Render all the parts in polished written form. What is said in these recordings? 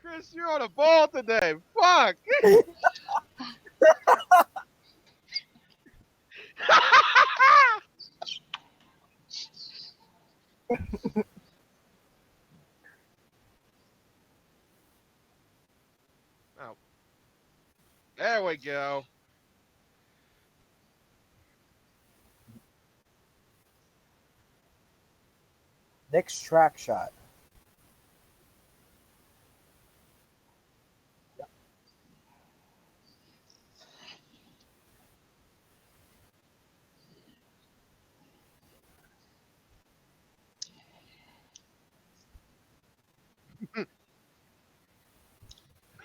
Chris, you're on a ball today. Fuck. Oh, there we go. Next track shot.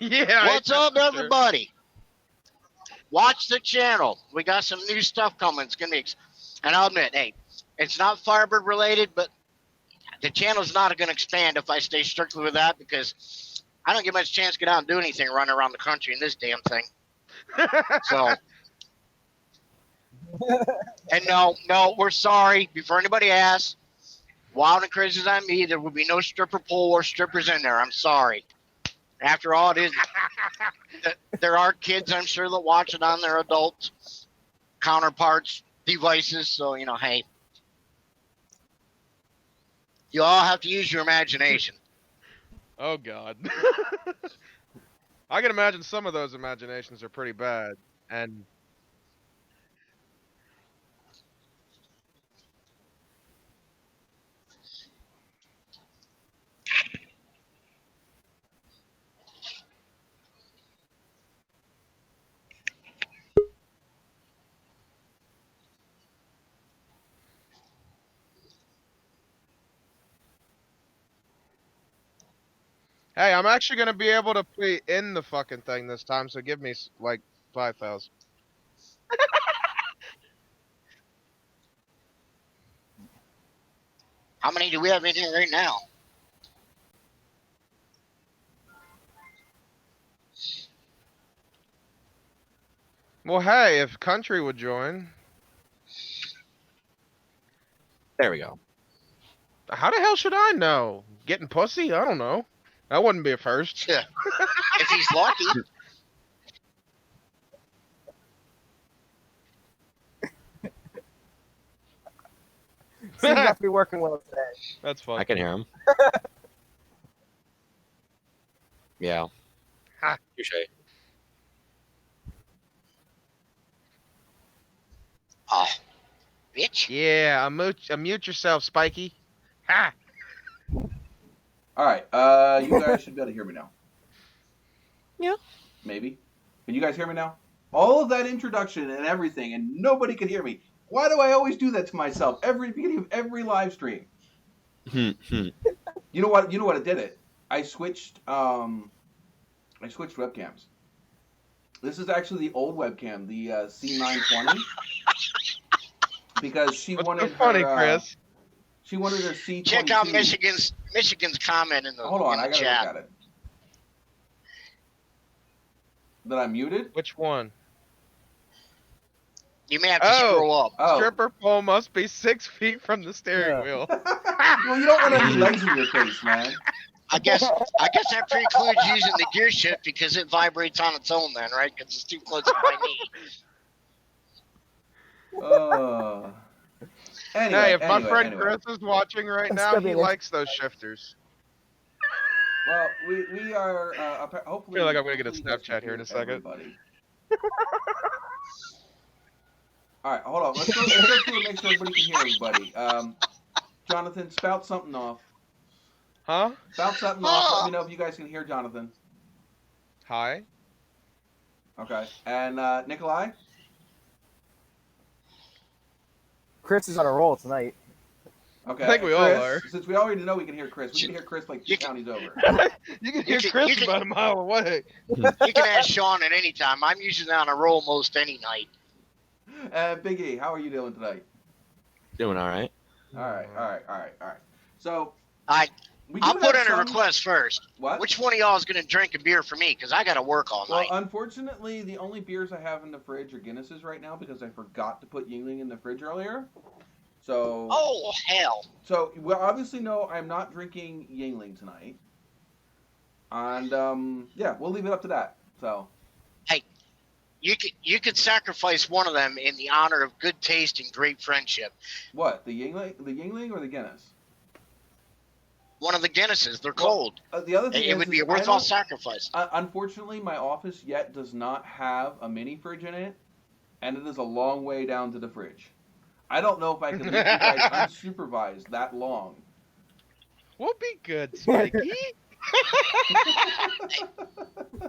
Yeah. What's up, everybody? Watch the channel. We got some new stuff coming. It's gonna be, and I'll admit, hey, it's not Firebird related, but the channel's not going to expand if I stay strictly with that because I don't get much chance to get out and do anything running around the country in this damn thing. So, and no, we're sorry. Before anybody asks, Wild and Crazy as I'm me, there will be no stripper pole or strippers in there. I'm sorry. After all, it is. There are kids, I'm sure, that watch it on their adult counterparts' devices. So, you know, hey, you all have to use your imagination. Oh, God. I can imagine some of those imaginations are pretty bad. And hey, I'm actually going to be able to play in the fucking thing this time, so give me, like, 5,000. How many do we have in here right now? Well, hey, if Country would join. There we go. How the hell should I know? Getting pussy? I don't know. That wouldn't be a first. Yeah. If he's lucky. Seems not to be working well today. That's fun. I can hear him. Yeah. Ha. Touche. Oh, bitch. Yeah, unmute yourself, Spiky. Ha! All right, you guys should be able to hear me now. Yeah. Maybe. Can you guys hear me now? All of that introduction and everything, and nobody could hear me. Why do I always do that to myself every beginning of every live stream? You know what? You know what? I did it. I switched webcams. This is actually the old webcam, the C920, because she What's wanted so funny, her. Chris? She wanted her C22. Check out Michigan's comment in the, Hold on, in the I gotta chat. look at it. That I muted? Which one? You may have to scroll up. Oh. Stripper pole must be 6 feet from the steering wheel. Well, you don't want any legs in your face, man. I guess that precludes using the gear shift because it vibrates on its own then, right? Because it's too close to my knee. Anyway, Hey, if my friend Chris is watching right It's now, gonna be he an likes those shifters. Well, we are hopefully. I feel like I'm gonna get a hopefully you guys Snapchat can here in a hear second. everybody. All right, hold on. Let's go through and make sure everybody can hear everybody. Jonathan, spout something off. Huh? Spout something off. Let me know if you guys can hear Jonathan. Hi. Okay. And Nikolai? Chris is on a roll tonight. Okay. I think we Chris, all are. Since we already know we can hear Chris, we can hear Chris like 2 counties over. You can hear Chris about a mile away. You can ask Sean at any time. I'm usually on a roll most any night. Big E, how are you doing tonight? Doing all right. All right. So I'll do put have in a some- request first. What? Which one of y'all is going to drink a beer for me? Because I got to work all Well, night. unfortunately, the only beers I have in the fridge are Guinnesses right now because I forgot to put Yingling in the fridge earlier. So. Oh, hell. So, well, obviously, no, I'm not drinking Yingling tonight. And yeah, we'll leave it up to that. So You could sacrifice one of them in the honor of good taste and great friendship. what? The Yingling or the Guinness? One of the Guinnesses. They're Well, cold. The other thing It would be a I worthwhile don't- sacrifice. Unfortunately, my office yet does not have a mini fridge in it, and it is a long way down to the fridge. I don't know if I can leave you guys unsupervised that long. We'll be good, Spikey.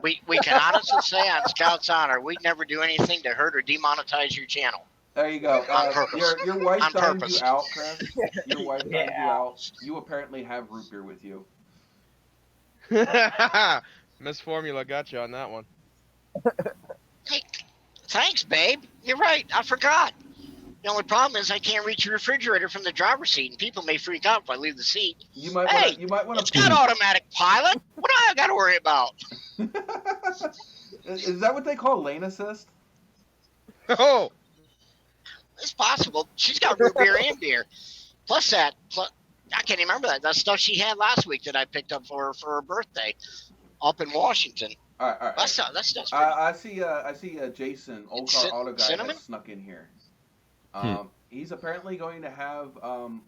We can honestly say on Scout's honor, we'd never do anything to hurt or demonetize your channel. There you go. On purpose. Your wife On dined purpose. you out, Chris. Your wife dined you Yeah. out. You apparently have root beer with you. Miss Formula got you on that one. Hey, thanks, babe. You're right. I forgot. The only problem is I can't reach your refrigerator from the driver's seat, and people may freak out if I leave the seat. You might Hey, want. You might want It's got automatic pilot. What do I got to worry about? Is that what they call lane assist? Oh, It's possible. She's got root beer and beer. Plus, I can't even remember that. That stuff she had last week that I picked up for her birthday up in Washington. All right. That's pretty. I see. Jason, old car auto guy, cinnamon? has snuck in here. He's apparently going to have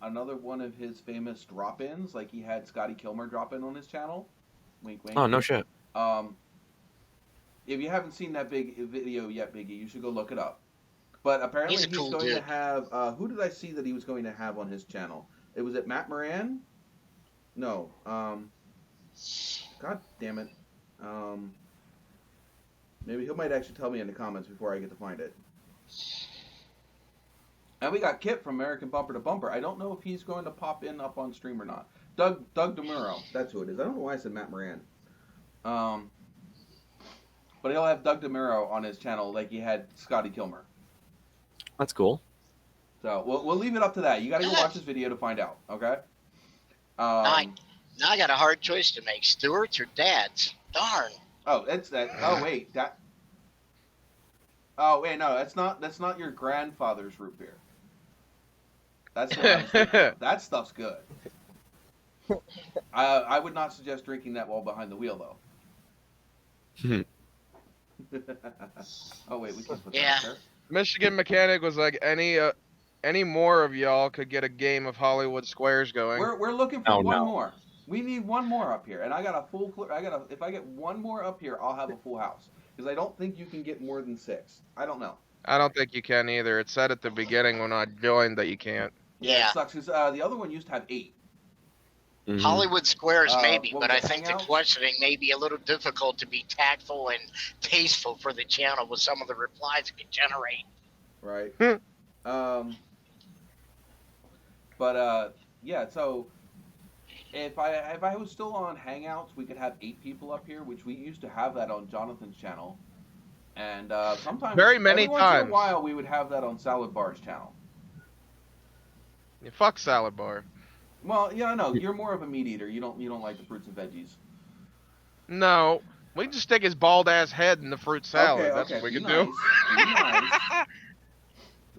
another one of his famous drop-ins, like he had Scotty Kilmer drop in on his channel. Wink, wink. Oh, no shit. If you haven't seen that big video yet, Biggie, you should go look it up. But apparently He's a he's cool going dude. to have. Who did I see that he was going to have on his channel? It was it Matt Moran? No. God damn it. Maybe he might actually tell me in the comments before I get to find it. And we got Kip from American Bumper to Bumper. I don't know if he's going to pop in up on stream or not. Doug DeMuro. That's who it is. I don't know why I said Matt Moran. But he'll have Doug DeMuro on his channel like he had Scotty Kilmer. That's cool. So we'll leave it up to that. You got to go watch this video to find out. Okay. Now I got a hard choice to make: Stewart's or Dad's. Darn. Oh, it's that. Oh wait, that. Oh wait, no, that's not your grandfather's root beer. That's what I was thinking of. That stuff's good. I would not suggest drinking that while behind the wheel though. Oh wait, we can put Yeah. that there. Michigan Mechanic was like any more of y'all could get a game of Hollywood Squares going. We're looking for Oh, one no. more. We need one more up here, and I got a full. If I get one more up here, I'll have a full house. Because I don't think you can get more than 6. I don't know. I don't think you can either. It said at the beginning when I joined that you can't. Yeah. It sucks because the other one used to have 8. Mhm. Hollywood Squares, maybe, what but was I it, think the Hangouts? questioning may be a little difficult to be tactful and tasteful for the channel with some of the replies it can generate. Right. Hmm. Yeah. So if I was still on Hangouts, we could have 8 people up here, which we used to have that on Jonathan's channel, and sometimes Very many every once in times. a while we would have that on Salad Bar's channel. You fuck Salad Bar. Well, yeah, I know you're more of a meat eater. You don't like the fruits and veggies. No, we can just stick his bald ass head in the fruit salad. Okay, That's okay. what we Be can nice. do. Be nice.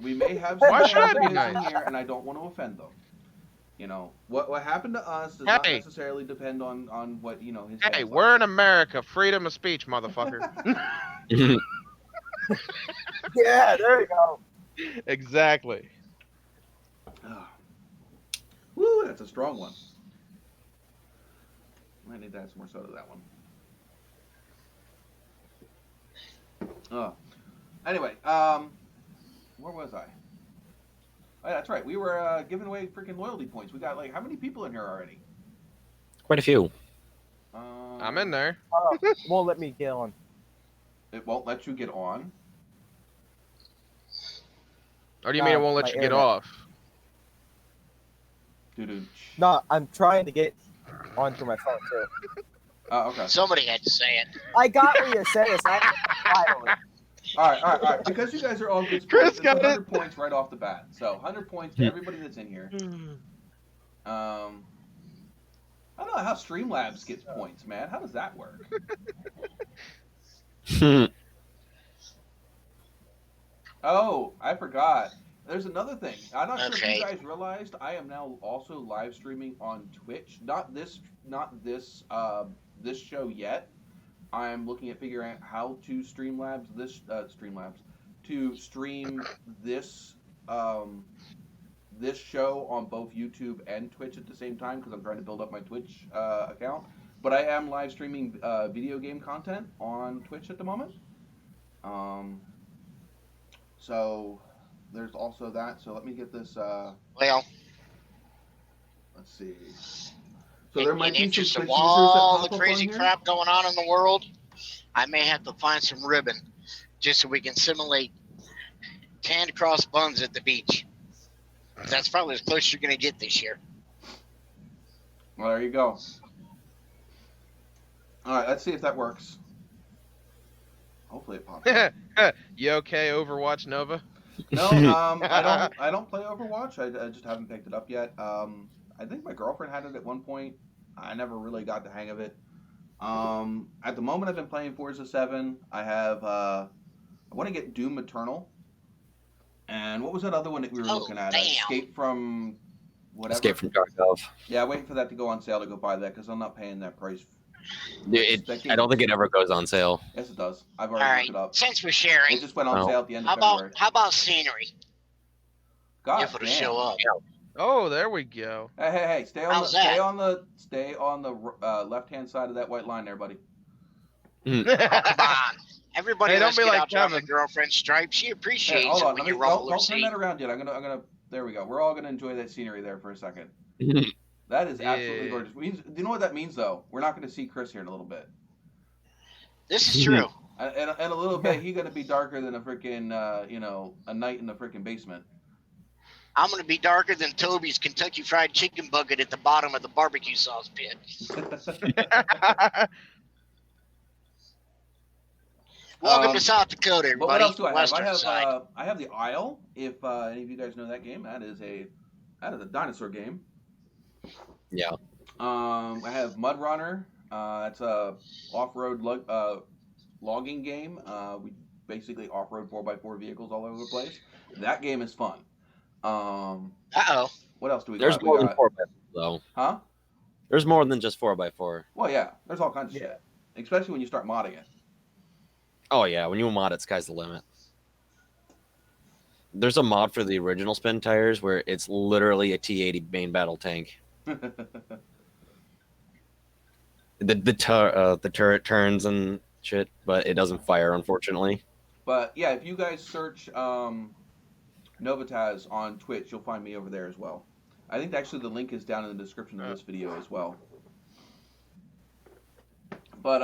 We may have Why some should I be ideas nice? in here, and I don't want to offend them. You know what happened to us does not Hey. necessarily depend on what his. Hey, fans we're like. in America. Freedom of speech, motherfucker. Yeah, there you go. Exactly. Ah. Woo, that's a strong one. I need to add some more soda to that one. Anyway, where was I? Oh, yeah, that's right. We were giving away freaking loyalty points. We got like how many people in here already? Quite a few. I'm in there. Won't let me get on. It won't let you get on. Or do you mean it won't let my you get internet. off? Dude. No, I'm trying to get onto my phone too. Okay. Somebody had to say it. I got what you're saying. So I All right. Because you guys are all good Chris sports, it's got 100 points right off the bat. So 100 points to everybody that's in here. I don't know how Streamlabs gets points, man. How does that work? Oh, I forgot. There's another thing. I'm not sure if Okay. you guys realized I am now also live streaming on Twitch. Not this this show yet. I'm looking at figuring out how to stream this this show on both YouTube and Twitch at the same time because I'm trying to build up my Twitch account. But I am live streaming video game content on Twitch at the moment. So there's also that. So let me get this. Well, Let's see. So there might in be interest some of Twitch users that all pop the up crazy on here. crap going on in the world, I may have to find some ribbon just so we can simulate tanned cross buns at the beach. That's probably as close as you're going to get this year. Well, there you go. All right, let's see if that works. Hopefully it pops up. You okay, Overwatch Nova? No, I don't play Overwatch. I just haven't picked it up yet. I think my girlfriend had it at one point. I never really got the hang of it. At the moment, I've been playing Forza 7. I have. I want to get Doom Eternal. And what was that other one that we were looking at? Damn. Escape from whatever. Escape from Tarkov. Yeah, waiting for that to go on sale to go buy that because I'm not paying that price. I don't think it ever goes on sale. Yes, it does. I've All already right, looked it up. since we're sharing, It just went on Oh. sale at the end how of February. about scenery? God If it'll damn. show up. Oh, there we go. Hey! Stay on How's the that? stay on the left-hand side of that white line there, buddy. Come on. Everybody Hey, don't let's be get like out to my Kevin. girlfriend Stripe. She Hey, appreciates hold it on. when Let me, you rumble her don't turn seat. that around yet. I'm gonna. There we go. We're all gonna enjoy that scenery there for a second. That is absolutely Yeah. gorgeous. Do you know what that means, though? We're not gonna see Chris here in a little bit. This is true. And a little bit, he's gonna be darker than a freaking, a night in the freaking basement. I'm going to be darker than Toby's Kentucky Fried Chicken bucket at the bottom of the barbecue sauce pit. Welcome to South Dakota, But what everybody. else do I have? Western side. I have the Isle. If any of you guys know that game, that is a dinosaur game. Yeah. I have Mud Runner. It's a off-road logging game. We basically off-road 4x4 vehicles all over the place. That game is fun. Uh-oh. What else do we There's got? more than 4x4 though. Huh? There's more than just 4x4. Well, yeah. There's all kinds of Yeah. shit. Especially when you start modding it. Oh yeah, when you mod it, sky's the limit. There's a mod for the original spin tires where it's literally a T-80 main battle tank. The turret turns and shit, but it doesn't fire, unfortunately. But yeah, if you guys search NOVAtazz on Twitch, you'll find me over there as well. I think actually the link is down in the description of this video as well. But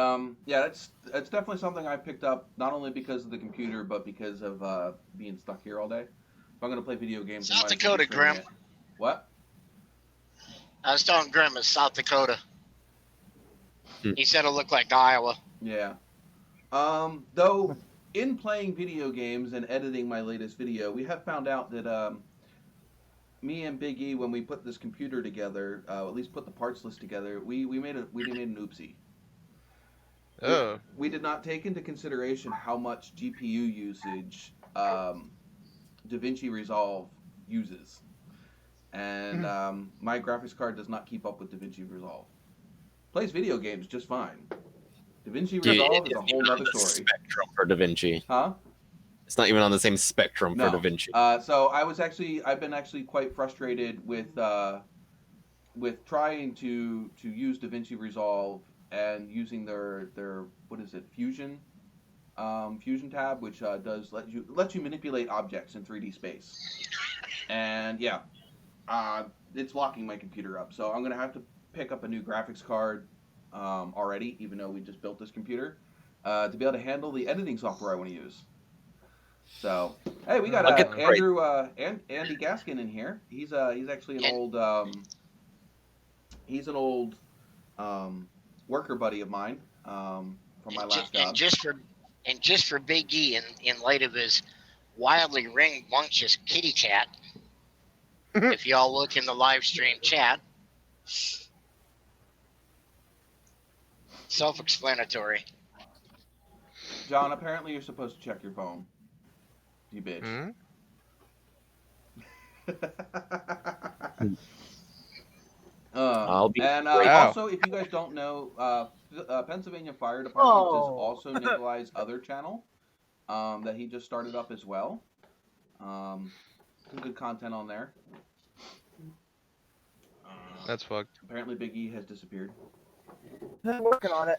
yeah, that's definitely something I picked up not only because of the computer, but because of being stuck here all day. If I'm gonna play video games, I South might as well be Dakota, streaming Grim. it. What? I was telling Grim it's South Dakota. Hmm. He said it looked like Iowa. Yeah. Though in playing video games and editing my latest video, we have found out that me and Big E, when we put this computer together, at least put the parts list together, we made an oopsie. Oh. We did not take into consideration how much GPU usage DaVinci Resolve uses. And my graphics card does not keep up with DaVinci Resolve. Plays video games just fine. DaVinci Resolve is a whole other story. Spectrum for DaVinci. Huh? It's not even on the same spectrum No. for DaVinci. So I've been actually quite frustrated with trying to use DaVinci Resolve and using their what is it, Fusion tab, which lets you manipulate objects in 3D space. And yeah, it's locking my computer up. So I'm gonna have to pick up a new graphics card already, even though we just built this computer, to be able to handle the editing software I want to use. So hey, we got Andrew Andy Gaskin in here. He's actually an old worker buddy of mine from my last job. And just for Big E, in light of his wildly rambunctious kitty cat, if y'all look in the live stream chat, self-explanatory. John, apparently you're supposed to check your phone. You bitch. I'll be And great. Wow. also, if you guys don't know, Pennsylvania Fire Department is Oh. also Nikolai's other channel that he just started up as well. Some good content on there. That's fucked. Apparently, Big E has disappeared. I'm working on it.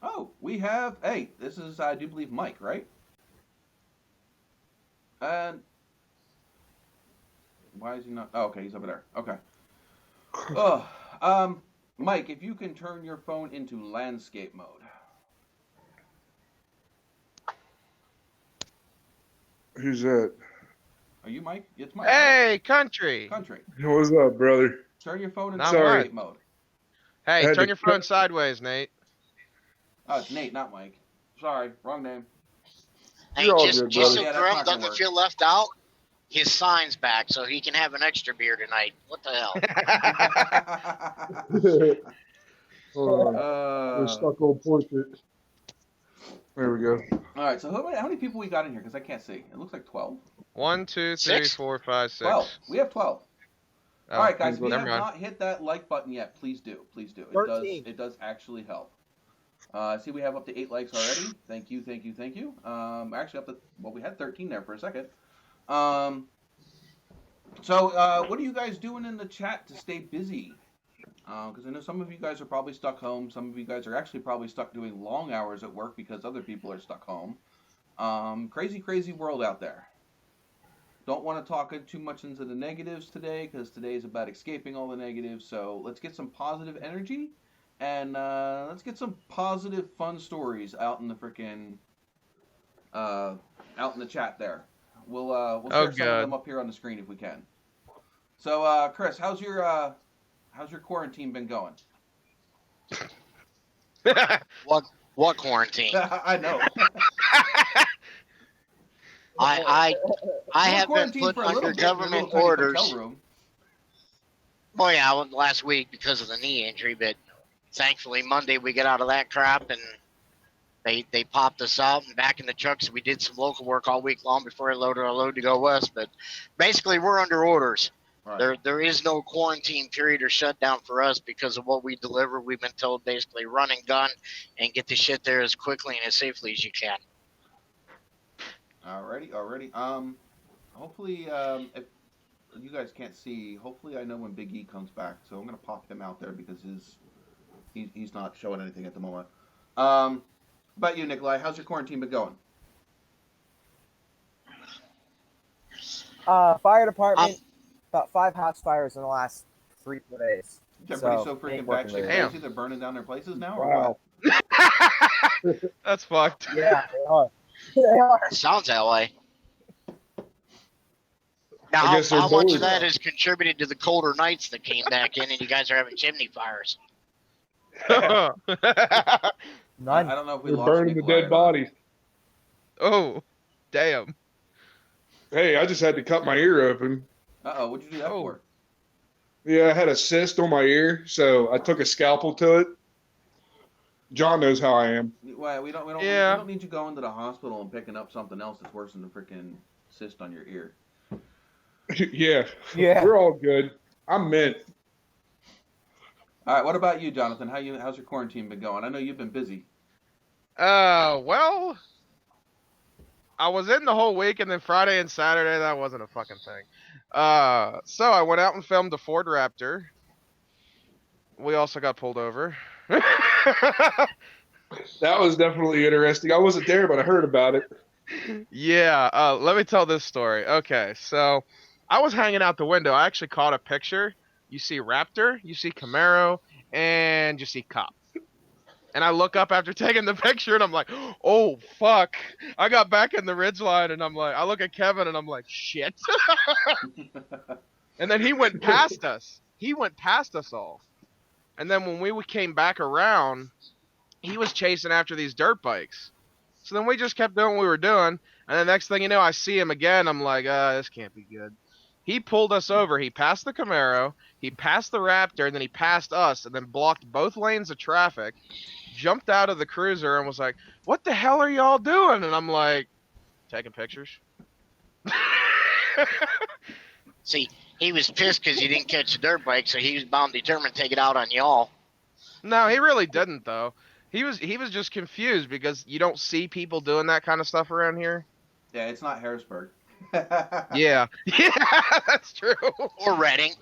Oh, we have. Hey, this is I do believe Mike, right? And why is he not? Oh, okay, he's over there. Okay. Oh, Mike, if you can turn your phone into landscape mode. Who's that? Are you Mike? It's Mike. Hey, country. Right? Country. What's up, brother? Turn your phone into Not landscape much. mode. Hey, had turn to your phone cut- sideways, Nate. Oh, it's Nate, not Mike. Sorry, wrong name. Hey, You're all just, good, just brother. so Yeah, that's Grum not gonna doesn't work. feel left out, his sign's back, so he can have an extra beer tonight. What the hell? Hold on. We're uh, stuck on portrait. There we go. all right, so how many people we got in here? Because I can't see. It looks like 12. 1, 2, 3, Six? 4, 5, 6. 12. We have 12. Oh, All right, guys, if you never have mind. not hit that like button yet, please do. Please do. 13. It does actually help. I see we have up to 8 likes already. Thank you, thank you, thank you. Actually, we had 13 there for a second. So what are you guys doing in the chat to stay busy? Because I know some of you guys are probably stuck home. Some of you guys are actually probably stuck doing long hours at work because other people are stuck home. Crazy, crazy world out there. Don't want to talk too much into the negatives today because today is about escaping all the negatives. So let's get some positive energy and let's get some positive, fun stories out in the freaking out in the chat there. We'll share some of them up here on the screen if we can. So Chris, how's your quarantine been going? What quarantine? I know. I You were have been quarantined put for a little under bit in your little government tiny orders. hotel room. Oh yeah, I went last week because of the knee injury, but thankfully Monday we got out of that crap and they popped us out and back in the truck. So we did some local work all week long before I loaded our load to go west. But basically we're under orders. Right. There is no quarantine period or shutdown for us because of what we deliver. We've been told basically run and gun and get the shit there as quickly and as safely as you can. Alrighty. Hopefully, if you guys can't see, hopefully I know when Big E comes back, so I'm gonna pop him out there because he's not showing anything at the moment. About you, Nikolai, how's your quarantine been going? Fire department, about 5 house fires in the last 3-4 days. Is everybody so So, freaking ain't working batshit very well. crazy they're burning down their places now? Or Wow. That's fucked. Yeah, they are. They are. Sounds that way. Now, I guess they're how much bored. of that has contributed to the colder nights that came back in and you guys are having chimney fires? None. I don't know if we They're lost burning the Nikolai or dead not. bodies. Oh, damn. Hey, I just had to cut my ear open. Uh-oh, what'd you do that Oh. for? Yeah, I had a cyst on my ear, so I took a scalpel to it. John knows how I am. Well, we don't Yeah. we don't need you going to the hospital and picking up something else that's worse than the freaking cyst on your ear. Yeah, Yeah. we're all good. I'm mint. All right, what about you, Jonathan? How's your quarantine been going? I know you've been busy. Well, I was in the whole week, and then Friday and Saturday, that wasn't a fucking thing. So I went out and filmed the Ford Raptor. We also got pulled over. That was definitely interesting. I wasn't there, but I heard about it. Yeah, let me tell this story. Okay, so I was hanging out the window. I actually caught a picture. You see Raptor, you see Camaro, and you see cop. And I look up after taking the picture, and I'm like, oh, fuck. I got back in the ridgeline, and I'm like, I look at Kevin, and I'm like, shit. And then he went past us. He went past us all. And then when we came back around, he was chasing after these dirt bikes. So then we just kept doing what we were doing. And the next thing you know, I see him again. I'm like, this can't be good. He pulled us over. He passed the Camaro. He passed the Raptor. And then he passed us and then blocked both lanes of traffic. Jumped out of the cruiser and was like, what the hell are y'all doing? And I'm like, taking pictures. See, He was pissed because you didn't catch the dirt bike, so he was bound determined to take it out on y'all. No, he really didn't though. He was just confused because you don't see people doing that kind of stuff around here. Yeah, it's not Harrisburg. Yeah, yeah, that's true. Or Reading.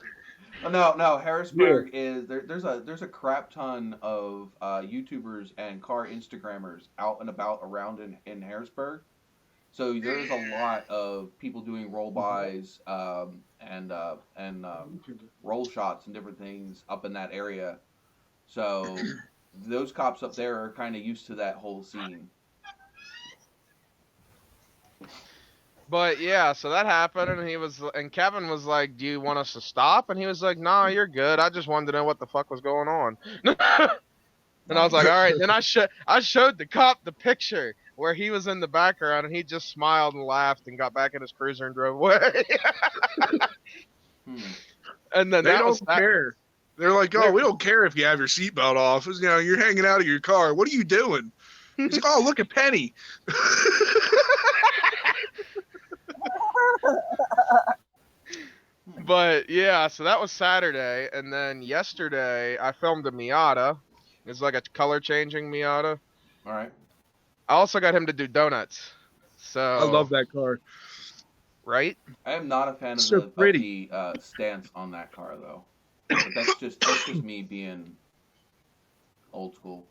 No. Harrisburg is there's a crap ton of YouTubers and car Instagrammers out and about around in Harrisburg. So there's a lot of people doing roll bys and roll shots and different things up in that area. So those cops up there are kind of used to that whole scene. But yeah, so that happened, and Kevin was like, "Do you want us to stop?" And he was like, "Nah, you're good. I just wanted to know what the fuck was going on." And I was like, "All right." Then I showed the cop the picture where he was in the background, and he just smiled and laughed and got back in his cruiser and drove away. And then They that was don't care. They're like, oh, we don't care if you have your seatbelt off. You know, you're hanging out of your car. What are you doing? He's like, oh, look at Penny. But yeah, so that was Saturday, and then yesterday I filmed a Miata. It's like a color changing Miata. All right. I also got him to do donuts. So I love that car. right? I am not a fan of So the pretty. stance on that car though. But that's just me being old school.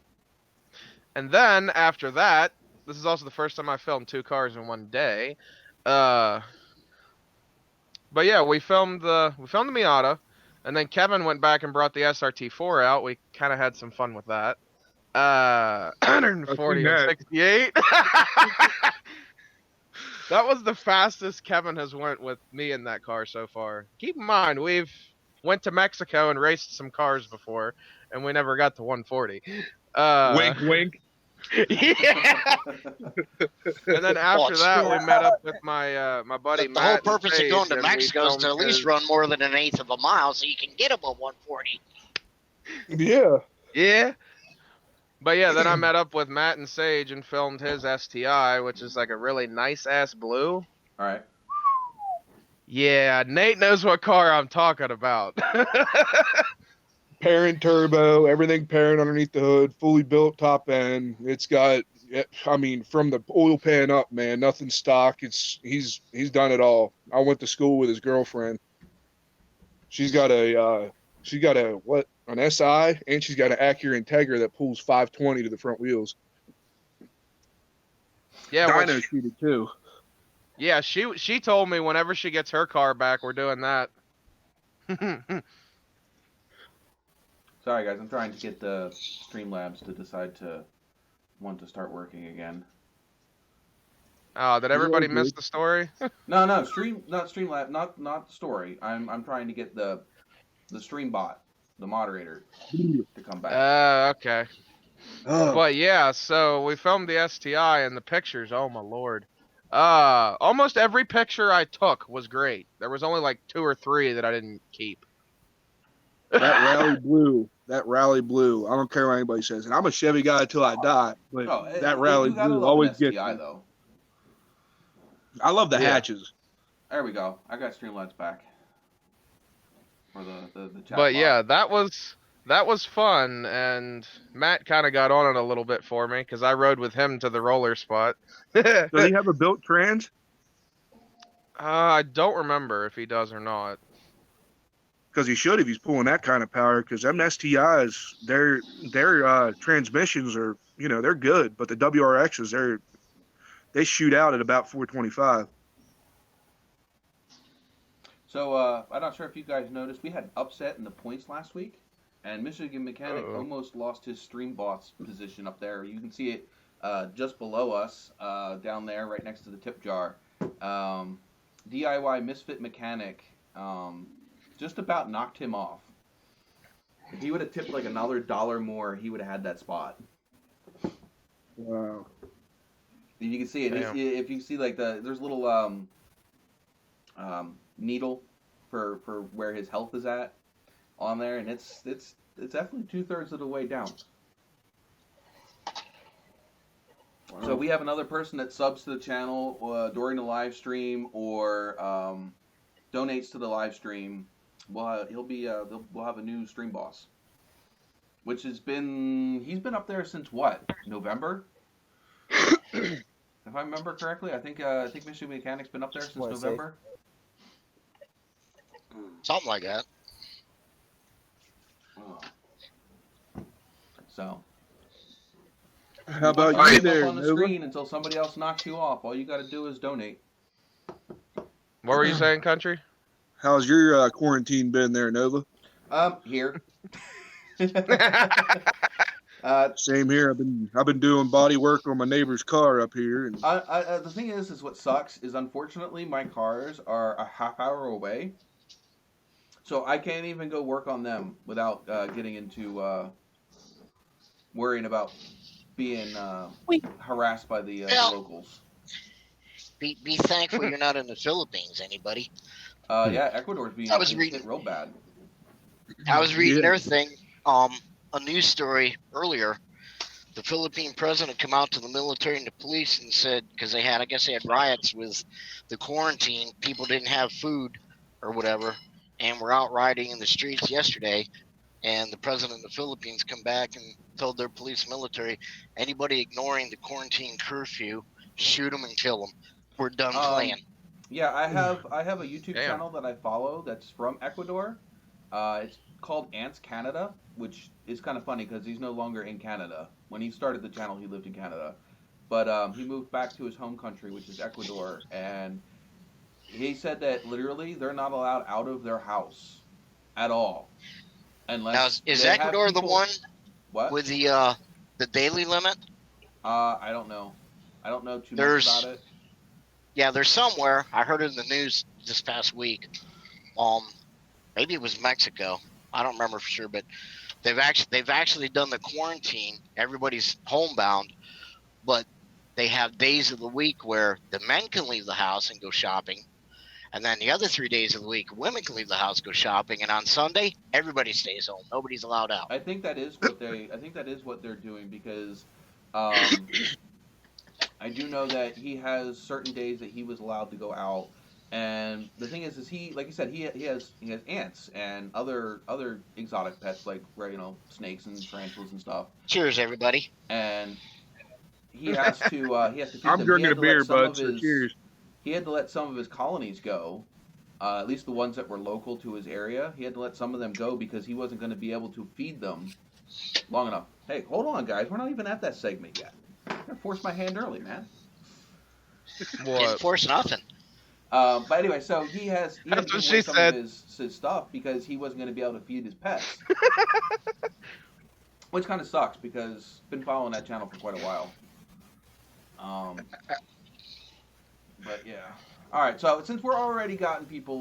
And then after that, this is also the first time I filmed 2 cars in one day. But yeah, we filmed the Miata, and then Kevin went back and brought the SRT4 out. We kind of had some fun with that. 140 and that. 68. That was the fastest Kevin has went with me in that car so far. Keep in mind, we've went to Mexico and raced some cars before, and we never got to 140. Wink, wink. Yeah. And then after that, we met up with my my buddy The whole Matt. and purpose of going Paige, to and we Mexico is to at filmed least his- run more than an eighth of a mile so you can get above 140. Yeah. Yeah. But yeah, then I met up with Matt and Sage and filmed his STI, which is like a really nice ass blue. All right. Yeah, Nate knows what car I'm talking about. Parent turbo, everything parent underneath the hood, fully built top end. It's got, I mean, from the oil pan up, man, nothing stock. He's done it all. I went to school with his girlfriend. She's got an SI, and she's got an Acura Integra that pulls 520 to the front wheels. Yeah, Dyno sheeted too. yeah, she told me whenever she gets her car back, we're doing that. Sorry guys, I'm trying to get the Streamlabs to decide to want to start working again. Oh, did everybody good. miss the story? No, not Streamlab, not the story. I'm trying to get the stream bot, the moderator, to come back. Okay. Oh, But yeah, so we filmed the STI and the pictures. Oh my lord. Almost every picture I took was great. There was only like 2 or 3 that I didn't keep. that rally blue. I don't care what anybody says. And I'm a Chevy guy until I die, but that rally you gotta blue love always an gets STI me. though. I love the Yeah. hatches. There we go. I got Streamlabs back. For the chat But bot. yeah, that was fun, and Matt kind of got on it a little bit for me because I rode with him to the roller spot. Does he have a built trans? I don't remember if he does or not. Because he should if he's pulling that kind of power. Because them STIs, their transmissions are, they're good, but the WRXs, they shoot out at about 425. So I'm not sure if you guys noticed, we had an upset in the points last week, and Michigan Mechanic Uh-oh. almost lost his stream boss position up there. You can see it just below us, down there, right next to the tip jar. DIY Misfit Mechanic just about knocked him off. If he would have tipped like another $1 more, he would have had that spot. Wow. You can see it. Damn. If you see like there's a little needle for where his health is at on there, and it's definitely 2/3 of the way down. Wow. So we have another person that subs to the channel during the live stream or donates to the live stream, we'll have a new stream boss, which he's been up there since what, November? If I remember correctly, I think Michigan Mechanic's been up there since Wanna say- November. Something like that. Oh. So. How about Once you come there, up on the Nova? screen until somebody else knocks you off. All you got to do is donate. What were you saying, country? How's your quarantine been there, Nova? Here. Same here. I've been doing body work on my neighbor's car up here, and the thing is what sucks is unfortunately my cars are a half hour away, so I can't even go work on them without getting into worrying about being harassed by the locals. Be thankful you're not in the Philippines, anybody. Yeah, Ecuador's being hit real bad. I was reading Yeah. their thing, a news story earlier. The Philippine president come out to the military and the police and said, because I guess they had riots with the quarantine, people didn't have food or whatever, and were out rioting in the streets yesterday. And the president of the Philippines come back and told their police and military, anybody ignoring the quarantine curfew, shoot them and kill them. We're done playing. Yeah, I have a YouTube Damn. channel that I follow that's from Ecuador. It's called Ants Canada, which is kind of funny because he's no longer in Canada. When he started the channel, he lived in Canada, but he moved back to his home country, which is Ecuador, and he said that literally they're not allowed out of their house at all unless. Now, is they have Ecuador the people- one What? with the daily limit? I don't know. I don't know too There's- much about it. Yeah, there's somewhere. I heard it in the news this past week. Maybe it was Mexico. I don't remember for sure, but they've actually done the quarantine. Everybody's homebound, but they have days of the week where the men can leave the house and go shopping, and then the other 3 days of the week, women can leave the house, go shopping, and on Sunday, everybody stays home. Nobody's allowed out. I think that is what they're doing because I do know that he has certain days that he was allowed to go out, and the thing is he, like you said, he has ants and other exotic pets like snakes and tarantulas and stuff, Cheers, everybody. and he has to feed I'm them. drinking a beer, bud. So cheers. He had to let some of his colonies go, at least the ones that were local to his area. He had to let some of them go because he wasn't going to be able to feed them long enough. Hey, hold on, guys. We're not even at that segment yet. I'm going to force my hand early, man. Didn't What? force nothing. But anyway, so he had to That's give what away she some said. of his stuff because he wasn't going to be able to feed his pets. Which kind of sucks because I've been following that channel for quite a while. But yeah. All right, so since we're already gotten people,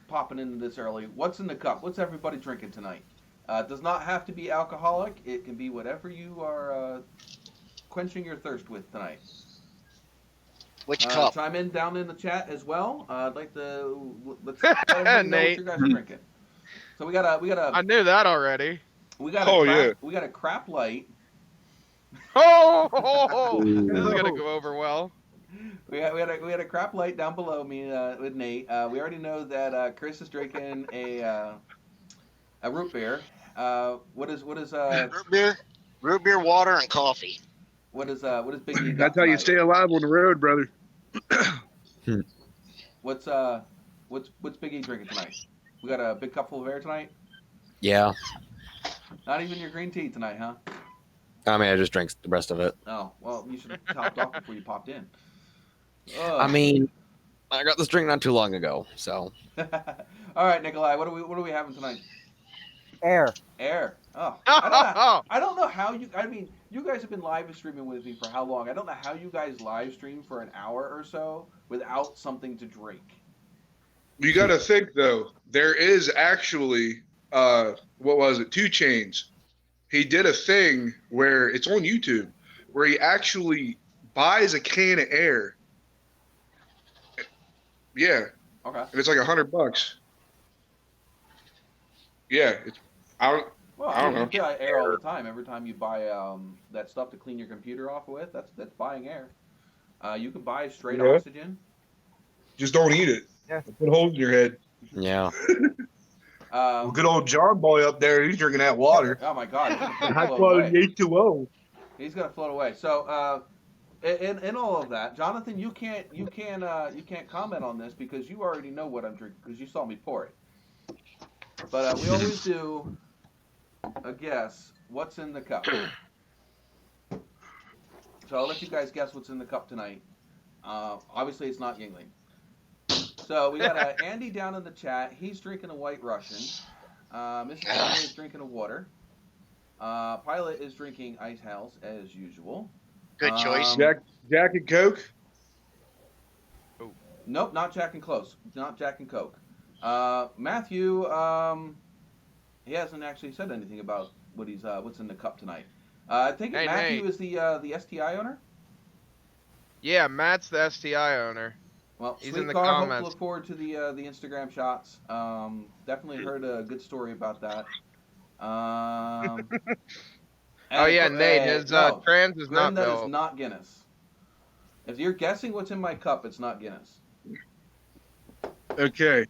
popping into this early, what's in the cup? What's everybody drinking tonight? It does not have to be alcoholic. It can be whatever you are quenching your thirst with tonight. Which cup? Chime in down in the chat as well. I'd like to let's let everybody know what Nate. you guys are drinking. So we got I a knew that already. we got a crap light. Oh, this is gonna go over well. We had a crap light down below me with Nate. We already know that Chris is drinking a root beer. What is Root beer, water, and coffee. what is Big E got That's how you tonight? stay alive on the road, brother. What's Big E drinking tonight? We got a big cup full of air tonight. Yeah. Not even your green tea tonight, huh? I mean, I just drank the rest of it. Oh well, you should have topped off before you popped in. I mean, I got this drink not too long ago, so. All right, Nikolai, what are we having tonight? Air. Air. Oh, I don't know how you. I mean, you guys have been live streaming with me for how long? I don't know how you guys live stream for an hour or so without something to drink. You got to think though. There is actually, what was it? 2 Chainz. He did a thing where it's on YouTube, where he actually buys a can of air. Yeah, Okay. and it's like $100. Yeah, Well, I don't know. you buy air all the time. Every time you buy that stuff to clean your computer off with, that's buying air. You can buy straight Yeah. oxygen. just don't eat it. Put holes in your head. Yeah. Well, good old John boy up there, he's drinking that water. Oh my God, he's gonna High float quality away. H2O. He's gonna float away. So, in all of that, Jonathan, you can't comment on this because you already know what I'm drinking because you saw me pour it. But we always do a guess what's in the cup. So I'll let you guys guess what's in the cup tonight. Obviously, it's not Yingling. So we got Andy down in the chat. He's drinking a White Russian. Mr. Tony is drinking a water. Pilot is drinking Ice House as usual. Good choice. Jack and Coke. Nope, not Jack and Close. Not Jack and Coke. Matthew, he hasn't actually said anything about what's in the cup tonight. I think Hey, Matthew Nate. is the STI owner. Yeah, Matt's the STI owner. Well, He's sweet in the car. Hope to comments. look forward to the Instagram shots. Definitely heard a good story about that. Oh yeah, Nate, his no, trans is Grim, not that is built. not Guinness. If you're guessing what's in my cup, it's not Guinness. Okay.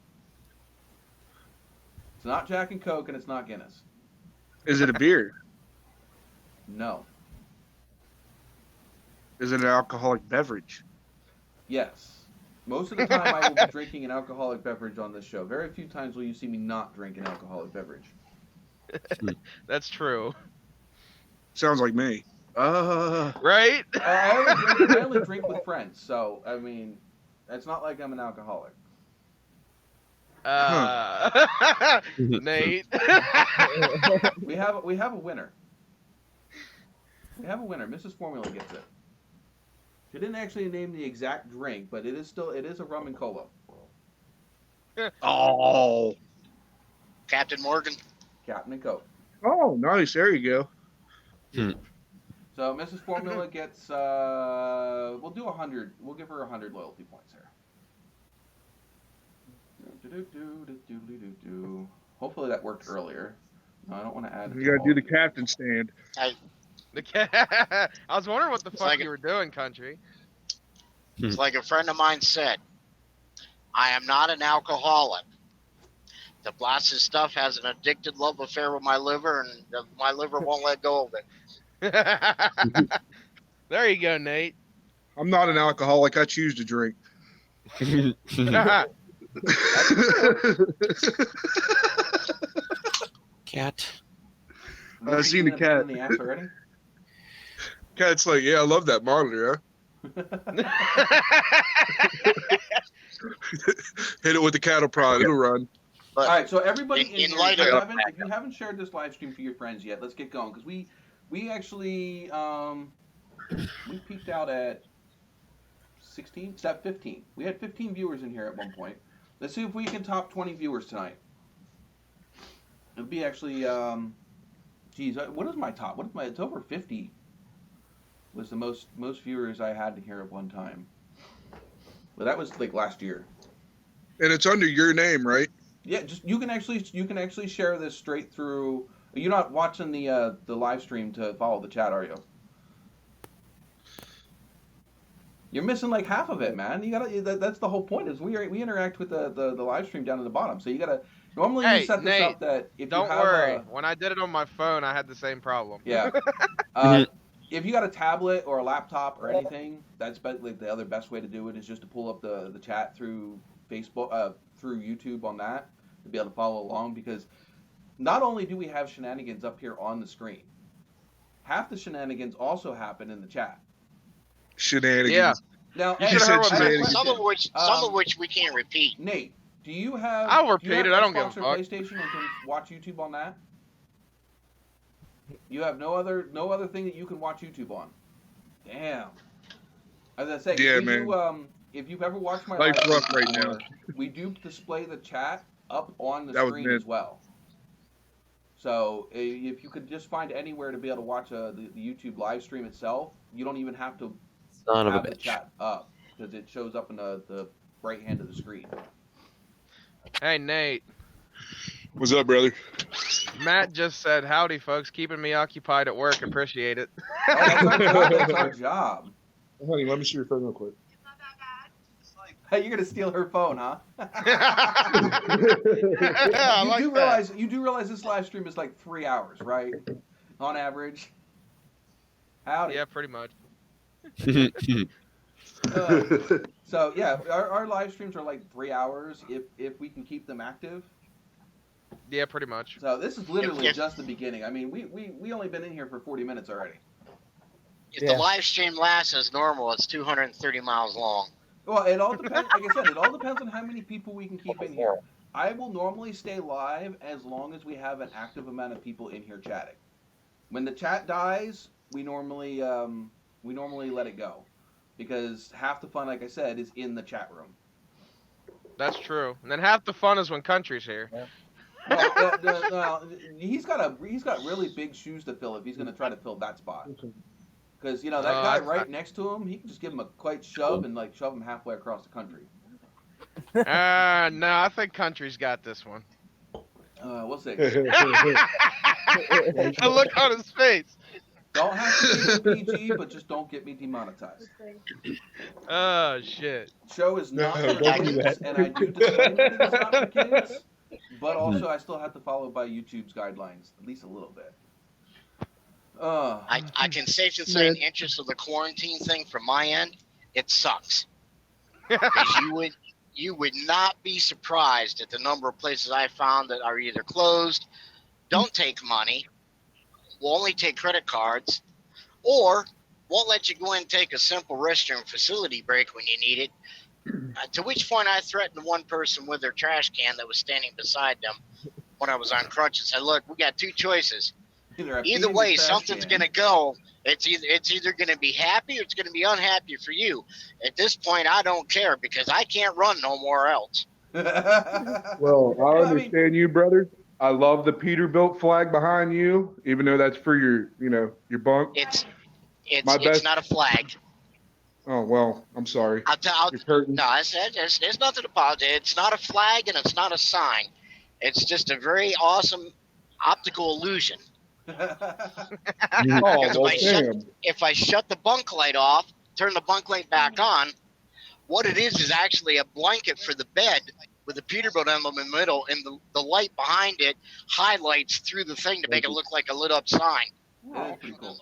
It's not Jack and Coke, and it's not Guinness. Is it a beer? No. Is it an alcoholic beverage? Yes. Most of the time, I will be drinking an alcoholic beverage on this show. Very few times will you see me not drink an alcoholic beverage. That's true. Sounds like me. Right? I only drink with friends, so I mean, it's not like I'm an alcoholic. Nate. We have a winner. We have a winner. Mrs. Formula gets it. She didn't actually name the exact drink, but it is a rum and cola. Oh. Captain Morgan. Captain and Coke. Oh, nice. There you go. So Mrs. Formula gets we'll do 100. We'll give her 100 loyalty points here. Hopefully that worked earlier. No, I don't want to add. You gotta do the captain stand. I was wondering what the fuck like you were doing, country. It's like a friend of mine said, I am not an alcoholic. The blasted stuff has an addicted love affair with my liver, and my liver won't let go of it. There you go, Nate. I'm not an alcoholic. I choose to drink. Cat. I've seen the cat. In the ass already? Cat's like, yeah, I love that monitor, Hit it with the cattle prod. It'll run. All right, so everybody, in light of if you haven't shared this live stream for your friends yet, let's get going because we actually we peaked out at 16, 15. We had 15 viewers in here at one point. Let's see if we can top 20 viewers tonight. It'll be actually, geez, what is my top? It's over 50. Was the most viewers I had here at one time. But that was like last year. And it's under your name, right? Yeah, just you can actually share this straight through. You're not watching the live stream to follow the chat, are you? You're missing like half of it, man. You gotta. That's the whole point. Is we interact with the live stream down at the bottom. So you gotta. Normally we set this Nate, up that if don't you have worry. When I did it on my phone, I had the same problem. Yeah. If you got a tablet or a laptop or anything, that's like the other best way to do it is just to pull up the chat through Facebook, through YouTube on that to be able to follow along. Because not only do we have shenanigans up here on the screen, half the shenanigans also happen in the chat. Shenanigans. Yeah. Now, You Ed, should've I heard have a what question. Some of which we can't repeat. Nate, do you have? I'll do you repeat have it, I don't give a Xbox or fuck. PlayStation and can watch YouTube on that? You have no other thing that you can watch YouTube on. Damn. As I say, Yeah, we man. do, if you've ever watched my Life's live rough stream right now. before, we do display the chat up on the That was screen mid. as well. So if you could just find anywhere to be able to watch the YouTube live stream itself, you don't even have to Son of a have the bitch. chat up because it shows up in the right hand of the screen. Hey, Nate. What's up, brother? Matt just said, howdy, folks. Keeping me occupied at work. Appreciate it. Oh, that's our job. Honey, let me see your phone real quick. You're gonna steal her phone, huh? I like that. You do realize this live stream is like 3 hours, right? On average. Howdy. Yeah, pretty much. Uh, so yeah, our live streams are like 3 hours if we can keep them active. Yeah, pretty much. So this is literally If- just the beginning. I mean, we only been in here for 40 minutes already. If Yeah. the live stream lasts as normal, it's 230 miles long. Well, it all depends. Like I said, it all depends on how many people we can keep in here. I will normally stay live as long as we have an active amount of people in here chatting. When the chat dies, we normally let it go, because half the fun, like I said, is in the chat room. That's true. And then half the fun is when Country's here. Well, he's got really big shoes to fill if he's going to try to fill that spot. Because that guy right next to him, he can just give him a quite shove and like shove him halfway across the country. No, I think Country's got this one. We'll see. The look on his face. Don't have to be PG, but just don't get me demonetized. Oh shit. Show is not No, for don't do kids, that. and I do disclaim that it's not for kids. But also, I still have to follow by YouTube's guidelines, at least a little bit. I can safely say, in the interest of the quarantine thing from my end, it sucks. Because you would not be surprised at the number of places I found that are either closed, don't take money, will only take credit cards, or won't let you go in and take a simple restroom facility break when you need it. To which point I threatened one person with their trash can that was standing beside them when I was on crutches. I said, look, we got two choices. Either way, something's going to go. It's either going to be happy or it's going to be unhappy for you. At this point, I don't care because I can't run no more else. Well, I understand you, brother. I love the Peterbilt flag behind you, even though that's for your bunk. It's My best- not a flag. Oh well, I'm sorry. I'll Your curtains. no, there's nothing about it. It's not a flag and it's not a sign. It's just a very awesome optical illusion. Oh, well, damn. If I shut the bunk light off, turn the bunk light back on, what it is actually a blanket for the bed with the Peterbilt emblem in the middle, and the light behind it highlights through the thing to make it look like a lit up sign. That is pretty cool.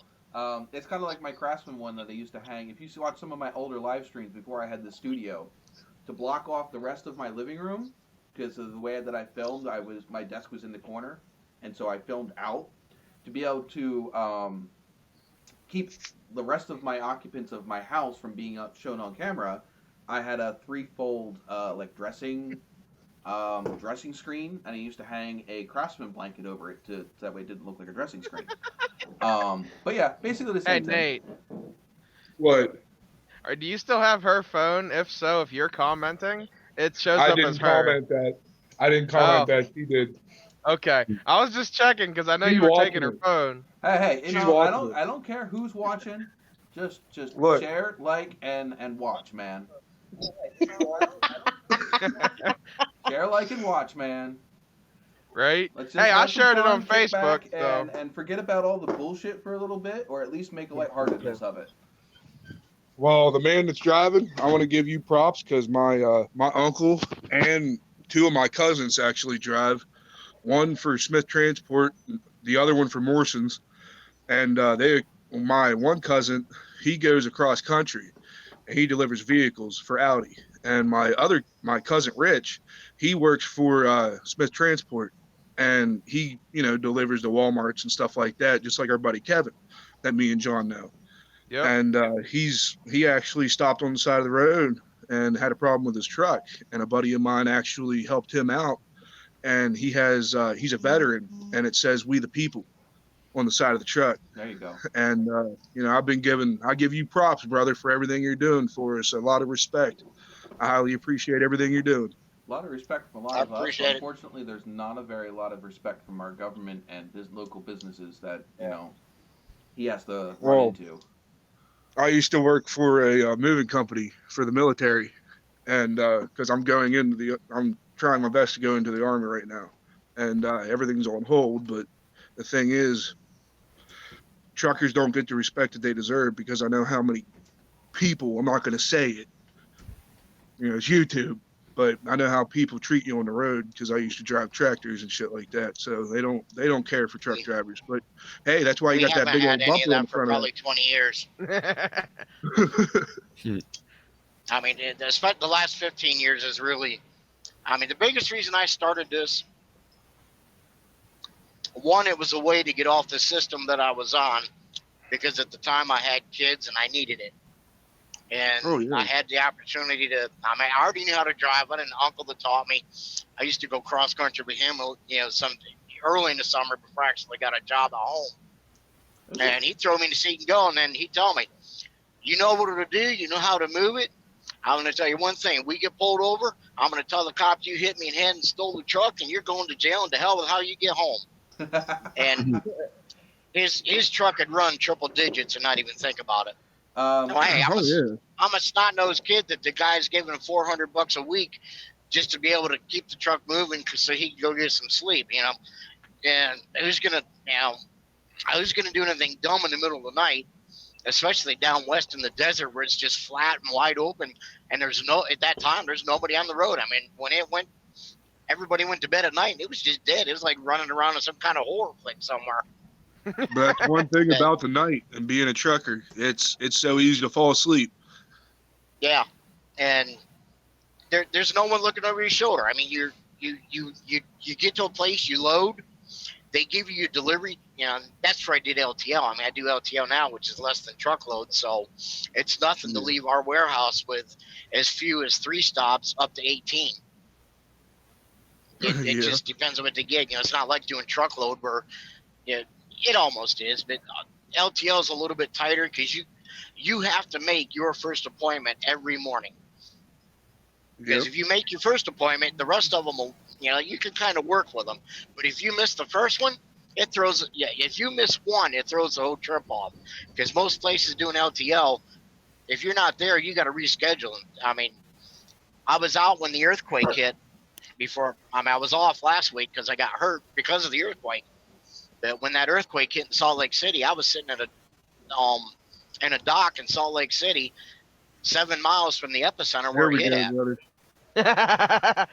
It's kind of like my Craftsman one that I used to hang. If you watch some of my older live streams before I had the studio, to block off the rest of my living room, because of the way that I filmed, my desk was in the corner, and so I filmed out to be able to keep the rest of my occupants of my house from being shown on camera. I had a 3-fold like dressing screen, and I used to hang a Craftsman blanket over it so that way it didn't look like a dressing screen. But yeah, basically the Hey same thing. Nate, What? do you still have her phone? If so, if you're commenting, it shows I up as didn't her. comment that. I didn't comment Oh. that. She did. Okay, I was just checking because I know She's you were watching taking her it. phone. Hey, She's I watching don't care who's watching. Just Look. share, like, and watch, man. Share, like, and watch, man. Right? Let's just Hey, I have some shared it fun, on kick back, Facebook, so. and forget about all the bullshit for a little bit, or at least make a lightheartedness of it. Well, the man that's driving, I want to give you props because my uncle and 2 of my cousins actually drive. One for Smith Transport, the other one for Morrison's, and my one cousin, he goes across country, and he delivers vehicles for Audi. And my cousin Rich, he works for Smith Transport, and he delivers to Walmarts and stuff like that, just like our buddy Kevin, that me and John know. Yep. And he actually stopped on the side of the road and had a problem with his truck, and a buddy of mine actually helped him out. And he's a veteran, and it says "We the People" on the side of the truck. There you go. And I give you props, brother, for everything you're doing for us. A lot of respect. I highly appreciate everything you're doing. A lot of respect from a lot I of us. appreciate it. Unfortunately, there's not a very lot of respect from our government and local businesses that he has to run Well, into. I used to work for a moving company for the military, and because I'm trying my best to go into the Army right now, and everything's on hold. But the thing is, truckers don't get the respect that they deserve because I know how many people, I'm not going to say it, it's YouTube. But I know how people treat you on the road because I used to drive tractors and shit like that. So they don't care for truck drivers. But hey, that's why you We got that haven't big had old any of bumper on the that for front of probably 20 years. I mean, the last 15 years is really, I mean, the biggest reason I started this, one, it was a way to get off the system that I was on because at the time I had kids and I needed it. And Oh, yeah. I had the opportunity to, I mean, I already knew how to drive. I had an uncle that taught me. I used to go cross country with him, some early in the summer before I actually got a job at home. And he'd throw me in the seat and go, and then he'd tell me, you know what to do, you know how to move it. I'm going to tell you one thing. We get pulled over, I'm going to tell the cops you hit me in the head and stole the truck, and you're going to jail, and to hell with how you get home. And his truck had run triple digits and not even think about it. Hey, I'm a snot-nosed kid that the guy's giving him $400 a week just to be able to keep the truck moving so he can go get some sleep, And who's gonna do anything dumb in the middle of the night, especially down west in the desert where it's just flat and wide open, and at that time there's nobody on the road. I mean, when everybody went to bed at night, and it was just dead. It was like running around in some kind of horror flick somewhere. But that's one thing about the night and being a trucker. It's so easy to fall asleep. Yeah, and there's no one looking over your shoulder. I mean, you get to a place, you load, they give you your delivery. That's where I did LTL. I mean, I do LTL now, which is less than truckload, so it's nothing to leave our warehouse with as few as 3 stops up to 18. It just depends on what they get. It's not like doing truckload where it almost is, but LTL is a little bit tighter because you have to make your first appointment every morning. Because if you make your first appointment, the rest of them will, you can kind of work with them. But if you miss the first one, if you miss one, it throws the whole trip off. Because most places doing LTL, if you're not there, you got to reschedule. I mean, I was out when the earthquake hit I was off last week because I got hurt because of the earthquake. But when that earthquake hit in Salt Lake City, I was sitting at in a dock in Salt Lake City, 7 miles from the epicenter where it hit at.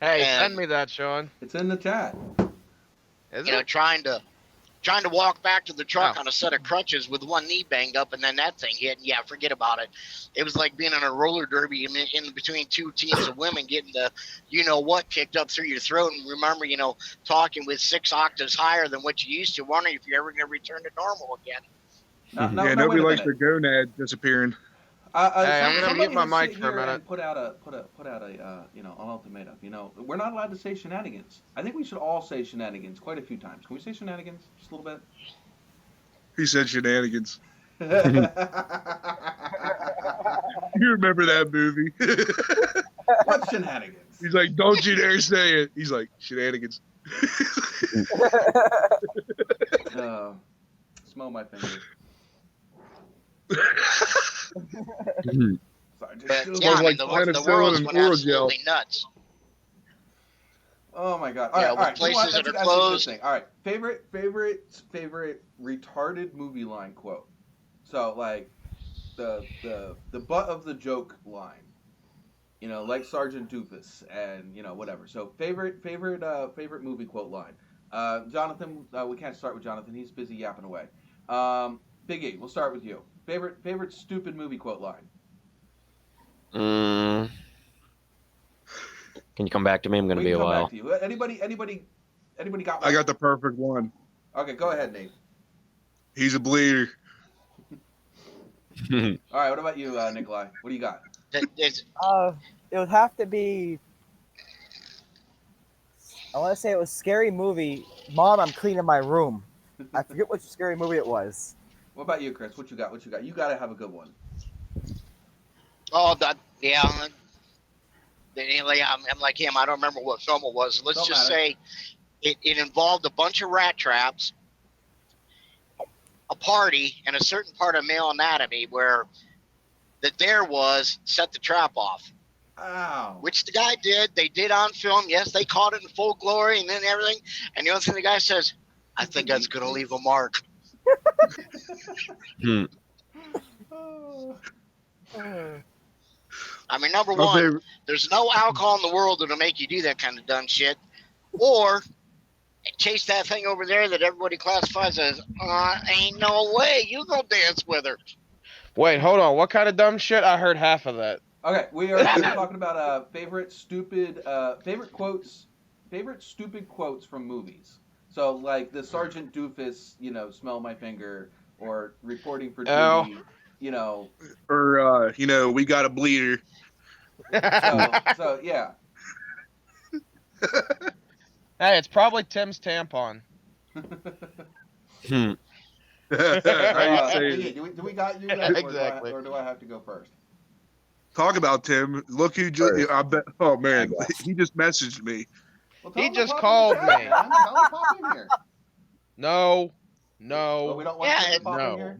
Hey, send me that, Sean. It's in the chat. Trying to walk back to the truck on a set of crutches with one knee banged up, and then that thing hit, and forget about it. It was like being on a roller derby in between 2 teams of women getting the what kicked up through your throat, and remember, talking with 6 octaves higher than what you used to, wondering if you're ever going to return to normal again. Nobody likes their gonad disappearing. Hey, I'm gonna mute my mic for a minute. And put out a an ultimatum. We're not allowed to say shenanigans. I think we should all say shenanigans quite a few times. Can we say shenanigans just a little bit? He said shenanigans. You remember that movie? What shenanigans? He's like, don't you dare say it. He's like, shenanigans. Smell my fingers. Sorry, the world's went absolutely nuts. Oh my god! All right. Places that are closed. All right, favorite retarded movie line quote. So like the butt of the joke line. Like Sergeant Doofus and whatever. So favorite movie quote line. Jonathan, we can't start with Jonathan. He's busy yapping away. Big E, we'll start with you. Favorite stupid movie quote line. Can you come back to me? I'm going to be a while. Back to you. Anybody got one? I got the perfect one. Okay, go ahead, Nate. He's a bleeder. All right, what about you, Nikolai? What do you got? It would have to be. I want to say it was Scary Movie. Mom, I'm cleaning my room. I forget which scary movie it was. What about you, Chris? What you got? You got to have a good one. Oh, yeah. I'm like him. I don't remember what film it was. Let's just say it involved a bunch of rat traps, a party, and a certain part of male anatomy where the dare was set the trap off. Ow. Which the guy did. They did on film. Yes, they caught it in full glory and then everything. And the only thing the guy says, I think that's going to leave a mark. I mean, number My one, favorite. there's no alcohol in the world that'll make you do that kind of dumb shit. Or chase that thing over there that everybody classifies as, ain't no way you go dance with her. Wait, hold on. What kind of dumb shit? I heard half of that. Okay, we're talking about favorite stupid quotes from movies. So like the Sergeant Doofus, smell my finger, or reporting for Oh. duty, you know. Or we got a bleeder. So yeah. Hey, it's probably Tim's tampon. How you say it? Do we got you guys, Exactly. or do I have to go first? Talk about Tim. Look who just. I bet. Oh man, he just messaged me. Well, tell He him to just pop called in the chat, me. man. Tell him to pop in here. No. Oh, we don't want Yeah, him to pop in No. here?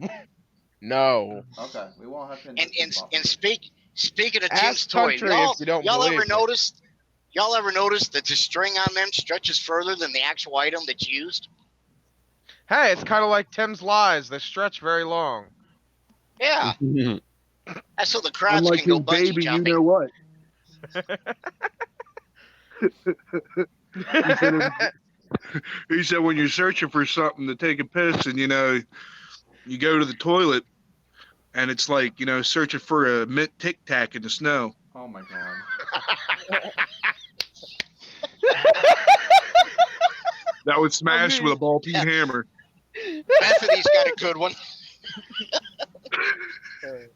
No. Okay, we won't have to. And speaking of Ask Tim's toys, Country if you don't y'all believe ever me. noticed? Y'all ever noticed that the string on them stretches further than the actual item that's used? Hey, it's kind of like Tim's lies. They stretch very long. Yeah, that's so the crowds Unlike can go his bungee baby, jumping. you know what? He said when you're searching for something to take a piss, and you go to the toilet, and it's like searching for a mint Tic Tac in the snow. Oh my god. That was smashed with a ball peen hammer. Anthony's got a good one.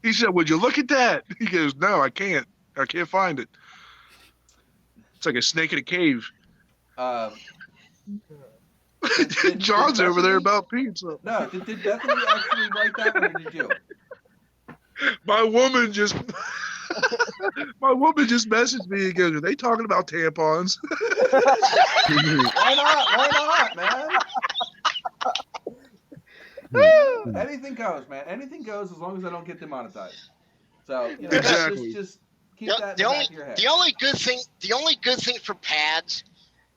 He said, "Would you look at that?" He goes, "No, I can't. I can't find it. It's like a snake in a cave." John's over there about pizza. No, did Bethany actually write that one, or did you? My woman just messaged me and goes, "Are they talking about tampons?" Why not, man? Anything goes, man. Anything goes as long as I don't get demonetized. So Exactly. just keep that in the back of your head. The only good thing for pads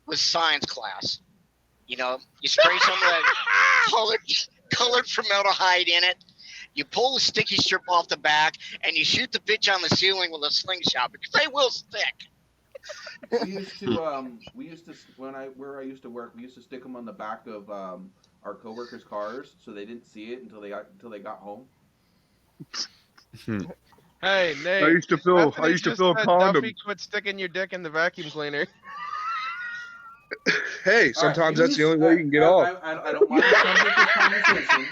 was science class. You spray some of that colored formaldehyde in it. You pull the sticky strip off the back, and you shoot the bitch on the ceiling with a slingshot because they will stick. We used to where I used to work. We used to stick them on the back of our coworkers' cars, so they didn't see it until they got home. Hey, Nate. I used to fill Bethany a just condom. said, Duffy, quit sticking your dick in the vacuum cleaner. Hey, sometimes that's the only way you can get off. I don't mind the subject of this conversation.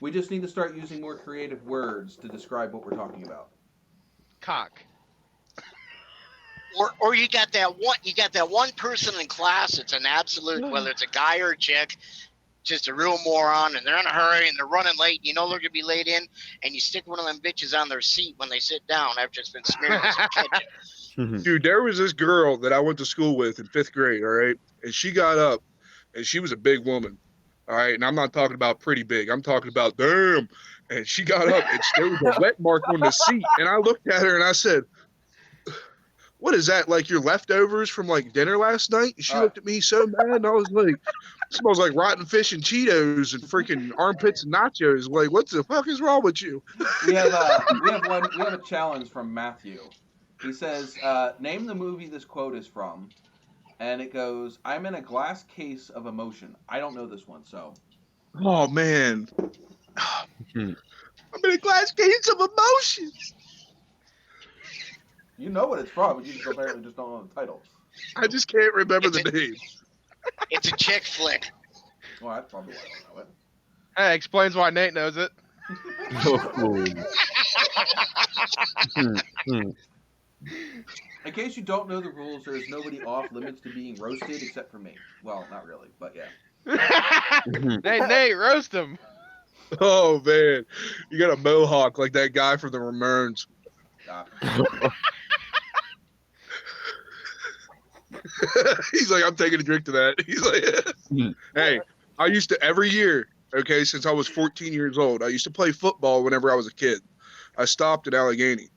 We just need to start using more creative words to describe what we're talking about. Cock. Or you got that one person in class that's an absolute, whether it's a guy or a chick, just a real moron, and they're in a hurry and they're running late. You know they're gonna be late in, and you stick one of them bitches on their seat when they sit down after it's been smeared with some ketchup. Dude, there was this girl that I went to school with in 5th grade, all right? And she got up, and she was a big woman, all right? And I'm not talking about pretty big. I'm talking about damn. And she got up, and there was a wet mark on the seat. And I looked at her, and I said, "What is that, like your leftovers from, like, dinner last night?" And she looked at me so mad, and I was like, "It smells like rotten fish and Cheetos and freaking armpits and nachos. Like, what the fuck is wrong with you?" We have a challenge from Matthew. He says, name the movie this quote is from. And it goes, "I'm in a glass case of emotion." I don't know this one, so. Oh, man. I'm in a glass case of emotions. You know what it's from, but you just apparently just don't know the title. I just can't remember the name. It's a chick flick. Well, that's probably why I don't know it. Hey, explains why Nate knows it. In case you don't know the rules, there is nobody off limits to being roasted except for me. Well, not really, but yeah. Hey, Nate, roast him. Oh, man. You got a mohawk like that guy from the Ramones. He's like, "I'm taking a drink to that." He's like, "Hey, I used to every year, okay, since I was 14 years old, I used to play football whenever I was a kid. I stopped in Allegheny.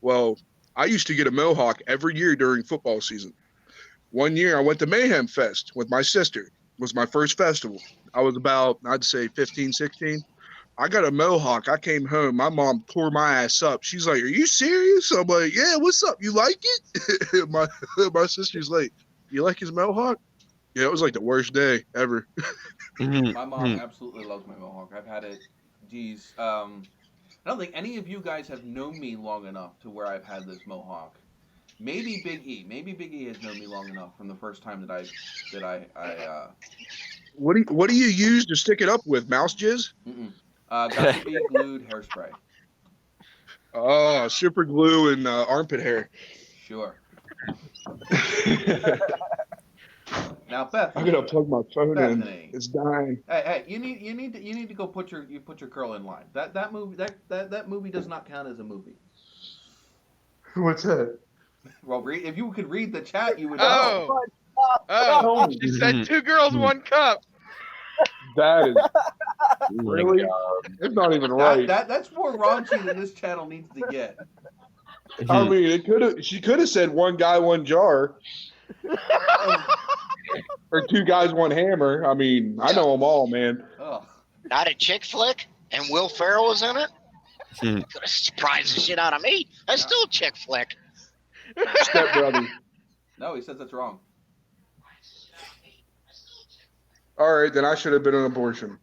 Well, I used to get a mohawk every year during football season. One year I went to Mayhem Fest with my sister. It was my first festival. I was about, I'd say 15, 16. I got a mohawk. I came home. My mom tore my ass up. She's like, "Are you serious?" I'm like, "Yeah. What's up? You like it?" my sister's like, "You like his mohawk?" Yeah, it was like the worst day ever. My mom absolutely loves my mohawk. I've had it. Geez, I don't think any of you guys have known me long enough to where I've had this mohawk. Maybe Big E. Maybe Big E has known me long enough from the first time that I. What do you use to stick it up with? Mouse jizz? Got to be glued hairspray. Oh, super glue and armpit hair. Sure. Now, Bethany. I gotta plug my phone Bethany. in. It's dying. Hey, you need to go put your curl in line. That movie does not count as a movie. What's that? Well, if you could read the chat, you would know. Oh, she said 2 girls, 1 cup. That is really. It's not even right. That's more raunchy than this channel needs to get. I mean, she could have said 1 guy, 1 jar, or 2 guys, 1 hammer. I mean, I know them all, man. Ugh. Not a chick flick, and Will Ferrell was in it. Could have surprised the shit out of me. That's still a chick flick. Step brother. No, he says that's wrong. All right, then I should have been an abortion.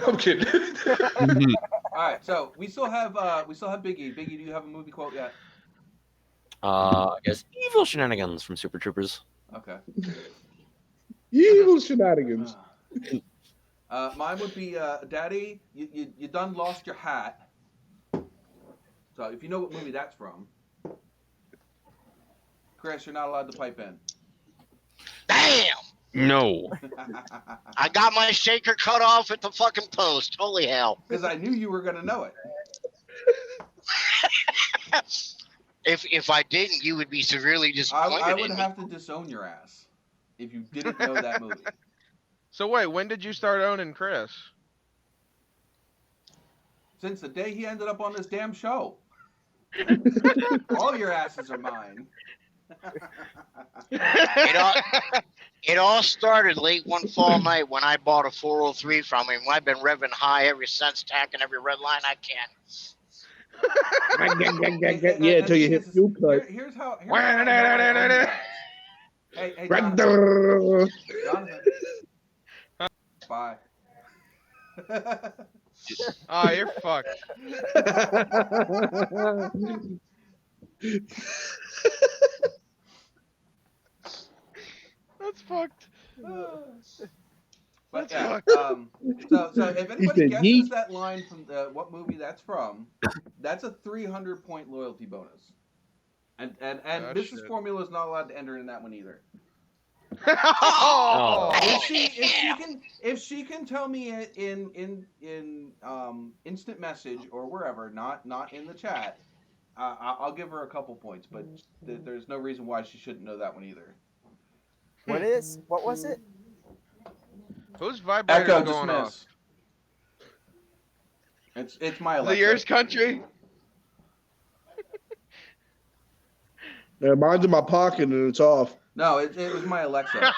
I'm kidding. All right, so we still have Big E. Big E, do you have a movie quote yet? I guess evil shenanigans from Super Troopers. Okay. Evil shenanigans. Mine would be Daddy, you done lost your hat. So if you know what movie that's from. Chris, you're not allowed to pipe in. Damn! No. I got my shaker cut off at the fucking post. Holy hell. Because I knew you were going to know it. If I didn't, you would be severely disappointed. I would have to disown your ass if you didn't know that movie. So wait, when did you start owning Chris? Since the day he ended up on this damn show. All your asses are mine. It all started late one fall night when I bought a 403 from him. I've been revving high ever since, tacking every red line I can. Yeah, until you hit fuel cut. Here's how. Hey, Jonathan. Jonathan. Bye. Oh, you're fucked. That's fucked. But That's yeah, fucked. so if anybody said guesses yeet. that line from what movie that's from, that's a 300-point loyalty bonus. And Oh, Mrs. shit. Formula is not allowed to enter in that one either. Oh. If she can tell me in instant message or wherever, not in the chat, I'll give her a couple points. But there's no reason why she shouldn't know that one either. What was it? Whose vibrator Echo, is going off? dismiss. It's my Is Alexa. it yours, country? Yeah, mine's in my pocket and it's off. No, it was my Alexa.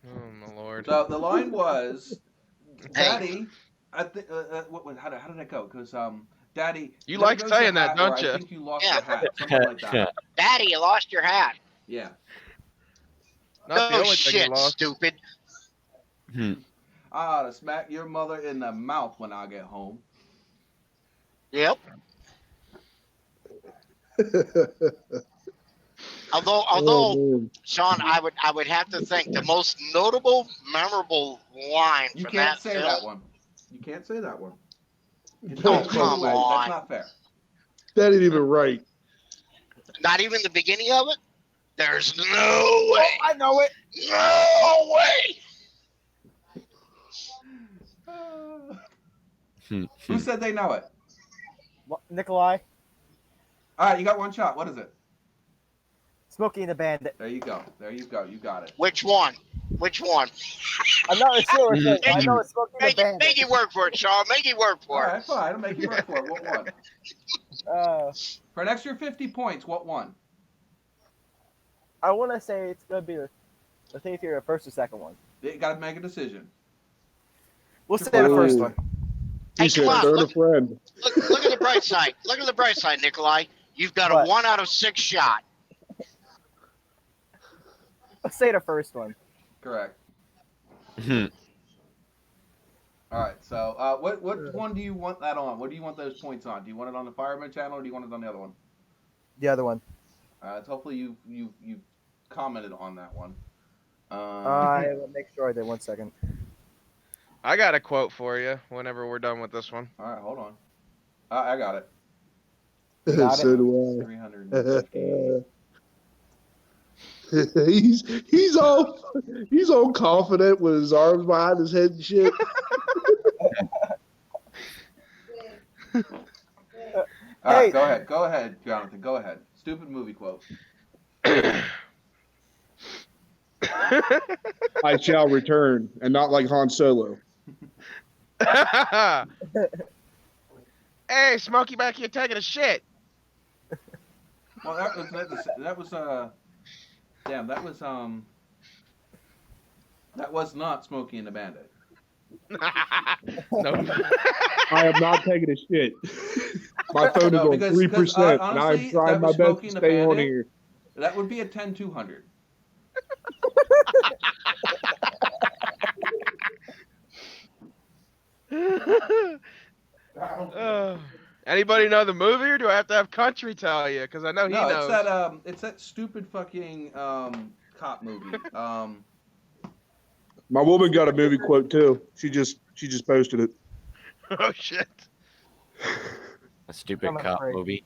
Oh my lord. So the line was, "Daddy, I think how did it go? Because Daddy, You there like goes saying your that, hat," don't or you? I think you lost your hat, something like that. Daddy, you lost your hat. Yeah. Not the Oh only thing you shit, lost. stupid. I ought to smack your mother in the mouth when I get home. Yep. Although, man. Sean, I would have to think the most notable, memorable line You from can't that say film. that one. You can't say that one. It's Oh, not fair. come on. That's not fair. That ain't even right. Not even the beginning of it. There's no way. I know it. No way. Who said they know it? What, Nikolai? All right, you got one shot. What is it? Smokey and the Bandit. There you go. There you go. You got it. Which one? Which one? I'm not sure. I know it's Smokey and the Make Bandit. it work for it, Sean. Make it work All for it. right, fine. I'll make you work for it. What one? For an extra 50 points, what one? I want to say it's gonna be the Let's see if you're the first or second one. You got to make a decision. We'll say the first Ooh. one. He Hey, said, come on, "Phone a look, friend." look at the bright side. Look at the bright side, Nikolai. You've got What? a 1 out of 6 shot. Let's say the first one. Correct. All right. So, what one do you want that on? What do you want those points on? Do you want it on the Fireman channel, or do you want it on the other one? The other one. Hopefully you commented on that one. I will make sure I did. 1 second. I got a quote for you whenever we're done with this one. All right, hold on. I got it. Got So it. do 350. I. he's all confident with his arms behind his head and shit. All right, Hey. go ahead, Jonathan. Go ahead. Stupid movie quote. I shall return, and not like Han Solo. Hey, Smokey back here taking a shit. Well, that was not Smokey and the Bandit. No. I am not taking a shit. My phone is No, on because 3%, and honestly, I'm trying that my was best Smokey to and the stay on Bandit. here. That would be a 10-200. Anybody know the movie, or do I have to have Country tell you? Because I know he No, knows. it's that stupid fucking cop movie. My woman got a movie quote too. She just posted it. Oh shit. A stupid I'm cop afraid. movie.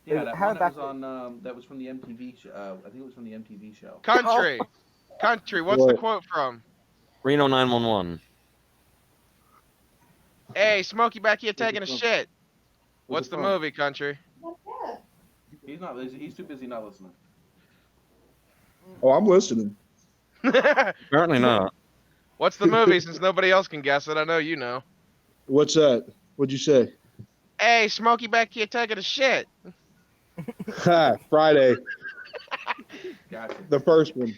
Yeah, that How one that was about- on. That was from the MTV show. I think it was from the MTV show. Country. Country. What's the What? quote from? Reno 911. Hey, Smokey back here taking a What's it shit. What's What's it the from? movie, Country? He's not. He's too busy not listening. Oh, I'm listening. Apparently not. What's the movie? Since nobody else can guess it, I know you know. What's that? What'd you say? Hey, Smokey back here taking a shit. Ha, Friday, Gotcha. the first one.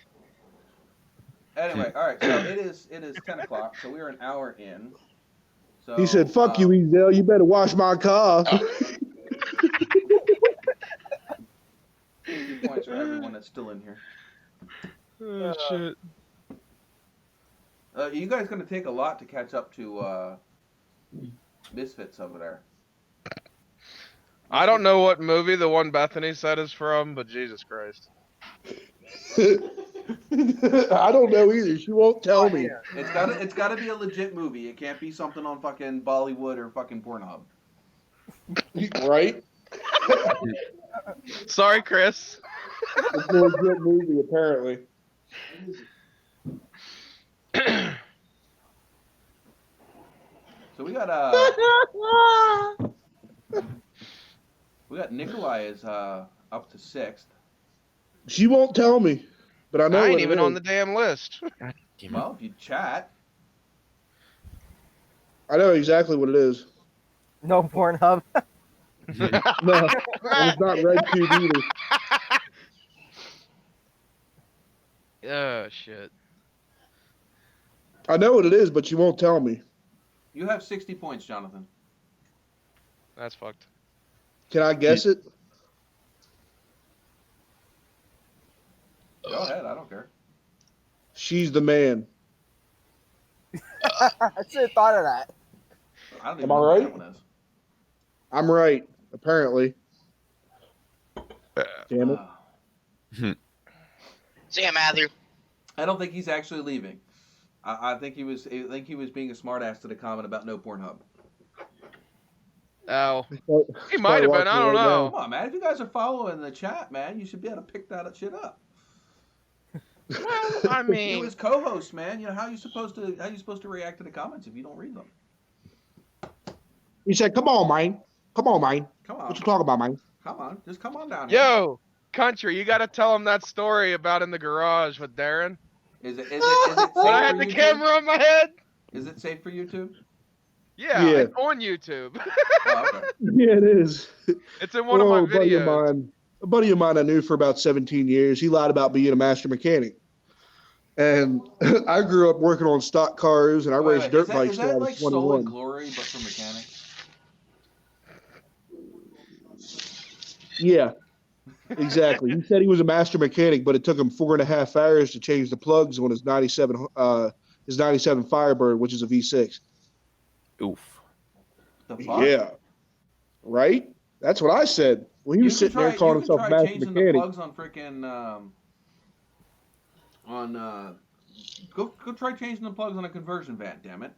Anyway, all right. So it is 10 o'clock. So we're an hour in. So He said, "Fuck you, Ezel. You better wash my car." 50 points for everyone that's still in here. Oh shit. You guys gonna take a lot to catch up to Misfits over there. I don't know what movie the one Bethany said is from, but Jesus Christ. I don't know either. She won't tell me. It's gotta be a legit movie. It can't be something on fucking Bollywood or fucking Pornhub. Right? Sorry, Chris. It's a legit movie, apparently. So we got Nikolai is up to 6th. She won't tell me, but I know I ain't what it even is. on the damn list. Damn it. Well, if you chat, I know exactly what it is. No Pornhub. No, and it's not RedTube either. Oh shit. I know what it is, but she won't tell me. you have 60 points, Jonathan. That's fucked. Can I guess it? Go ahead, I don't care. She's the man. I should have thought of that. I don't even Am know I what right? that one is. I'm right, apparently. Damn it. See ya, Matthew. I don't think he's actually leaving. I think he was being a smartass to the comment about no Pornhub. Oh. He might have been. I don't know. Come on, man. If you guys are following the chat, man, you should be able to pick that shit up. Well, I You mean, as co-host, man, you know how you supposed to react to the comments if you don't read them. He said, "Come on, man. Come on, man. Come What on, you talking about, man?" come on, just come on down here. yo, Country, you got to tell him that story about in the garage with Darren. Is it safe When I had for the YouTube? camera on my head. Is it safe for YouTube? Yeah, Yeah. it's on YouTube. Oh, okay. Yeah, it is. It's in one of my A videos. buddy of mine I knew for about 17 years. He lied about being a master mechanic. And I grew up working on stock cars, and I raced dirt bikes Is till I that was like Stolen 21. Glory, but for mechanics? Yeah, exactly. He said he was a master mechanic, but it took him 4.5 hours to change the plugs on his 97 Firebird, which is a V6. Oof. The fuck? Yeah, right. That's what I said. Well, he was sitting there calling You can himself a try master changing the mechanic. plugs on freaking go try changing the plugs on a conversion van. Damn it.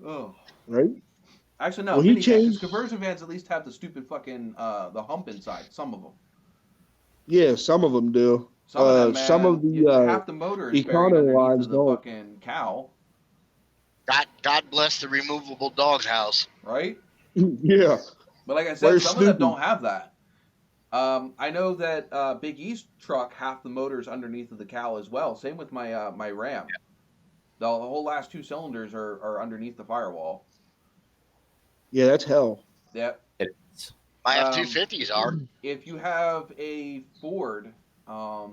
Oh. Right. Actually, no. Well, he Minivan, because changed. conversion vans at least have the stupid fucking the hump inside. Some of them. Yeah, some of them do. Some of them, man. Some of Half the motor is buried econo underneath lines of the don't. fucking cowl, God bless the removable dog's house. right? Yeah. But like I said, Where's some of them Snoopy? don't have that. I know that Big East truck, half the motor's underneath of the cowl as well. Same with my my Ram. The whole last 2 cylinders are underneath the firewall. Yeah, that's hell. Yep. My F-250s are. If you have a Ford, the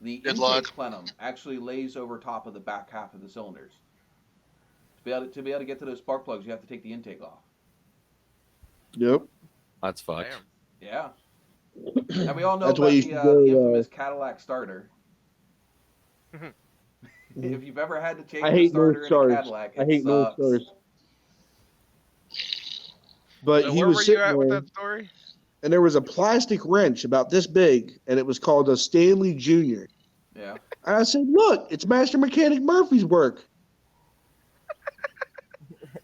Good intake luck. plenum actually lays over top of the back half of the cylinders. To be able to get to those spark plugs, you have to take the intake off. Yep. That's fucked. Damn. Yeah. And we all know That's why about you the, should go, the infamous Cadillac starter. Mhm. If you've ever had to change I the hate North starter in a Stars. Cadillac, I it hate North sucks. Stars. But So he where were was you sitting at with there, that story? and there was a plastic wrench about this big, and it was called a Stanley Jr. Yeah. And I said, "Look, it's Master Mechanic Murphy's work."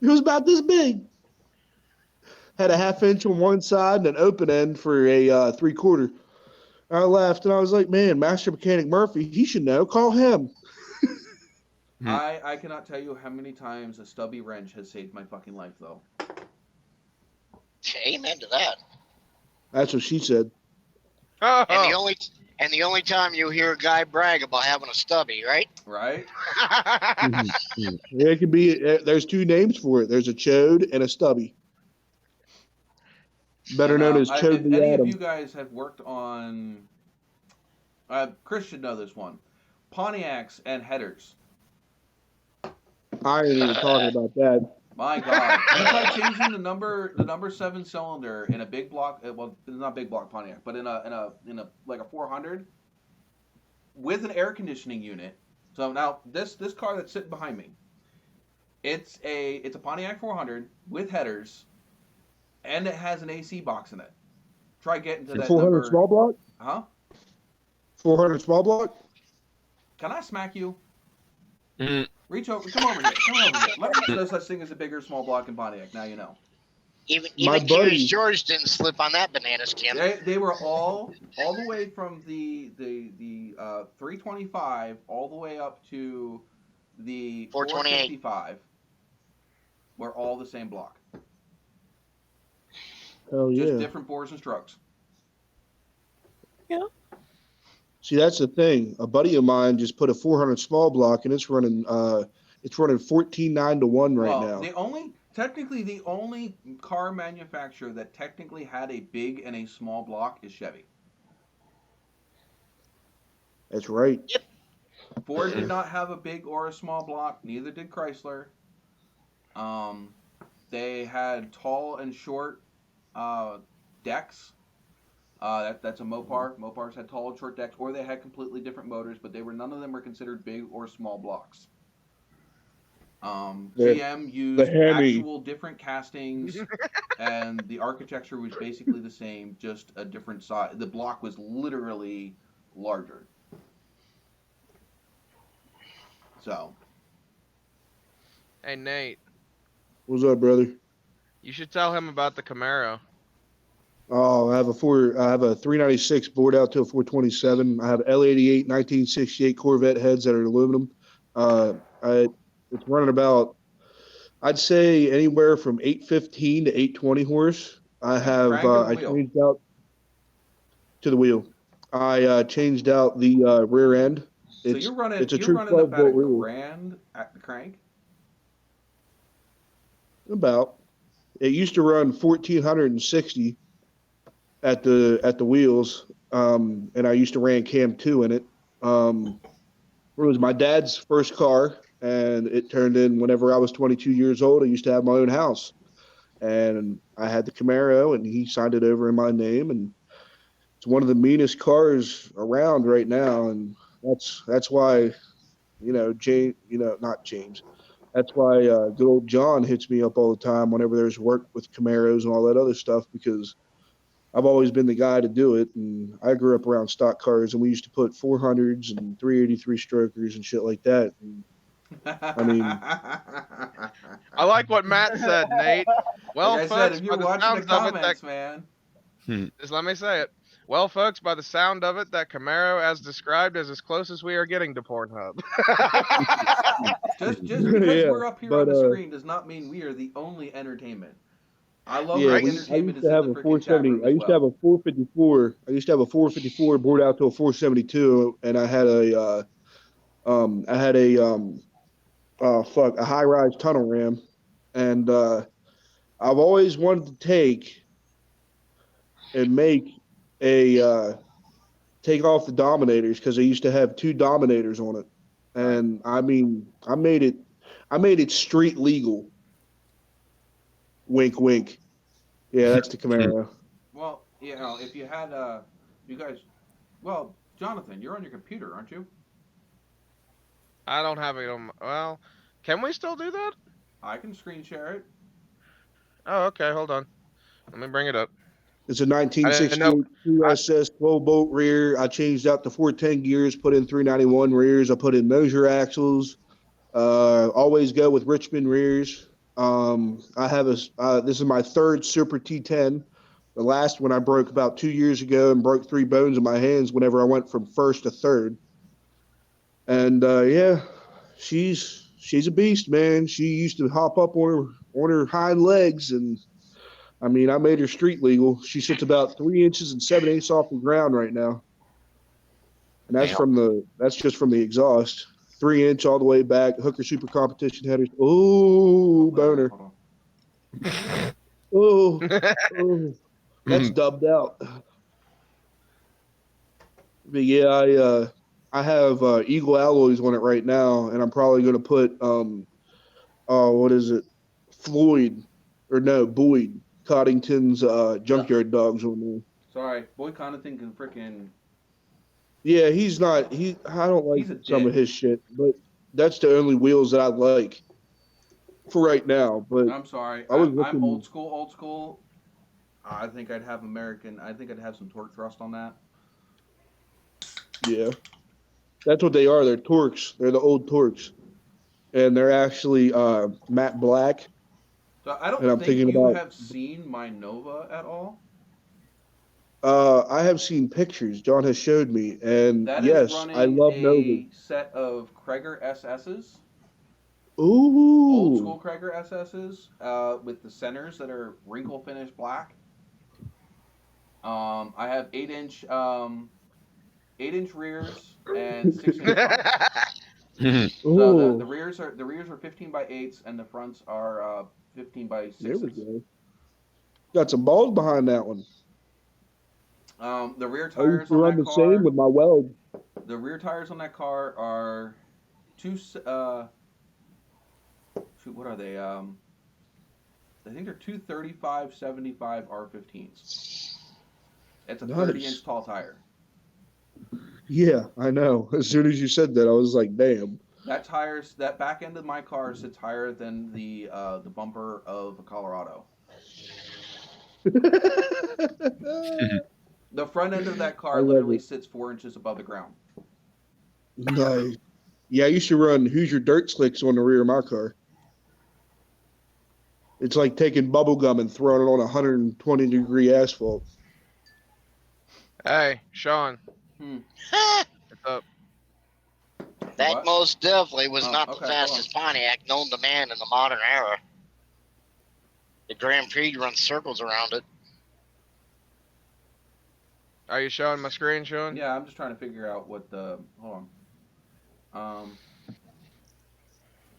It was about this big. Had a 1/2 inch on one side and an open end for a 3/4. I laughed and I was like, "Man, Master Mechanic Murphy, he should know. Call him." I cannot tell you how many times a stubby wrench has saved my fucking life, though. Amen to that. That's what she said. Oh, And the only time you hear a guy brag about having a stubby, right? Right? Yeah, it could be. There's 2 names for it. There's a chode and a stubby. Better And, known as Chode if the any of Atom. you guys have worked on, Chris should know this one, Pontiacs and headers. I ain't even talking about that. My God, you try changing the number 7 cylinder in a big block. Well, it's not big block Pontiac, but in a like a 400 with an air conditioning unit. So now this car that's sitting behind me, it's a Pontiac 400 with headers, and it has an AC box in it. Try getting to that 400 number. small block? Huh? 400 small block? Can I smack you? Mhm. Reach over. Come over here. Let me know no such thing as a big or small block in Pontiac. Now you know. Even My Curious buddy- George didn't slip on that banana skin. They were all the way from the 325 all the way up to the 428. 455. Were all the same block, Hell just yeah. different bores and strokes. See, that's the thing. A buddy of mine just put a 400 small block, and it's running 14.9 to 1 right now. The only car manufacturer that technically had a big and a small block is Chevy. That's right. Ford did not have a big or a small block. Neither did Chrysler. They had tall and short decks. That's a Mopar. Mopars had tall and short decks, or they had completely different motors, but none of them were considered big or small blocks. GM used actual different castings, and the architecture was basically the same, just a different size. The block was literally larger. So. hey Nate, What's up, brother? you should tell him about the Camaro. Oh, I have a 396 bored out to a 427. I have L88 1968 Corvette heads that are aluminum. It's running about, I'd say, anywhere from 815 to 820 horse. I have I changed out to the wheel. I changed out the rear end. So you're running it's a true about 12-volt a wheel. grand at the crank? About. It used to run 1460 at the wheels. and I used to ran Cam 2 in it. It was my dad's first car, and it turned in whenever I was 22 years old. I used to have my own house, and I had the Camaro, and he signed it over in my name, and it's one of the meanest cars around right now, and that's why James, not James. That's why good old John hits me up all the time whenever there's work with Camaros and all that other stuff because I've always been the guy to do it, and I grew up around stock cars, and we used to put 400s and 383 strokers and shit like that. And, I mean, I like what Matt said, Nate. Well, like I said, folks, if you're by the watching the sounds of it, comments, man, just let me say it. Well, folks, by the sound of it, that Camaro, as described, is as close as we are getting to Pornhub. just because yeah, we're up here on but the screen does not mean we are the only entertainment. I love yeah, the Right? I entertainment used is to in have the a freaking chat 470. room I as used to have well. a 454. I used to have a 454 bored out to a 472, and I had a high rise tunnel ram, and I've always wanted to make take off the Dominators because I used to have two Dominators on it, Right. and I mean I made it street legal. Wink, wink. Yeah, that's the Camaro. Well, if you had you guys, well, Jonathan, you're on your computer, aren't you? I don't have it on. Well, can we still do that? I can screen share it. Oh, okay. Hold on. Let me bring it up. It's a I didn't know. 1968 I, 2SS 12-bolt rear. I changed out the 410 gears, put in 391 rears. I put in Moser axles. Always go with Richmond rears. I have this is my third Super T10. The last one I broke about 2 years ago and broke 3 bones in my hands whenever I went from first to third. And yeah, she's a beast, man. She used to hop up on her hind legs, and I mean, I made her street legal. She sits about 3 inches and 7/8 off the ground right now, and Damn. that's just from the exhaust. 3 inch all the way back. Hooker Super Competition headers. Oh, boner. Hold on. Oh, oh, that's dubbed out. But yeah, I have Eagle alloys on it right now, and I'm probably going to put what is it, Boyd Coddington's junkyard dogs on there. Sorry, Boy Connaughton can freaking. Yeah, he's not. I don't like He's a some of dick. his shit, but that's the only wheels that I like for right now. But I'm sorry. I was I'm looking. old school. Old school. I think I'd have American. I think I'd have some torque thrust on that. Yeah, that's what they are. They're Torques. They're the old Torques, and they're actually matte black. So I don't And I'm think thinking you about. have seen my Nova at all. I have seen pictures. John has showed me, and That is yes, I running love Nova. a set of Krager SSs, old Ooh, school Krager SSs, with the centers that are wrinkle finish black. I have 8-inch rears and 6-inch fronts. So ooh, the rears are 15 by 8s and the fronts are 15 by there we 6s. go. Got some balls behind that one. The rear I used tires to on run that the same car. with my weld. The rear tires on that car are what are they? I think they're 235/75 R15s. It's a Nice. 30-inch tall tire. Yeah, I know. As soon as you said that, I was like, damn. That back end of my car sits higher than the bumper of a Colorado. The front end of that I car love literally it. sits 4 inches above the ground. Nice. Yeah, I used to run Hoosier dirt slicks on the rear of my car. It's like taking bubble gum and throwing it on 120-degree asphalt. Hey, Sean, what's up? That What? most definitely was Oh, not okay, the fastest Pontiac known to man in the modern era. The Grand Prix runs circles around it. Are you showing my screen, Sean? Yeah, I'm just trying to figure out what the. Hold on.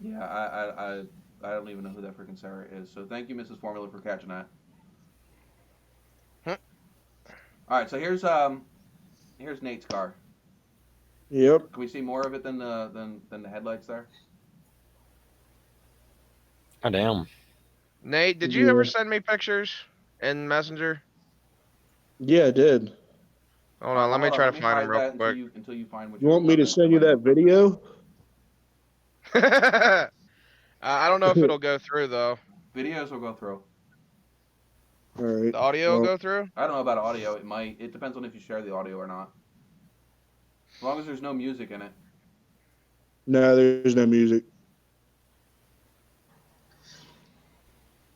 Yeah, I don't even know who that freaking Sarah is. So thank you, Mrs. Formula, for catching that. All right, so here's Here's Nate's car. Yep. Can we see more of it than the headlights there? Oh, damn. Nate, did you ever Yeah. send me pictures in Messenger? Yeah, I did. Hold on, let me Hold on. try Let to me find them hide real that quick. until you find what You you're want me to send you might that video? I don't know if it'll go through though. Videos will go through. All right. The audio will Well, go through. I don't know about audio. It might. It depends on if you share the audio or not. As long as there's no music in it. no, there's no music.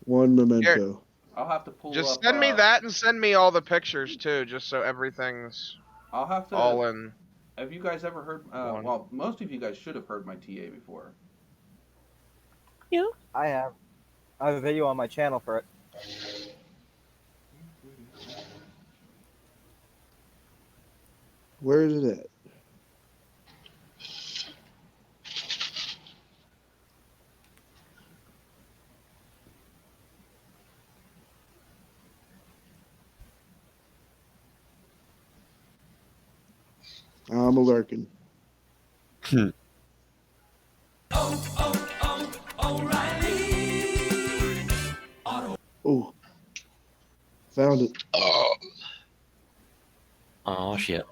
One Here, memento. I'll have to pull just up. send me that and send me all the pictures too, just so everything's I'll have to. all in Have you guys ever heard? one. Well, most of you guys should have heard my TA before. I have. I have a video on my channel for it. Where is it at? I'm a lurking. Oh, found it. Oh, shit.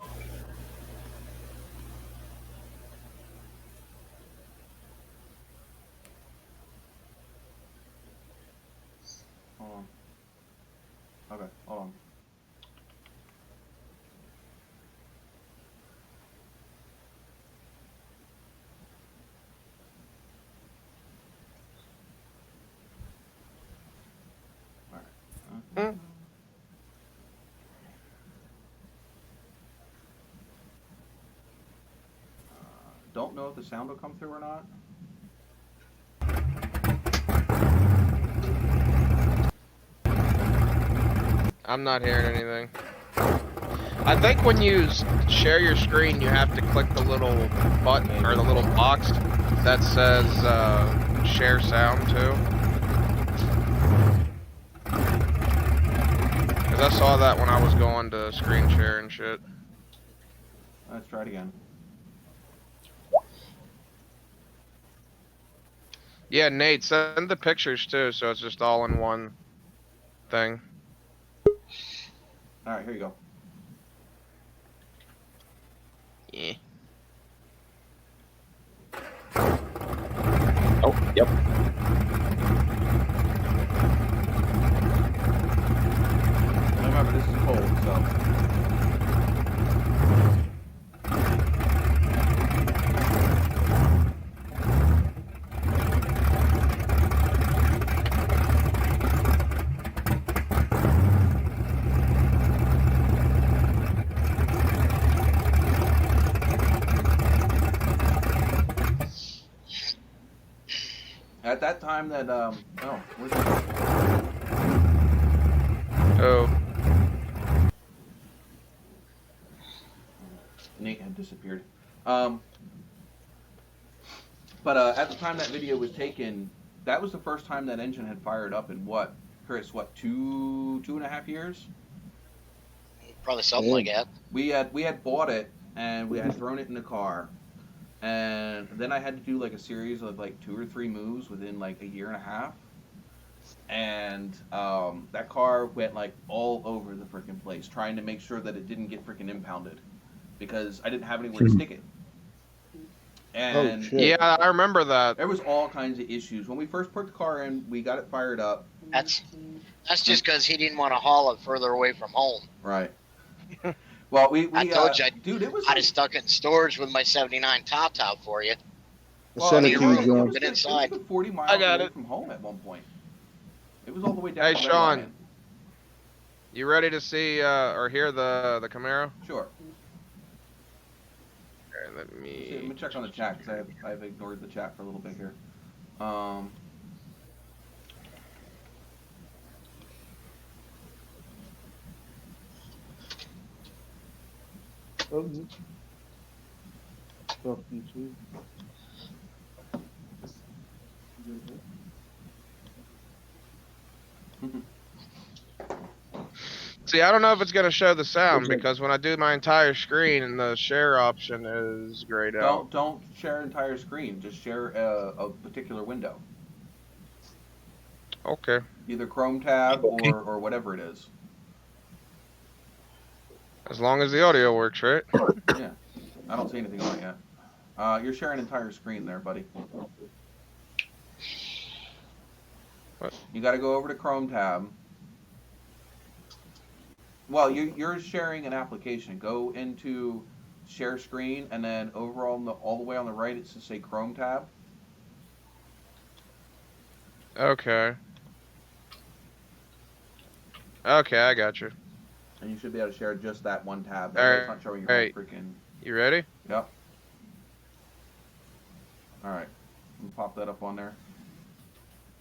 Hold on. Okay, hold on. All right. Don't know if the sound will come through or not. I'm not hearing anything. I think when you share your screen, you have to click the little button or the little box that says share sound too. Cause I saw that when I was going to screen share and shit. Let's try it again. Yeah, Nate, send the pictures too, so it's just all in one thing. All right, here you go. Yeah. Oh, yep. Remember, this is cold, so. At that time that oh, where's it? Oh. Nate had disappeared. But at the time that video was taken, that was the first time that engine had fired up in what, Chris? What, two and a half years? Probably something like that. We had bought it and we had thrown it in the car, and then I had to do like a series of like 2 or 3 moves within like a year and a half, and that car went like all over the freaking place trying to make sure that it didn't get freaking impounded because I didn't have anywhere to stick it. And shit. Yeah, I remember that. there was all kinds of issues. When we first put the car in, we got it fired up. That's just because he didn't want to haul it further away from home. Right. Well, we I told you, dude, it was I'd have stuck it in storage with my '79 Tata for you. I sent it to you, room. John. It Been inside. was a good 40 miles I got away it. from home at one point. It was all the way down Hey, to Red Sean. Lion. You ready to see or hear the Camaro? Sure. Okay, let Let me me check on the chat because I've ignored the chat for a little bit here. Fuck you too. See, I don't know if it's gonna show the sound because when I do my entire screen, and the share option is grayed out. Don't share entire screen. Just share a particular window, Okay. either Chrome tab or whatever it is. As long as the audio works, right? Yeah, I don't see anything on it yet. You're sharing entire screen there, buddy. What? You got to go over to Chrome tab. Well, you're sharing an application. Go into share screen, and then over all the way on the right, it's to say Chrome tab. Okay. Okay, I got you. And you should be able to share just that one tab. All That way right. it's not showing your All whole right. freaking. You ready? Yep. All right. Let me pop that up on there.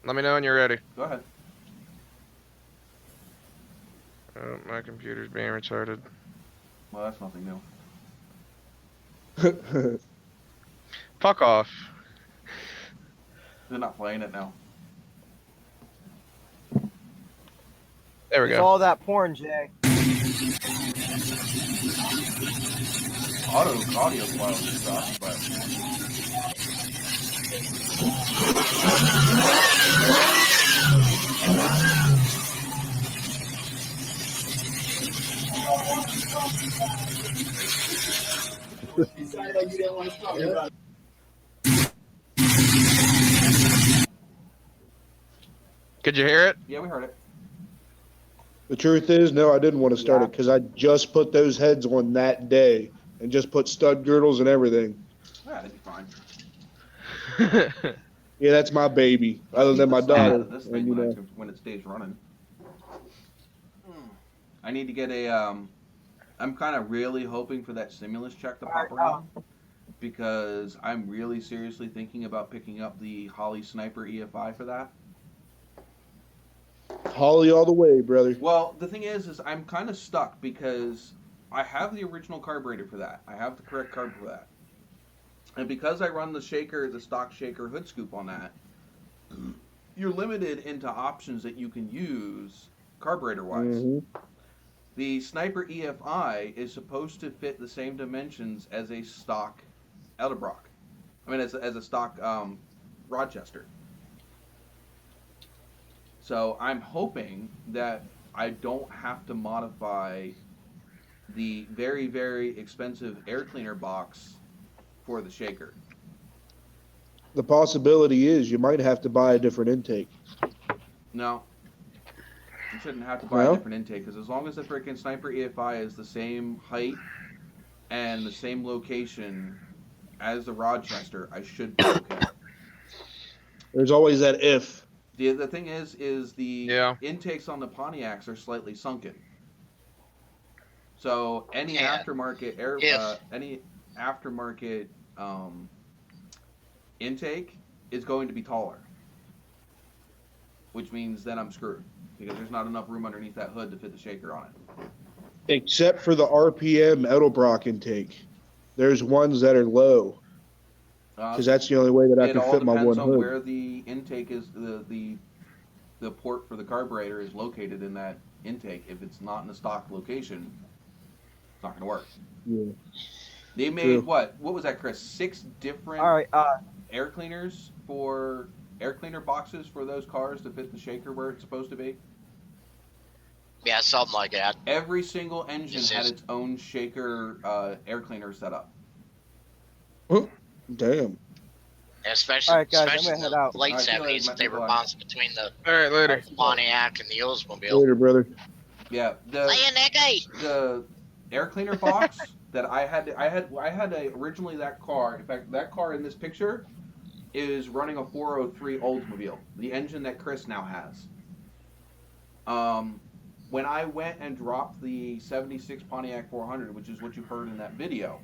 Let me know when you're ready. Go ahead. Oh, my computer's being retarded. Well, that's nothing new. Fuck off. They're not playing it now. There we It's go. all that porn, Jay. Audio quality sucks, but Could you hear it? yeah, we heard it. The truth is, no, I didn't want to start Yeah. it because I just put those heads on that day and just put stud girdles and everything. Yeah, that'd be fine. Yeah, that's my baby. Other than my Keep the sound out daughter. of this And, thing you when, know, when it stays running. I need to get a. I'm kind of really hoping for that stimulus check to pop around because I'm really seriously thinking about picking up the Holly Sniper EFI for that. Holly all the way, brother. Well, the thing is I'm kind of stuck because I have the original carburetor for that. I have the correct carb for that. And because I run the shaker, the stock shaker hood scoop on that, you're limited into options that you can use carburetor-wise. Mhm. The Sniper EFI is supposed to fit the same dimensions as a stock Edelbrock. I mean, as a stock Rochester. So I'm hoping that I don't have to modify the very, very expensive air cleaner box for the shaker. The possibility is you might have to buy a different intake. No, you shouldn't have to buy No? a different intake because as long as the freaking Sniper EFI is the same height and the same location as the Rochester, I should be okay. There's always that if. The thing is the Yeah. intakes on the Pontiacs are slightly sunken. So any Yeah. aftermarket intake is going to be taller, which means then I'm screwed because there's not enough room underneath that hood to fit the shaker on it. Except for the RPM Edelbrock intake. There's ones that are low because that's the only way that I It can all fit my depends one on hood. where the intake is, the port for the carburetor is located in that intake. If it's not in the stock location, it's not going to work. Yeah. They made True. what was that, Chris? 6 different All right. air cleaners for air cleaner boxes for those cars to fit the shaker where it's supposed to be. Yeah, something like that. Every single engine This had is- its own shaker air cleaner set up. Damn. Especially, All right, guys, I'm especially gonna head the out. late All right, see you later, 70s, Matt. they were Bye. bouncing between the All right, later. Pontiac and the Oldsmobile. Later, brother. Yeah, See you, Nicky! the air cleaner box that I had originally that car. In fact, that car in this picture is running a 403 Oldsmobile, the engine that Chris now has. When I went and dropped the 76 Pontiac 400, which is what you heard in that video,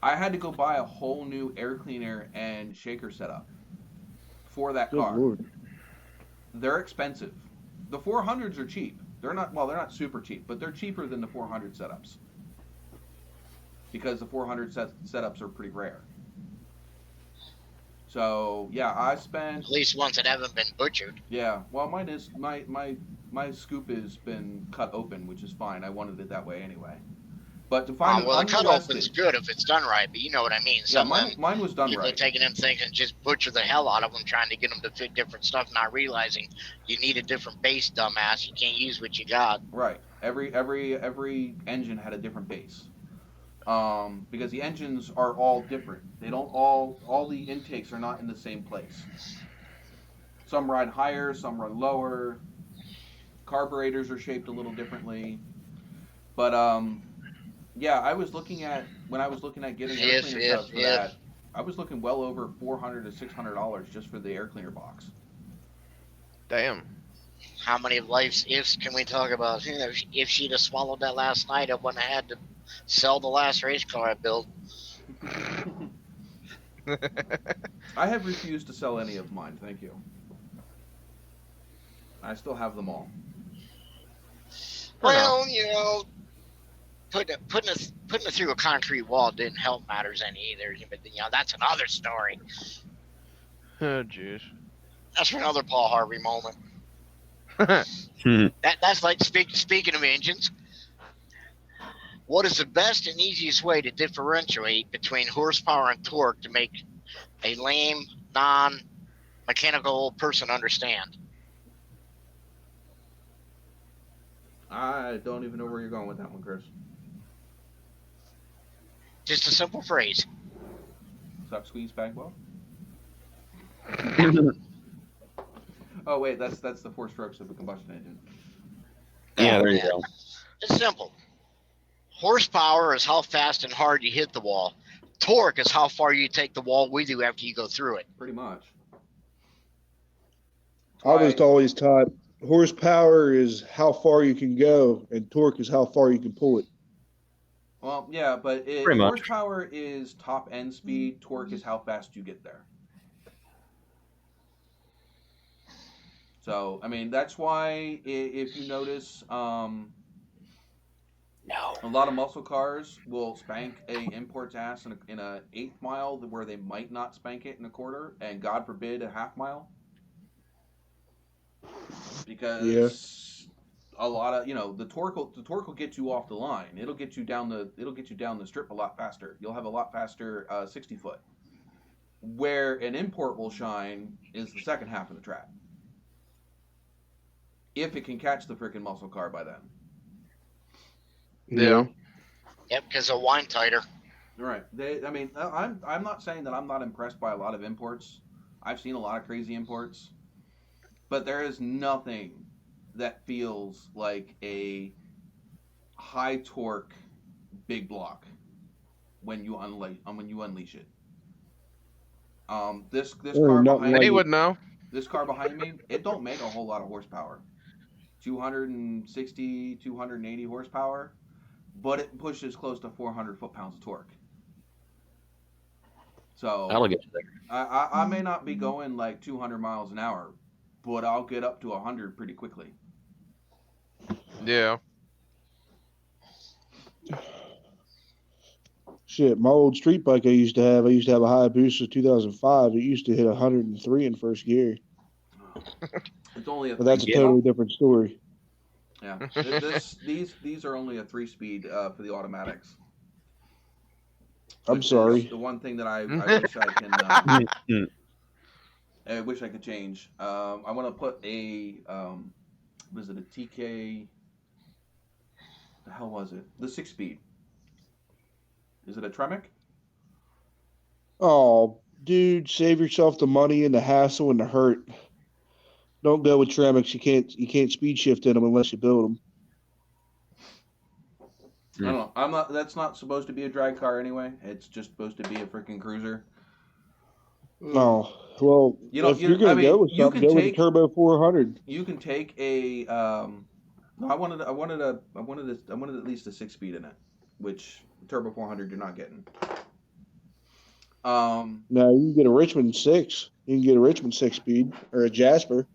I had to go buy a whole new air cleaner and shaker setup for that Good car. Lord. They're expensive. The 400s are cheap. They're not super cheap, but they're cheaper than the 400 setups. Because the 400 setups are pretty rare. So, yeah, I spent At least ones that haven't been butchered. yeah, well mine is my my scoop has been cut open, which is fine. I wanted it that way anyway. But to find an Well, the cut open's unmolested, good if it's done right, but you know what I mean. yeah, Some of them mine was done people are right. taking them things and just butcher the hell out of them, trying to get them to fit different stuff, not realizing you need a different base, dumbass. You can't use what you got. Right. Every engine had a different base. Because the engines are all different. They don't all the intakes are not in the same place. Some run higher, some run lower. Carburetors are shaped a little differently. But yeah, when I was looking at getting air cleaner subs for that, I was looking well over $400 to $600 just for the air cleaner box. Damn. How many life's ifs can we talk about? If she'd have swallowed that last night, I wouldn't have had to sell the last race car I built. I have refused to sell any of mine, thank you. I still have them all. Well, you know, putting it through a concrete wall didn't help matters any either. But you know, that's another story. Oh, jeez. That's for another Paul Harvey moment. Hmm. That's like speaking of engines. What is the best and easiest way to differentiate between horsepower and torque to make a lame, non-mechanical person understand? I don't even know where you're going with that one, Chris. Just a simple phrase. Suck, squeeze, Bagwell? Oh wait, that's the 4 strokes of a combustion engine. Yeah, there you go. It's simple. Horsepower is how fast and hard you hit the wall. Torque is how far you take the wall with you after you go through it. Pretty much. I was always taught horsepower is how far you can go, and torque is how far you can pull it. Well, yeah, but Pretty much. horsepower is top end speed. Torque is how fast you get there. So, I mean, that's why if you notice, a lot of muscle cars will spank a import's ass in a 1/8 mile where they might not spank it in a quarter, and God forbid a 1/2 mile. Because a lot of the torque will get you off the line. It'll get you down the strip a lot faster. You'll have a lot faster 60-foot. Where an import will shine is the second half of the track. If it can catch the freaking muscle car by then. Yeah. Yep, because they'll wind tighter. Right. I'm not saying that I'm not impressed by a lot of imports. I've seen a lot of crazy imports. But there is nothing that feels like a high torque big block when you unleash it. This car behind He me, would know. This car behind me, it don't make a whole lot of horsepower. 260, 280 horsepower, but it pushes close to 400 foot-pounds of torque. So That'll get you there. I may not be going like 200 miles an hour, but I'll get up to 100 pretty quickly. Yeah. Shit, my old street bike I used to have a Hayabusa 2005. It used to hit 103 in first gear. It's only a But that's a totally different story. Yeah. These are only a 3-speed for the automatics. I'm sorry. The one thing that I wish I could change. I want to put a was it a TK? The hell was it? The 6-speed. Is it a Tremec? Oh, dude, save yourself the money and the hassle and the hurt. Don't go with Tremeks. You can't speed shift in them unless you build them. I don't know. That's not supposed to be a drag car anyway. It's just supposed to be a freaking cruiser. No. Well, if you're going to go with something, go with a Turbo 400. You can take a. I wanted at least a 6-speed in it, which Turbo 400 you're not getting. No, you can get a Richmond 6. You can get a Richmond 6-speed or a Jasper.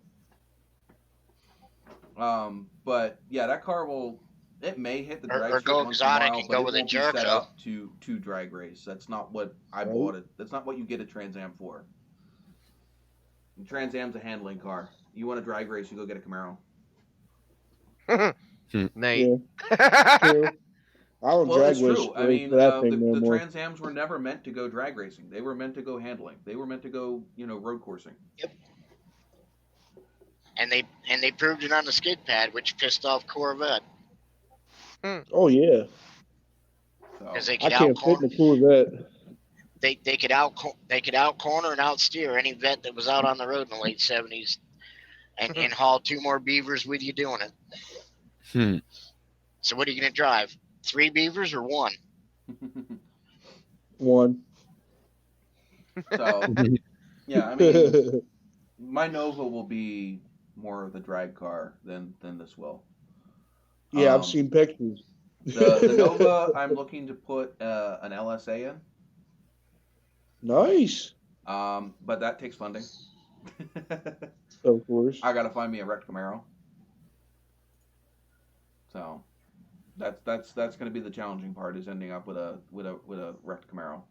But yeah, that car will. It may hit the drag or strip go once in a exotic while, and but go it with a won't be jerk set though. up to drag race. That's not what I bought it. That's not what you get a Trans Am for. Trans Am's a handling car. You want a drag race, you go get a Camaro. Nate. Yeah, true. I don't Well, drag it's true. I race mean, for that thing no the more. Trans Ams were never meant to go drag racing. They were meant to go handling. They were meant to go, road coursing. And they proved it on the skid pad, which pissed off Corvette Oh yeah, So because they I could can't fit in the Corvette. they could out corner and out steer any vet that was out on the road in the late '70s, and haul 2 more beavers with you doing it. Hmm. So what are you gonna drive? 3 beavers or 1? One. so yeah, I mean, my Nova will be more of the drag car than this will. Yeah, I've seen pictures. The Nova. I'm looking to put an LSA in. Nice. But that takes funding. Of course. I gotta find me a wrecked Camaro. So that's gonna be the challenging part, is ending up with a wrecked Camaro.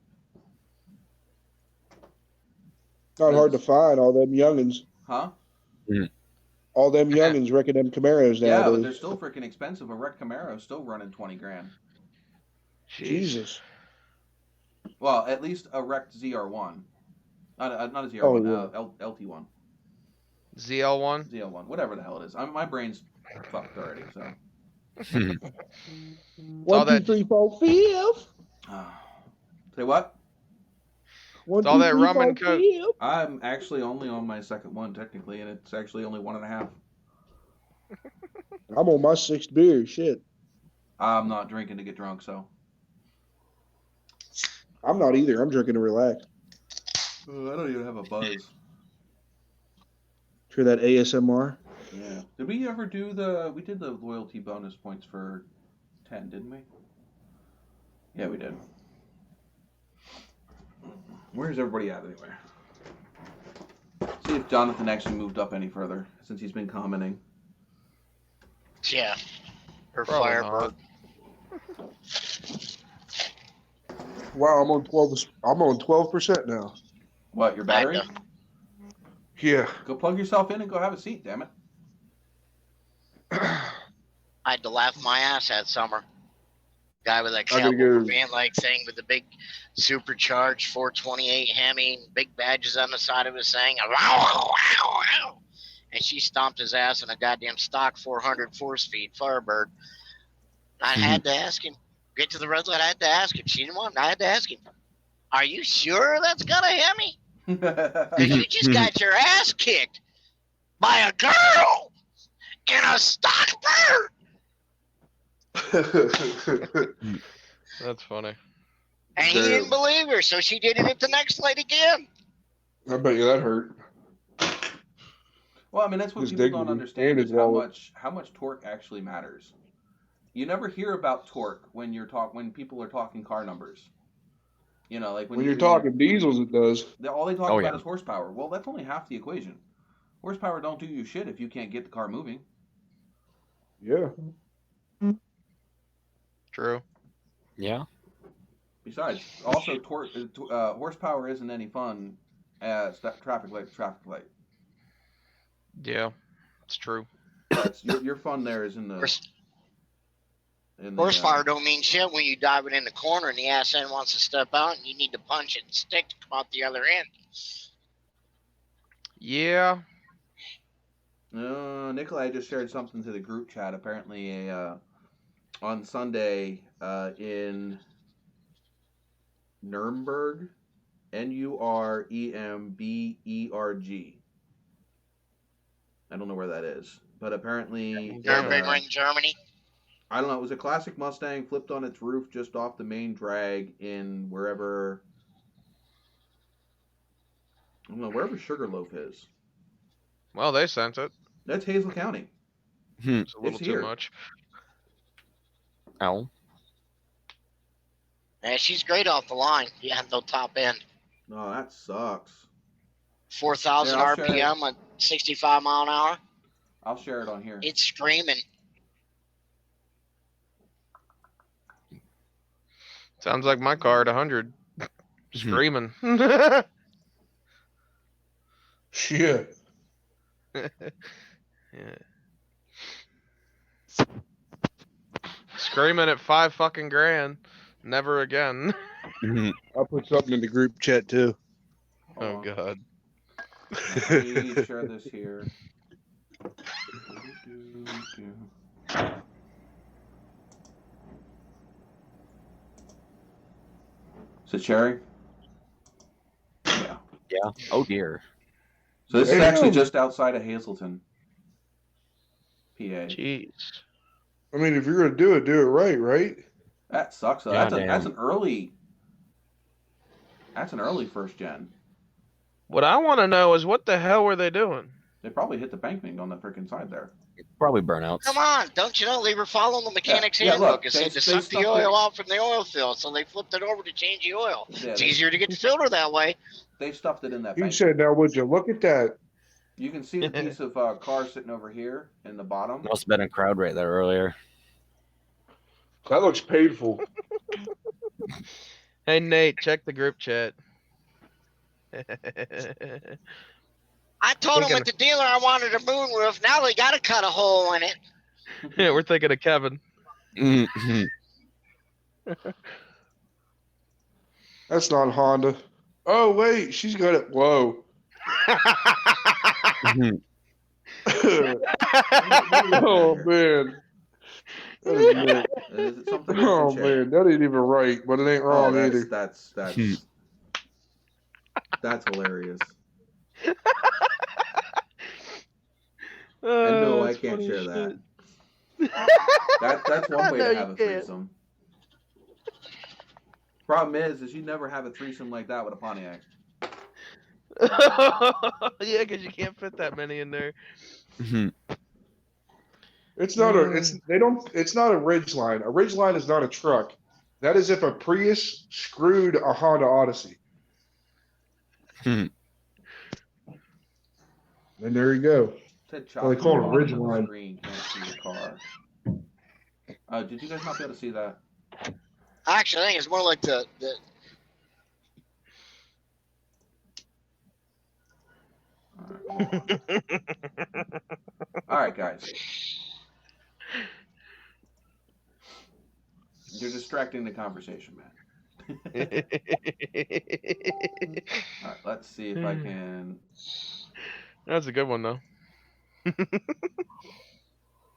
Not hard to find all them youngins. Huh? All them youngins wrecking them Camaros Yeah, but nowadays. they're still freaking expensive. A wrecked Camaro is still running 20 grand. Jesus. Well, at least a wrecked ZR1. Not a ZR1, Oh, yeah. LT1. ZL1? ZL1, whatever the hell it is. My brain's fucked already, so. One, two, that- three, 4, 5. Say what? One, all two, that three, rum 4, and coke. 5. I'm actually only on my second one, technically, and it's actually only 1.5. I'm on my 6th beer. Shit. I'm not drinking to get drunk, so. I'm not either. I'm drinking to relax. I don't even have a buzz. Hear that ASMR? Yeah. Did we ever do we did the loyalty bonus points for 10, didn't we? Yeah, we did. Where's everybody at anyway? See if Jonathan actually moved up any further since he's been commenting. Yeah. Her Probably Firebird. Wow, I'm on 12. I'm on 12% now. What, your battery? Kinda. Yeah. Go plug yourself in and go have a seat, damn it. I had to laugh my ass that summer. Guy with that I gotta cowboy go. van like thing with the big supercharged 428 Hemi, big badges on the side of his thing. And she stomped his ass in a goddamn stock 400 4-speed Firebird. I had to ask him. Get to the red light, I had to ask him. She didn't want him. I had to ask him. Are you sure that's got a Hemi? Because you just got your ass kicked by a girl in a stock bird. That's funny. And he didn't believe her, so she did it at the next light again. I bet you that hurt. Well, I mean, that's what His people don't dignity understand and is his wallet. how much torque actually matters. You never hear about torque when when people are talking car numbers. You know, like When you're talking diesels, it does. all they talk Oh, about yeah. is horsepower. Well, that's only half the equation. Horsepower don't do you shit if you can't get the car moving. Yeah. True. Yeah. Besides, also torque, horsepower isn't any fun as traffic light to traffic light. Yeah, it's true. That's your fun there is in the Horsepower don't mean shit when you dive it in the corner and the ass end wants to step out and you need to punch it and stick to come out the other end. Yeah. Nikolai just shared something to the group chat. Apparently, on Sunday in Nuremberg, Nuremberg. I don't know where that is, but apparently, Nuremberg, Germany. I don't know. It was a classic Mustang flipped on its roof just off the main drag in wherever. I don't know, wherever Sugarloaf is. Well, they sent it. That's Hazel County. It's a little It's too here. much. Ow. And she's great off the line. You have no top end. Oh, that sucks. 4,000 Yeah, I'll share it. RPM at 65 mile an hour. I'll share it on here. It's screaming. Sounds like my car at 100. Screaming. Shit. Yeah. Screaming at 5 fucking grand. Never again. Mhm. I'll put something in the group chat too. Hold Oh on. god. Let me share this here. Is it sharing? Yeah. Yeah. Oh dear. So this is actually Damn. just outside of Hazleton, PA. Jeez. I mean, if you're gonna do it right, right? That sucks. Though. Yeah, That's damn. an early. That's an early first gen. What I want to know is what the hell were they doing? They probably hit the bankman on the freaking side there. Probably burnouts. Come on, don't you know they were following the mechanic's Yeah, handbook? look, It they- said to they suck the stuffed oil it- out from the oil fill, so they flipped it over to change the oil. Yeah, It's they- easier to get the filter that way. They stuffed it in that He bank. said, "Now would you look at that?" You can see the piece of car sitting over here in the bottom. Must have been a crowd right there earlier. That looks painful. Hey Nate, check the group chat. I told them Thinking- at the dealer I wanted a moonroof. Now they got to cut a hole in it. Yeah, we're thinking of Kevin. Mhm. That's not Honda. Oh wait, she's got it. Whoa. Mhm. Oh man. That is weird. Is it something? Oh Check. man, that ain't even right, but it ain't Oh, wrong either. that's hilarious. Oh, And no, I that's can't funny share as that. shit. That's one way No, to you have a can't. threesome. Problem is you never have a threesome like that with a Pontiac. Yeah, because you can't fit that many in there. Mhm. It's not it's not a Ridgeline. A Ridgeline is not a truck. That is if a Prius screwed a Honda Odyssey. Mhm. And there you go. Said Well, they chopping call the it bottom of Ridgeline. the screen can't see the car. Did you guys not be able to see that? Actually, I think it's more like the All right, guys. You're distracting the conversation, man. All right, let's see if I can. That's a good one though.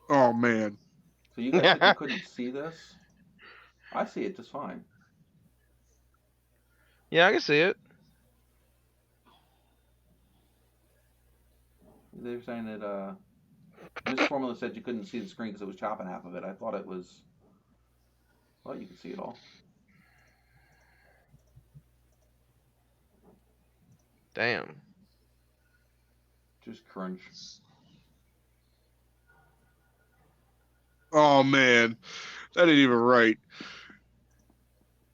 Oh man. So you guys said you couldn't see this? I see it just fine. Yeah, I can see it. They're saying that Miss Formula said you couldn't see the screen because it was chopping half of it. I thought it was. Well, you can see it all. Damn. Just crunch. Oh man. That ain't even right.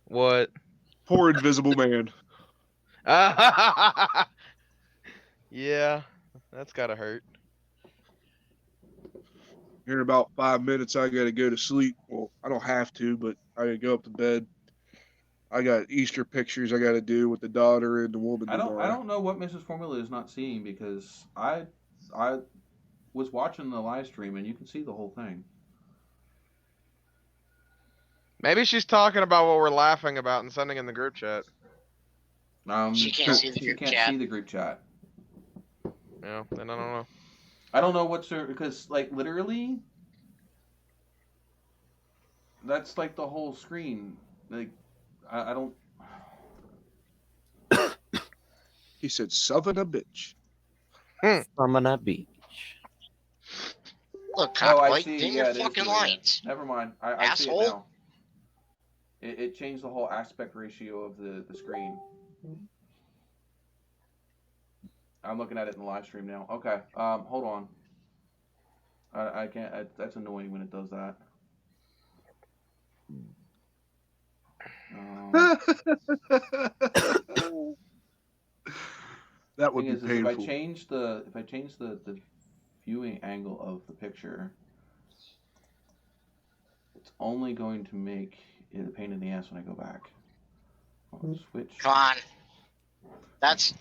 What? Poor invisible man. Yeah, that's gotta hurt. Here in about 5 minutes, I gotta go to sleep. Well, I don't have to, but I gotta go up to bed. I got Easter pictures I gotta do with the daughter and the woman I tomorrow. don't know what Mrs. Formula is not seeing because I was watching the live stream and you can see the whole thing. Maybe she's talking about what we're laughing about and sending in the group chat. She can't see the she group can't chat. see the group chat. Yeah, then I don't know. I don't know what's her because like literally, that's like the whole screen. Like I don't. He said, "Son of a bitch." I'm on that beach. Look, Oh, I cocklight, see. dim Yeah, your it is fucking doing it. lights. Never mind. I see it Asshole. now. It changed the whole aspect ratio of the screen. I'm looking at it in the live stream now. Okay. Hold on. I can't. That's annoying when it does that. That would Thing be is, painful. if I change the viewing angle of the picture, it's only going to make it a pain in the ass when I go back. Switch. Come on. That's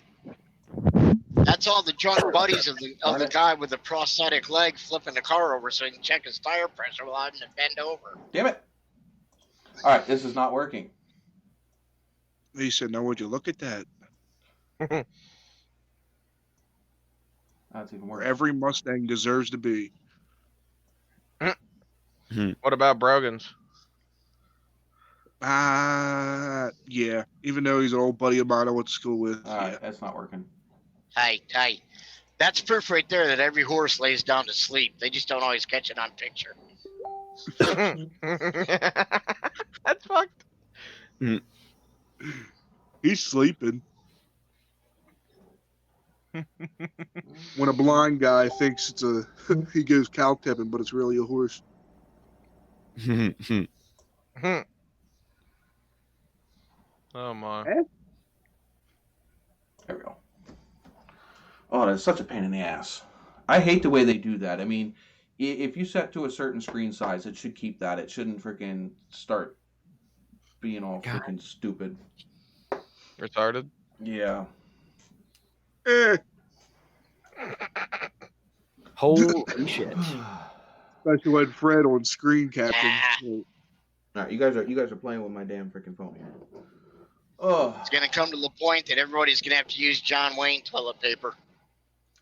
That's all the drunk buddies of the guy with the prosthetic leg flipping the car over so he can check his tire pressure while having to bend over. Damn it. All right, this is not working. He said, "Now would you look at that? That's even Where worse. every Mustang deserves to be." What about Brogan's? Yeah. Even though he's an old buddy of mine I went to school with. All right, Yeah. that's not working. Hey, that's proof right there that every horse lays down to sleep. They just don't always catch it on picture. That's fucked. He's sleeping. When a blind guy thinks it's he goes cow tipping, but it's really a horse. Oh my. There we go. Oh, that's such a pain in the ass. I hate the way they do that. I mean, if you set to a certain screen size, it should keep that. It shouldn't freaking start being all freaking stupid. Retarded. Yeah. Holy shit. Especially when Fred on screen caption. All right, you guys are playing with my damn freaking phone here. Oh. It's gonna come to the point that everybody's gonna have to use John Wayne toilet paper.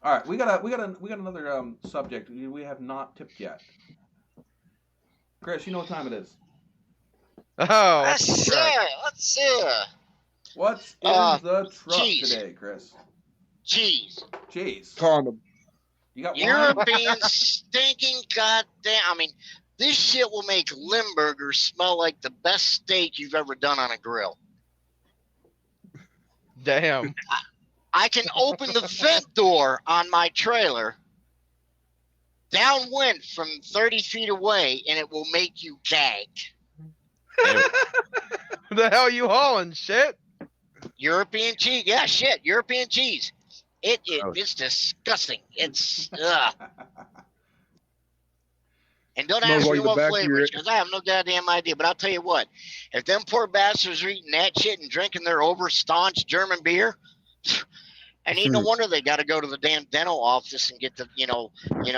All right, we got another subject we have not tipped yet. Chris, you know what time it is? Oh. Let's see. What's in the truck cheese. today, Chris? Cheese. Cheese. Condom. You got wine? European stinking goddamn. I mean, this shit will make Limburger smell like the best steak you've ever done on a grill. Damn. I can open the vent door on my trailer downwind from 30 feet away, and it will make you gag. The hell you hauling? Shit. European cheese. Yeah, shit. European cheese. It's disgusting. It's And don't Smells ask me like the what back of flavor your- because I have no goddamn idea. But I'll tell you what, if them poor bastards are eating that shit and drinking their over-staunch German beer, and ain't no wonder they got to go to the damn dental office and get the,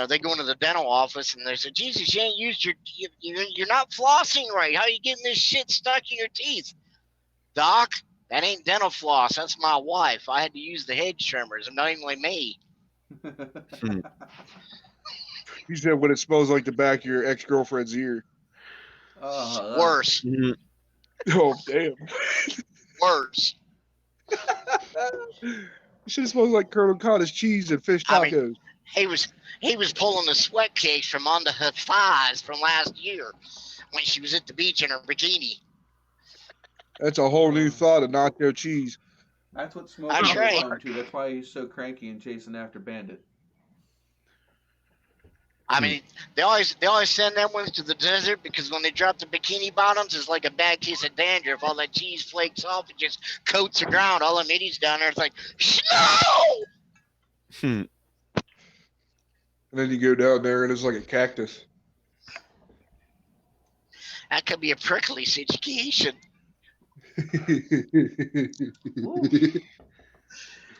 they go into the dental office and they say, Jesus, you ain't used you're not flossing right. How you getting this shit stuck in your teeth? Doc, that ain't dental floss. That's my wife. I had to use the hedge trimmers. Not even me. He said when it smells like the back of your ex-girlfriend's ear. Worse. Oh, damn. Worse. You should have smelled like Colonel Cottage cheese and fish I tacos. mean, he was pulling the sweat cakes from under her thighs from last year when she was at the beach in her bikini. That's a whole new thought of nacho cheese. That's what Smoker That's was right. on to. That's why he's so cranky and chasing after Bandit. I mean, they always send them ones to the desert because when they drop the bikini bottoms, it's like a bad case of dandruff. All that cheese flakes off and just coats the ground. All them idiots down there, it's like, no! And then you go down there and it's like a cactus. That could be a prickly situation.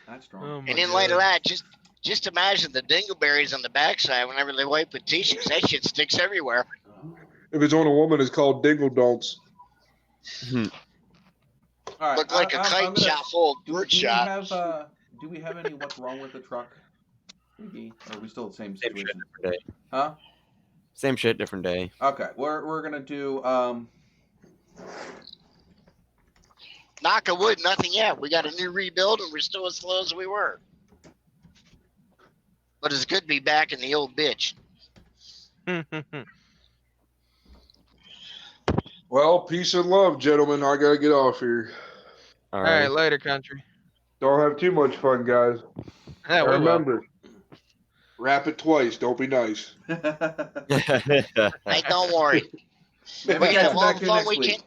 That's strong. Oh my And in light of God. that, just imagine the dingleberries on the backside whenever they wipe with tissues. That shit sticks everywhere. If it's on a woman, it's called dingle don'ts. All right, Look like a I'm kite gonna- shot full of Do bird we shot. have do we have any what's wrong with the truck? Iggy? Or are we still the same Same shit, situation? different day. Huh? Same shit, different day. Okay, we're gonna do Knock on wood, nothing yet. We got a new rebuild and we're still as slow as we were. But it's good to be back in the old bitch. Well, peace and love, gentlemen. I gotta get off here. All All right. right, later, country. Don't have too much fun, guys. Yeah, we will. Remember, wrap it twice. Don't be nice. Hey, don't worry. Maybe We I can have come all back the here fun next we week. can.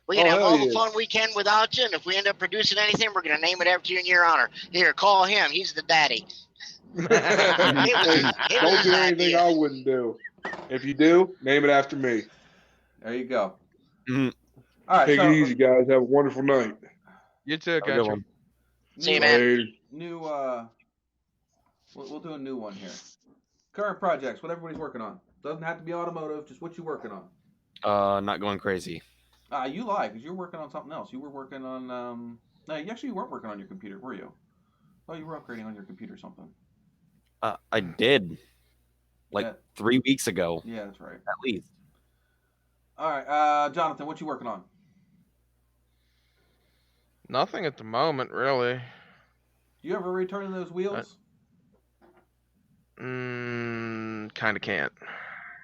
We can Oh, have hell all the yeah. fun we can without you, and if we end up producing anything, we're gonna name it after you in your honor. Here, call him. He's the daddy. It was Don't do his anything idea. I wouldn't do. If you do, name it after me. There you go. Mhm. All right, Take so it easy, guys. Have a wonderful night. You too, Have a good country. one. See you, man. Later. new. We'll do a new one here. Current projects. What everybody's working on. Doesn't have to be automotive. Just what you working on. Not going crazy. You lie because you're working on something else. You were working on. No, you weren't working on your computer, were you? Oh, you were upgrading on your computer or something. I did. Like Yeah. 3 weeks ago. Yeah, that's right. At least. All right, Jonathan, what you working on? Nothing at the moment, really. Do you ever return those wheels? Kind of can't.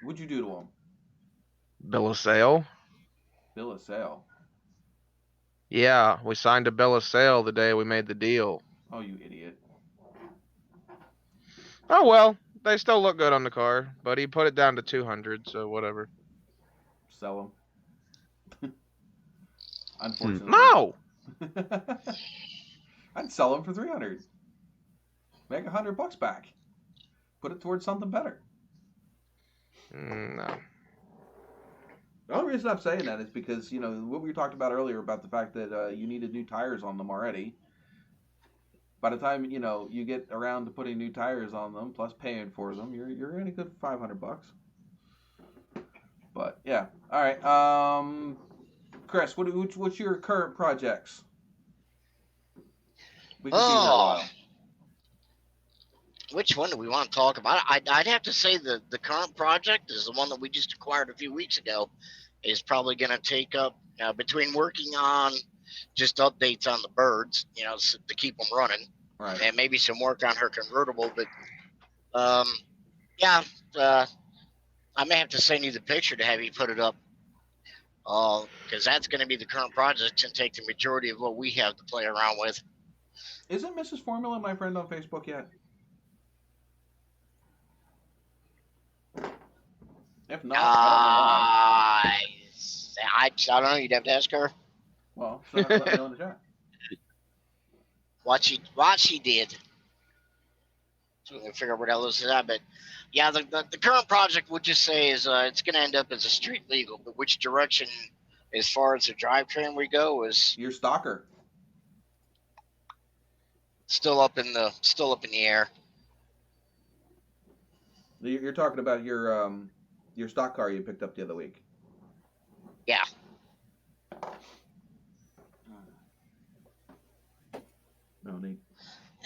What'd you do to them? Bill of sale? Bill of sale. Yeah, we signed a bill of sale the day we made the deal. Oh, you idiot. Oh well, they still look good on the car, but he put it down to 200, so whatever. Sell them. Unfortunately. No! I'd sell them for 300. Make $100 back. Put it towards something better. No. The only reason I'm saying that is because, what we talked about earlier about the fact that you needed new tires on them already. By the time, you get around to putting new tires on them, plus paying for them, you're in a good $500. But, yeah. All right. Chris, what's your current projects? We can be here a while. Which one do we want to talk about? I'd have to say the current project is the one that we just acquired a few weeks ago. Is probably going to take up between working on just updates on the birds, to keep them running, Right. and maybe some work on her convertible. But I may have to send you the picture to have you put it up, because that's going to be the current project and take the majority of what we have to play around with. Isn't Mrs. Formula my friend on Facebook yet? If not, I I don't know. You'd have to ask her don't know why. Well, she'll have to let me know in the chat. what she did. So we can figure out where that lives at. But yeah, the current project would just say is it's going to end up as a street legal. But which direction, as far as the drivetrain we go, is Your stalker. still up in the air. You're talking about your stock car you picked up the other week. Yeah. No, neat.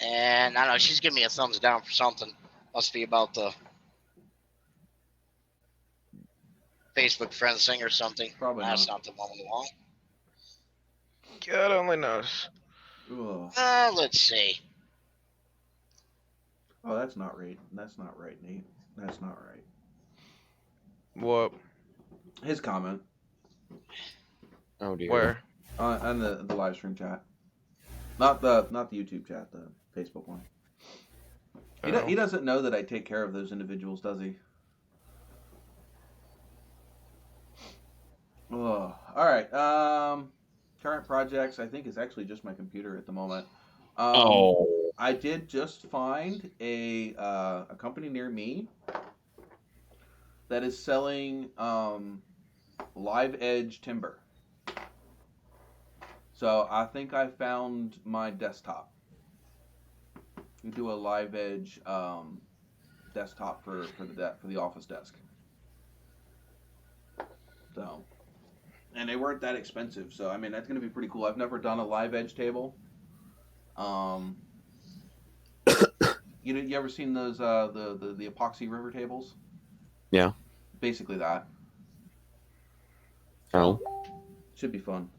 And I don't know, she's giving me a thumbs down for something. Must be about the Facebook friends thing or something. Probably That's not. not the one we want. God only knows. Ugh. Let's see. Oh, that's not right. That's not right, Nate. That's not right. What? His comment Oh dear. Where? on the live stream chat, not the YouTube chat, the Facebook one. He doesn't know that I take care of those individuals, does he? Ugh. All right. Current projects, I think, is actually just my computer at the moment. I did just find a company near me that is selling live edge timber. So I think I found my desktop. We do a live edge desktop for the office desk. So, and they weren't that expensive. So I mean that's gonna be pretty cool. I've never done a live edge table. You ever seen those the epoxy river tables? Yeah. Basically that. Oh. Should be fun.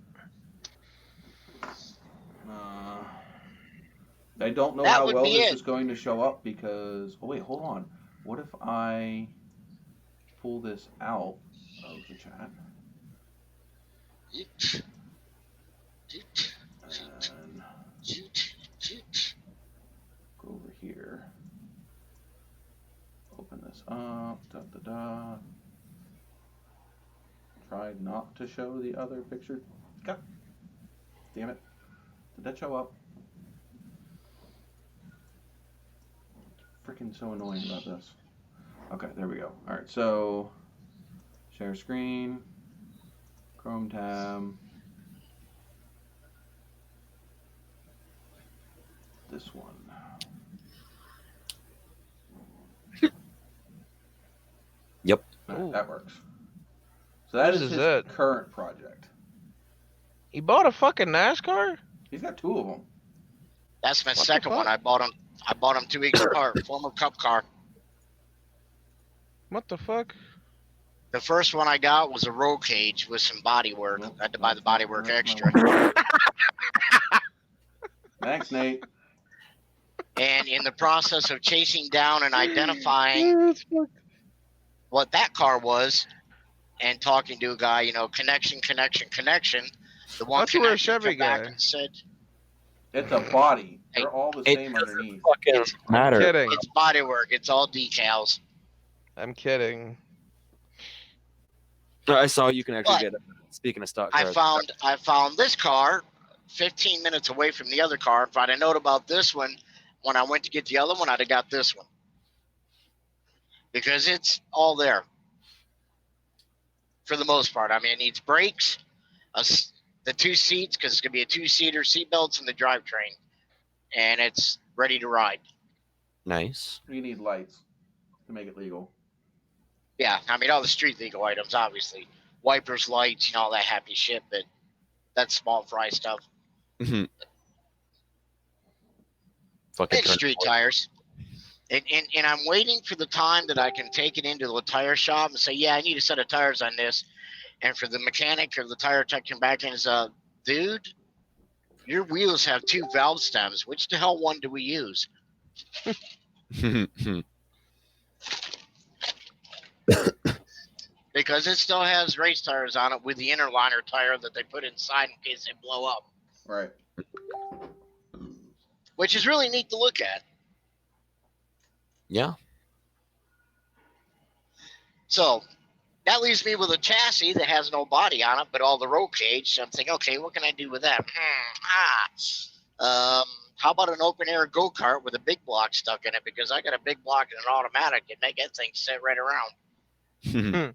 I don't know That how would well be this it. is going to show up because. Oh wait, hold on. What if I pull this out of the chat and go over here? Open this up. Try not to show the other picture. God damn it! Did that show up? Freaking so annoying about this. Okay, there we go. All right, so share screen, Chrome tab. this one? Yep. Alright, Ooh. that works. So that This is is his it. current project. He bought a fucking NASCAR? He's got 2 of them. That's my What the second one. fuck? I bought them 2 weeks apart. Former Cup car. What the fuck? The first one I got was a roll cage with some body work. Nope, I had to buy the body work that's extra. my one. Thanks, Nate. And in the process of chasing down and identifying That's fucked. what that car was, and talking to a guy, you know, connection. The one That's where a connection Chevy come back guy. and said, It's a body. Hey, They're all the it same doesn't underneath. fucking It's- matter. Kidding. "It's body work. It's all decals." I'm kidding. I saw you can actually But get it. Speaking of stock I cars, found this car 15 minutes away from the other car. If I'd have known about this one when I went to get the other one, I'd have got this one. Because it's all there. For the most part. I mean, it needs brakes, the 2 seats, because it's going to be a 2-seater, seat belts, and the drivetrain. And it's ready to ride. nice. You need lights to make it legal. Yeah, I mean, all the street legal items, obviously. Wipers, lights, you know, all that happy shit, but that's small fry stuff. Mhm. Fucking And street tires. And I'm waiting for the time that I can take it into the tire shop and say, yeah, I need a set of tires on this. And for the mechanic or the tire tech come back and say, dude, your wheels have 2 valve stems. Which the hell one do we use? Because it still has race tires on it with the inner liner tire that they put inside in case they blow up. Right. Which is really neat to look at. Yeah. So that leaves me with a chassis that has no body on it, but all the roll cage. So I'm thinking, okay, what can I do with that? How about an open air go-kart with a big block stuck in it? Because I got a big block and an automatic and make that thing sit right around.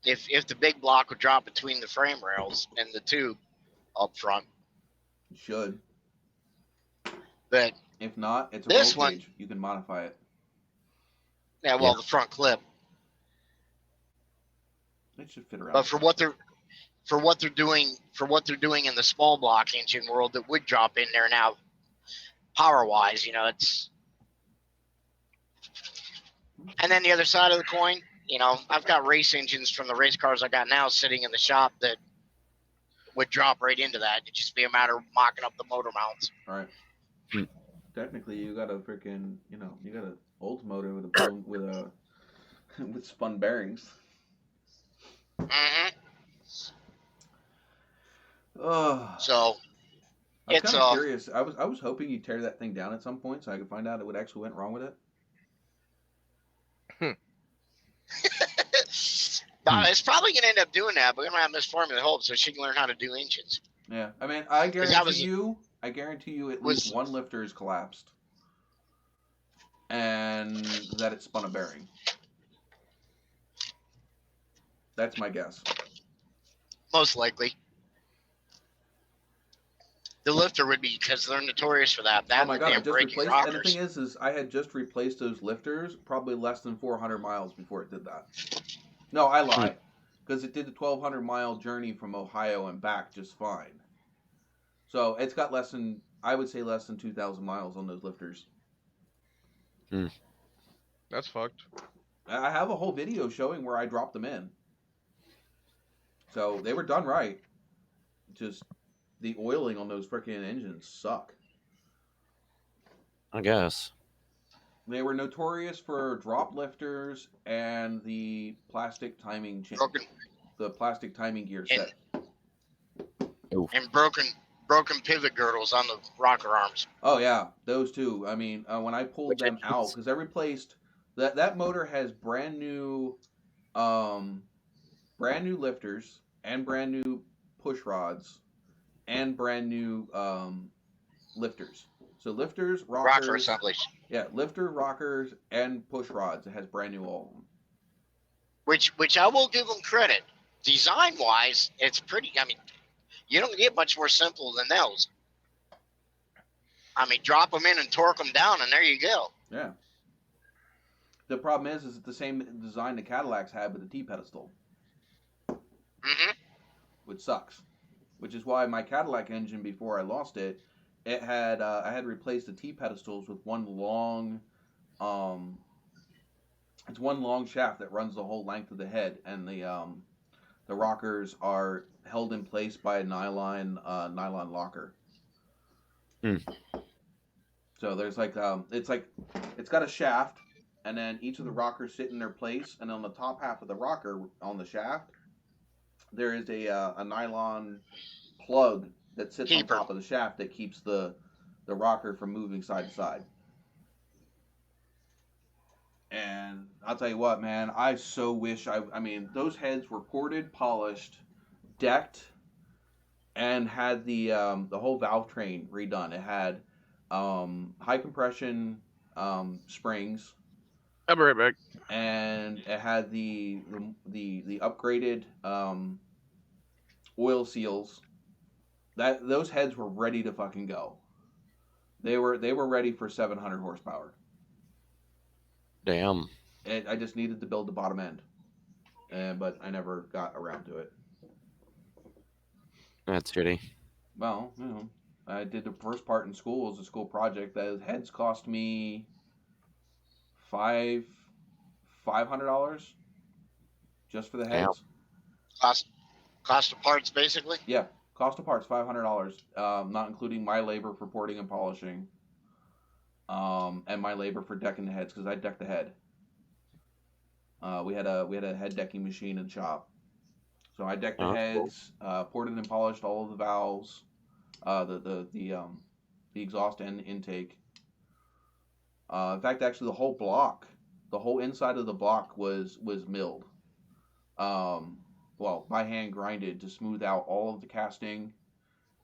If the big block would drop between the frame rails and the tube up front. You should. But If not, it's a this roll one- cage. You can modify it. yeah, well, Yeah. the front clip. It should fit around. But for what they're doing in the small block engine world that would drop in there now, power wise, you know, it's. And then the other side of the coin, you know, I've got race engines from the race cars I got now sitting in the shop that would drop right into that. It'd just be a matter of mocking up the motor mounts. All right. Hmm. Technically, you got a freaking, you got an automotive with a blown, with spun bearings. Hmm. Oh, So I was it's, kind of curious. I was hoping you'd tear that thing down at some point so I could find out what actually went wrong with it. it's probably going to end up doing that, but we're going to have Miss Formula Hope so she can learn how to do engines. Yeah, I mean, I guarantee was- you, at was- least one lifter is collapsed, and that it spun a bearing. That's my guess. Most likely. The lifter would be, because they're notorious for that. Oh my god! I they're just breaking replaced. And the rockers. thing is I had just replaced those lifters probably less than 400 miles before it did that. No, I lie, because it did the 1,200-mile journey from Ohio and back just fine. So it's got less than 2,000 miles on those lifters. That's fucked. I have a whole video showing where I dropped them in. So they were done right. Just the oiling on those freaking engines suck. I guess. They were notorious for drop lifters and the plastic timing chain, the plastic timing gear set. And broken pivot girdles on the rocker arms. Oh yeah, those two. I mean, when I pulled them out, because I replaced that motor has brand new lifters and brand new push rods and brand new lifters. So lifters, rockers, Rocker assemblies. yeah, lifter, rockers, and push rods. It has brand new all of them. Which I will give them credit. Design wise, it's pretty. I mean, you don't get much more simple than those. I mean, drop them in and torque them down, and there you go. Yeah. The problem is it's the same design the Cadillacs had with the T-pedestal, Hmm. which sucks. Which is why my Cadillac engine, before I lost it, it had I had replaced the T-pedestals with one long, it's one long shaft that runs the whole length of the head, and the rockers are held in place by a nylon locker. Hmm. So there's like it's got a shaft, and then each of the rockers sit in their place, and on the top half of the rocker on the shaft, there is a nylon plug that sits Keeper. on top of the shaft that keeps the rocker from moving side to side. And I'll tell you what, man, I so wish I mean, those heads were ported, polished, decked, and had the whole valve train redone. It had high compression springs, I'll be right back. and it had the upgraded oil seals. That those heads were ready to fucking go. They were ready for 700 horsepower. Damn. I just needed to build the bottom end, but I never got around to it. That's shitty. Well, I did the first part in school as a school project. The heads cost me $500 just for the Damn. heads. Cost of parts, basically. Yeah, cost of parts $500, not including my labor for porting and polishing, and my labor for decking the heads because I decked the head. We had a head decking machine in the shop, so I decked the Oh, cool. heads, ported and polished all of the valves, the exhaust and intake. In fact, actually, the whole inside of the block was milled. Well, by hand grinded to smooth out all of the casting,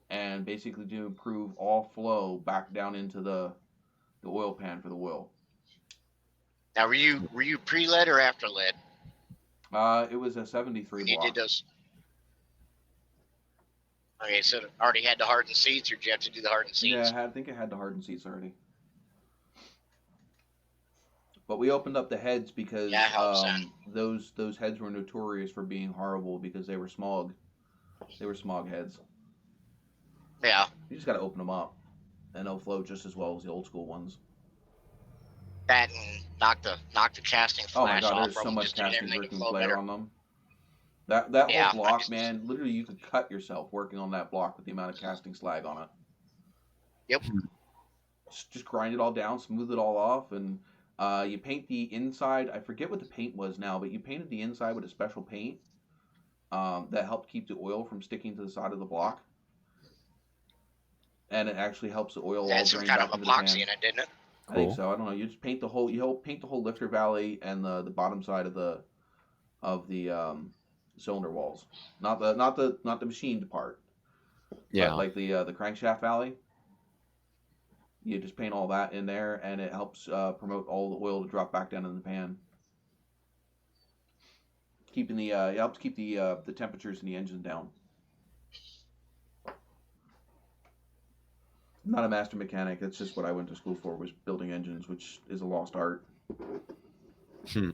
and basically to improve all flow back down into the oil pan for the oil. Now, were you pre-lead or after lead? It was a 73 When you block. did those. Okay, so it already had the hardened seats, or did you have to do the hardened seats? Yeah, I think it had the hardened seats already. But we opened up the heads because Yeah, it helps then. those heads were notorious for being horrible because they were smog. They were smog heads. Yeah. You just got to open them up, and they'll flow just as well as the old school ones. That and knock the casting Oh my flash god, off there's from so them, much just to get casting everything to freaking flow flare better. on them. That Yeah, whole block, man, literally you could cut yourself working on that block with the amount of casting slag on it. Yep. Just grind it all down, smooth it all off, and you paint the inside. I forget what the paint was now, but you painted the inside with a special paint that helped keep the oil from sticking to the side of the block. And it actually helps the oil Had all some drain kind back of into the pan. epoxy in it, didn't it? I think Cool. so. I don't know. You just paint the whole paint the whole lifter valley and the bottom side of the cylinder walls, not the machined part, Yeah. but like the crankshaft valley. You just paint all that in there, and it helps promote all the oil to drop back down in the pan. Keeping it helps keep the temperatures in the engine down. I'm not a master mechanic. That's just what I went to school for, was building engines, which is a lost art. Hmm.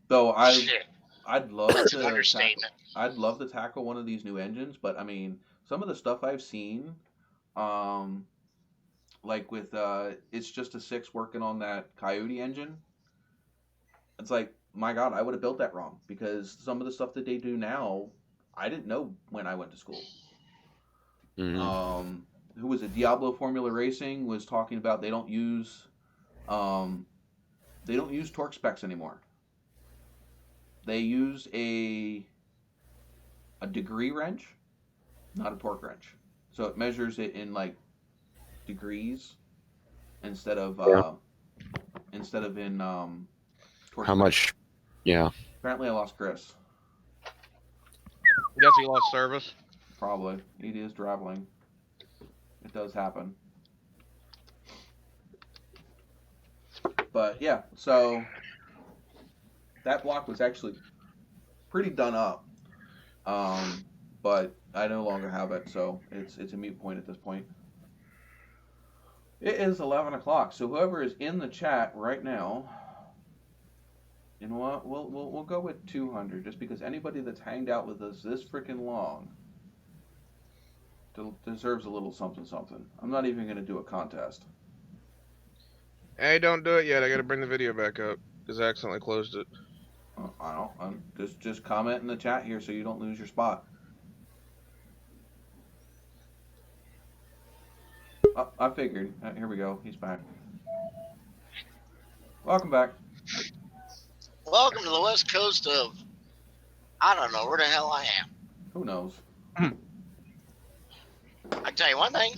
Though Shit, I'd love that's an to understatement. I'd love to tackle one of these new engines, but I mean, some of the stuff I've seen, like with it's just a 6 working on that Coyote engine. It's like, my God, I would have built that wrong, because some of the stuff that they do now, I didn't know when I went to school. Mhm. Who was it? Diablo Formula Racing was talking about they don't use torque specs anymore. They use a degree wrench, not a torque wrench. So it measures it in like degrees instead of in torque How specs. much? Yeah. Apparently, I lost Chris. Guess he lost service. Probably. He is traveling. It does happen. But yeah, so that block was actually pretty done up. But I no longer have it, so it's a moot point at this point. It is 11 o'clock, so whoever is in the chat right now, you know what? We'll go with 200, just because anybody that's hanged out with us this freaking long deserves a little something something. I'm not even gonna do a contest. Hey, don't do it yet. I gotta bring the video back up because I accidentally closed it. I don't. I'm just comment in the chat here so you don't lose your spot. Oh, I figured. Here we go. He's back. Welcome back. Welcome to the west coast of, I don't know where the hell I am. Who knows? I can tell you one thing.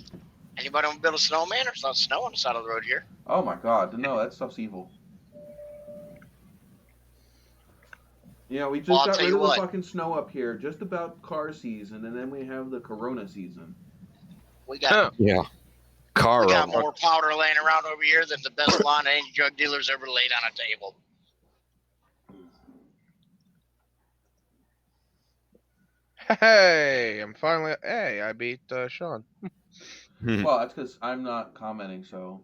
Anybody want to build a snowman? There's not snow on the side of the road here. Oh my God! No, that stuff's evil. Yeah, we just Well, I'll got tell rid you of the what. fucking snow up here, just about car season, and then we have the Corona season. We got Yeah. Car we got road. more powder laying around over here than the best line any drug dealers ever laid on a table. Hey, I'm finally. Hey, I beat Sean. Well, that's because I'm not commenting, so.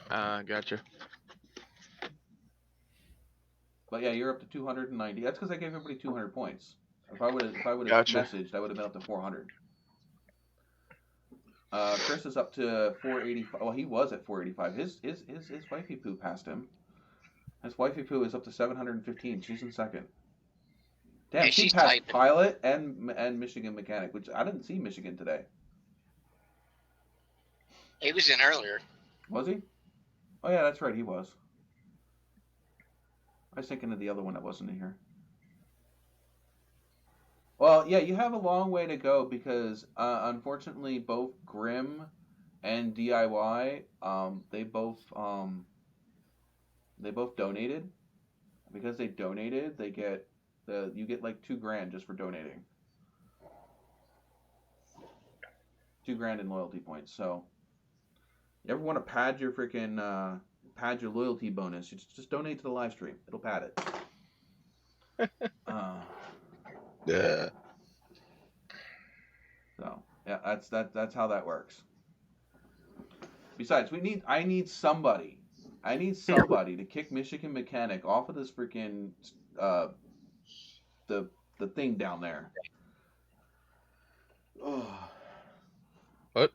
Gotcha. But yeah, you're up to 290. That's because I gave everybody 200 points. If I would have Gotcha. messaged, I would have been up to 400. Chris is up to 485. Well, he was at 485. His wifey poo passed him. His wifey poo is up to 715. She's in second. Damn, Hey, she she's passed typing. pilot and Michigan mechanic, which I didn't see Michigan today. He was in earlier. Was he? Oh yeah, that's right, he was. I was thinking of the other one that wasn't in here. Well, yeah, you have a long way to go because unfortunately both Grimm and DIY they both donated. Because they donated, they get you get like $2,000 just for donating. $2,000 in loyalty points. So you ever want to pad your freaking pad your loyalty bonus? You just donate to the live stream. It'll pad it. Yeah. So yeah, that's how that works. Besides, I need somebody to kick Michigan Mechanic off of this freaking the thing down there. Oh. What?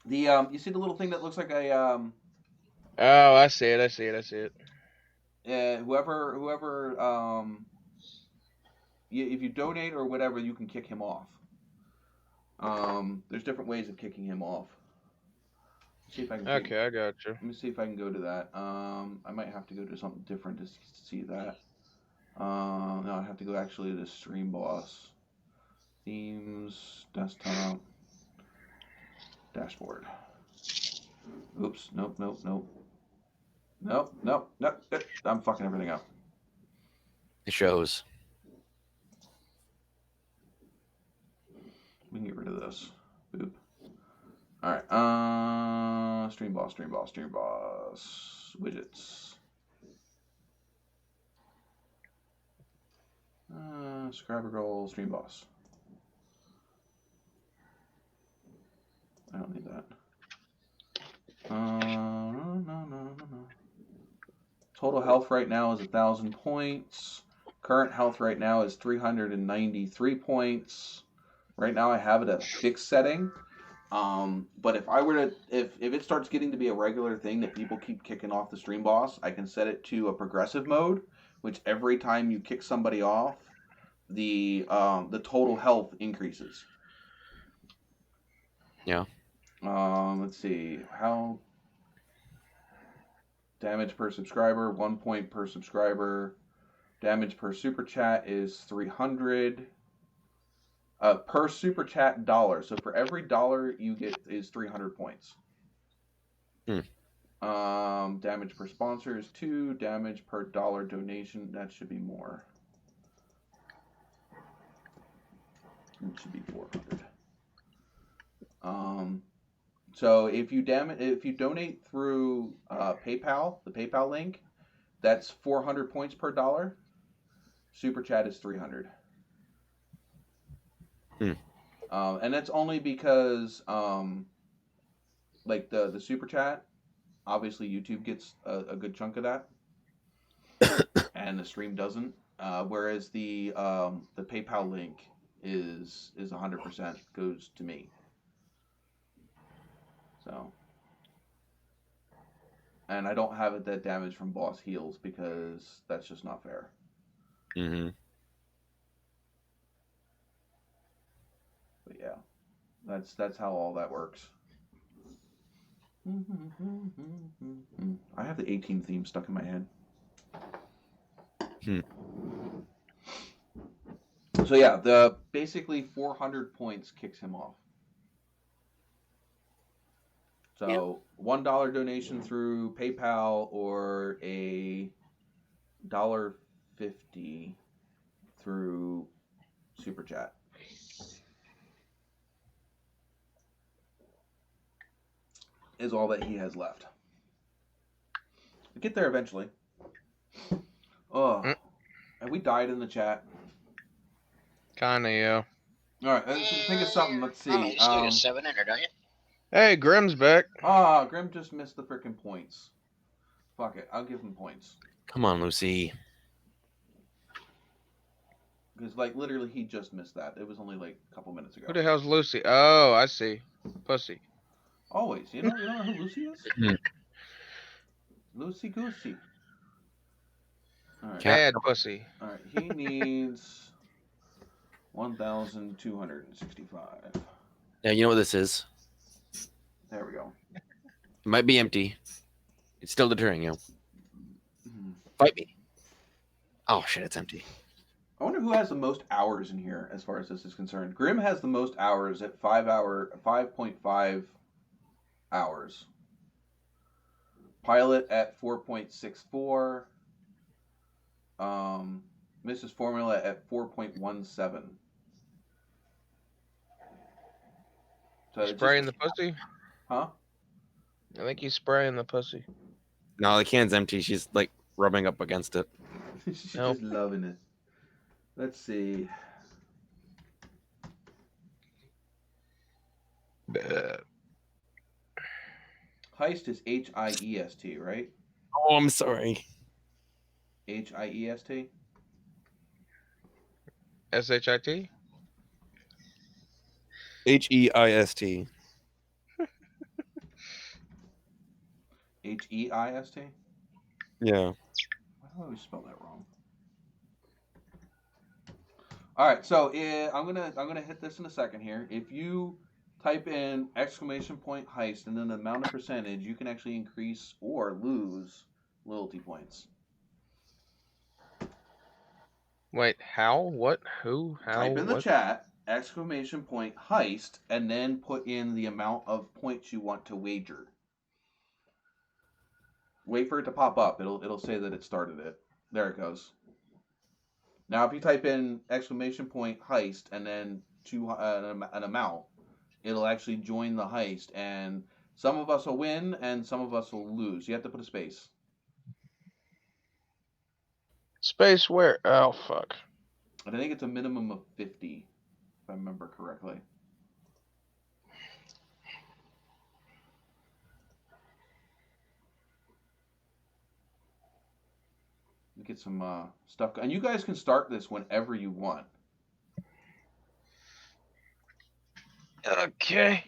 The you see the little thing that looks like a Oh, I see it. I see it. I see it. whoever if you donate or whatever, you can kick him off. There's different ways of kicking him off. See if I can. Okay, I got you. Let me see if I can go to that. I might have to go to something different to see that. No, I have to go actually to Stream Boss. Themes, desktop, dashboard. Oops, nope. I'm fucking everything up. It shows. We can get rid of this. Boop. Alright, Stream Boss. Widgets. Subscriber goal, Stream Boss. I don't need that. No. Total health right now is 1,000 points. Current health right now is 393 points. Right now I have it at a fixed setting. But if I were to, if it starts getting to be a regular thing that people keep kicking off the Stream Boss, I can set it to a progressive mode, which every time you kick somebody off, the total health increases. Yeah. Let's see. How damage per subscriber, 1 point per subscriber. Damage per super chat is 300. Per super chat dollar. So for every dollar you get is 300 points. Damage per sponsor is 2. Damage per dollar donation, that should be more. It should be 400. So if you donate through PayPal, the PayPal link, that's 400 points per dollar. Super chat is 300. And that's only because like the super chat, obviously YouTube gets a good chunk of that, and the stream doesn't. Whereas the PayPal link is 100% goes to me. So, and I don't have it that damage from boss heals because that's just not fair. Mm-hmm. But yeah, that's how all that works. I have the A-Team theme stuck in my head. So yeah, the basically 400 points kicks him off. So $1 donation through PayPal or a $1.50 through Super Chat. Is all that he has left. We get there eventually. Oh, have we died in the chat? Kinda, yeah. All right, let's think of something. Let's I mean, see. you still get 7 in there, don't you? Hey, Grim's back. Grim just missed the freaking points. Fuck it, I'll give him points. Come on, Lucy. Because, like, literally, he just missed that. It was only, like, a couple minutes ago. Who the hell's Lucy? Oh, I see. Pussy. Always. You don't know who Lucy is? Hmm. Lucy Goosey. All right. Bad pussy. All right. He needs 1,265. Yeah, you know what this is? There we go. It might be empty. It's still deterring you. Mhm. Fight me. Oh shit, it's empty. I wonder who has the most hours in here as far as this is concerned. Grim has the most hours at 5.5 hours. Pilot at 4.64. Mrs. Formula at 4.17. So it's Spraying just, the pussy? huh? I think he's spraying the pussy. No, the can's empty. She's like rubbing up against it. She's Nope. just loving it. Let's see. Heist is Hiest, right? Oh, I'm sorry. Hiest? SHIT? HEIST. Heist? Yeah. Why do I always spell that wrong? All right, so I'm gonna hit this in a second here. If you type in !heist and then the amount of percentage, you can actually increase or lose loyalty points. Wait, how? What? Who? How? Type in the What? chat !heist and then put in the amount of points you want to wager. Wait for it to pop up. It'll say that it started it. There it goes. Now, if you type in !heist and then an amount, it'll actually join the heist, and some of us will win and some of us will lose. You have to put a space. Space where? Oh, fuck. And I think it's a minimum of 50, if I remember correctly. Get some stuff, and you guys can start this whenever you want. Okay.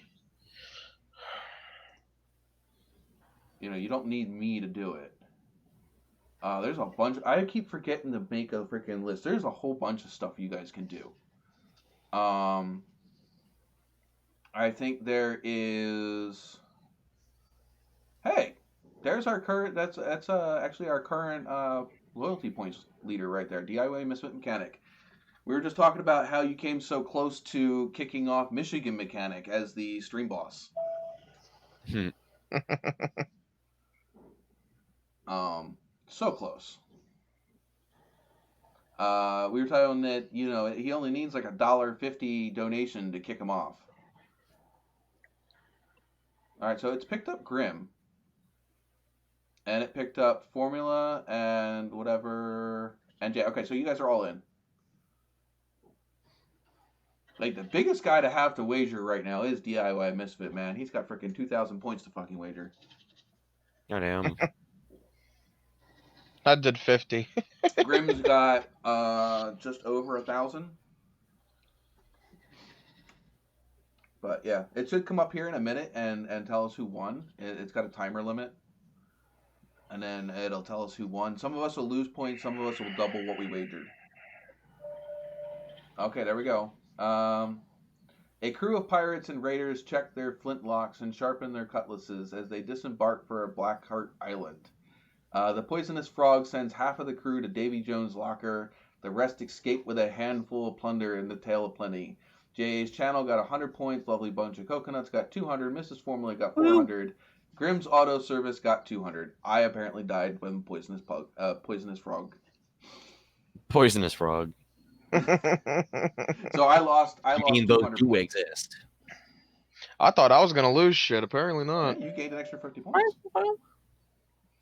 You don't need me to do it. There's a bunch. I keep forgetting to make a freaking list. There's a whole bunch of stuff you guys can do. I think there is. Hey, there's our current. That's actually our current loyalty points leader right there. DIY Misfit Mechanic. We were just talking about how you came so close to kicking off Michigan Mechanic as the stream boss. So close. We were talking that he only needs like $1.50 donation to kick him off. All right, so it's picked up Grim, and it picked up Formula and whatever NJ. Okay, so you guys are all in. Like, the biggest guy to have to wager right now is DIY Misfit, man. He's got freaking 2,000 points to fucking wager. Goddamn. I did 50. Grimm's got just over 1,000. But yeah, it should come up here in a minute and tell us who won. It's got a timer limit. And then it'll tell us who won. Some of us will lose points, some of us will double what we wagered. Okay, there we go. A crew of pirates and raiders check their flintlocks and sharpen their cutlasses as they disembark for a Blackheart Island. The poisonous frog sends half of the crew to Davy Jones' locker. The rest escape with a handful of plunder and the tale of plenty. JA's channel got 100 points. Lovely Bunch of Coconuts got 200. Mrs. Formula got 400. Grimm's Auto Service got 200. I apparently died when poisonous frog. Poisonous frog. So I lost. I mean, those 200 do points. exist. I thought I was gonna lose shit. Apparently not. Yeah, you gained an extra 50 points.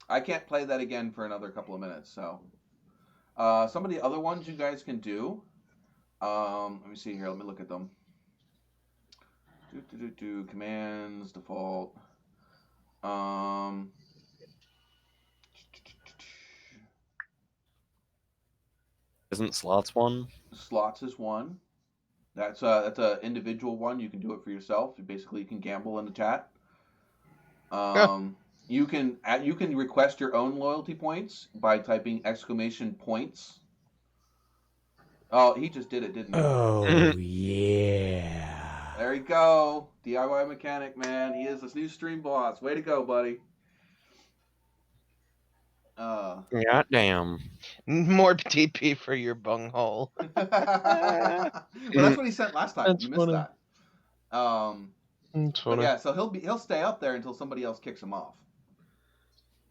I can't play that again for another couple of minutes. So, some of the other ones you guys can do. Let me see here. Let me look at them. Commands default. Isn't slots one? Slots is one. That's a individual one. You can do it for yourself. You can gamble in the chat. You can request your own loyalty points by typing !points. Oh, he just did it, didn't he? Oh yeah. There you go. DIY mechanic, man. He is this new stream boss. Way to go, buddy. Goddamn. More TP for your bunghole. Well, that's what he sent last time. That's You missed funny. that. It's But funny. yeah, so he'll stay up there until somebody else kicks him off.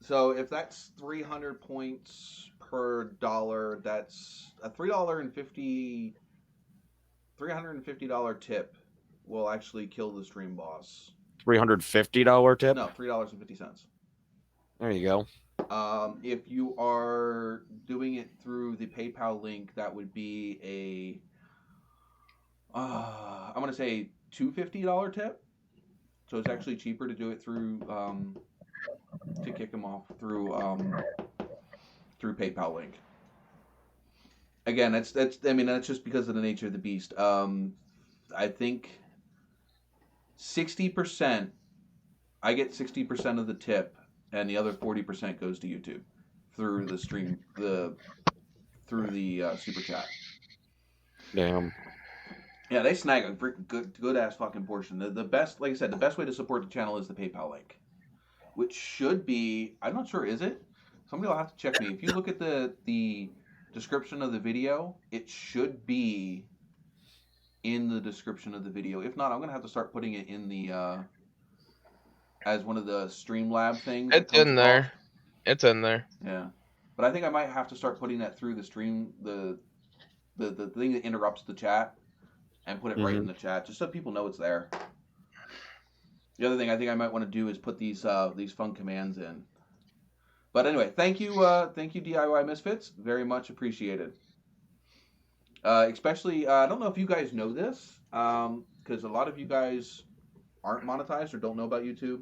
So if that's 300 points per dollar, that's a $350 tip will actually kill the stream boss. $350 tip? No, $3.50. There you go. If you are doing it through the PayPal link, that would be I'm going to say $250 tip. So it's actually cheaper to do it through to kick him off through PayPal link. Again, that's just because of the nature of the beast. I think 60%. I get 60% of the tip, and the other 40% goes to YouTube through the stream, through the super chat. Damn. Yeah, they snag a good ass fucking portion. The best, like I said, the best way to support the channel is the PayPal link, which should be, I'm not sure, is it? Somebody will have to check me. If you look at the description of the video, it should be in the description of the video. If not, I'm gonna have to start putting it in the as one of the Streamlab things. It's in there. It's in there. Yeah, but I think I might have to start putting that through the stream, the thing that interrupts the chat, and put it right in the chat, just so people know it's there. The other thing I think I might want to do is put these fun commands in. But anyway, thank you DIY Misfits, very much appreciated. Especially, I don't know if you guys know this, because a lot of you guys aren't monetized or don't know about YouTube.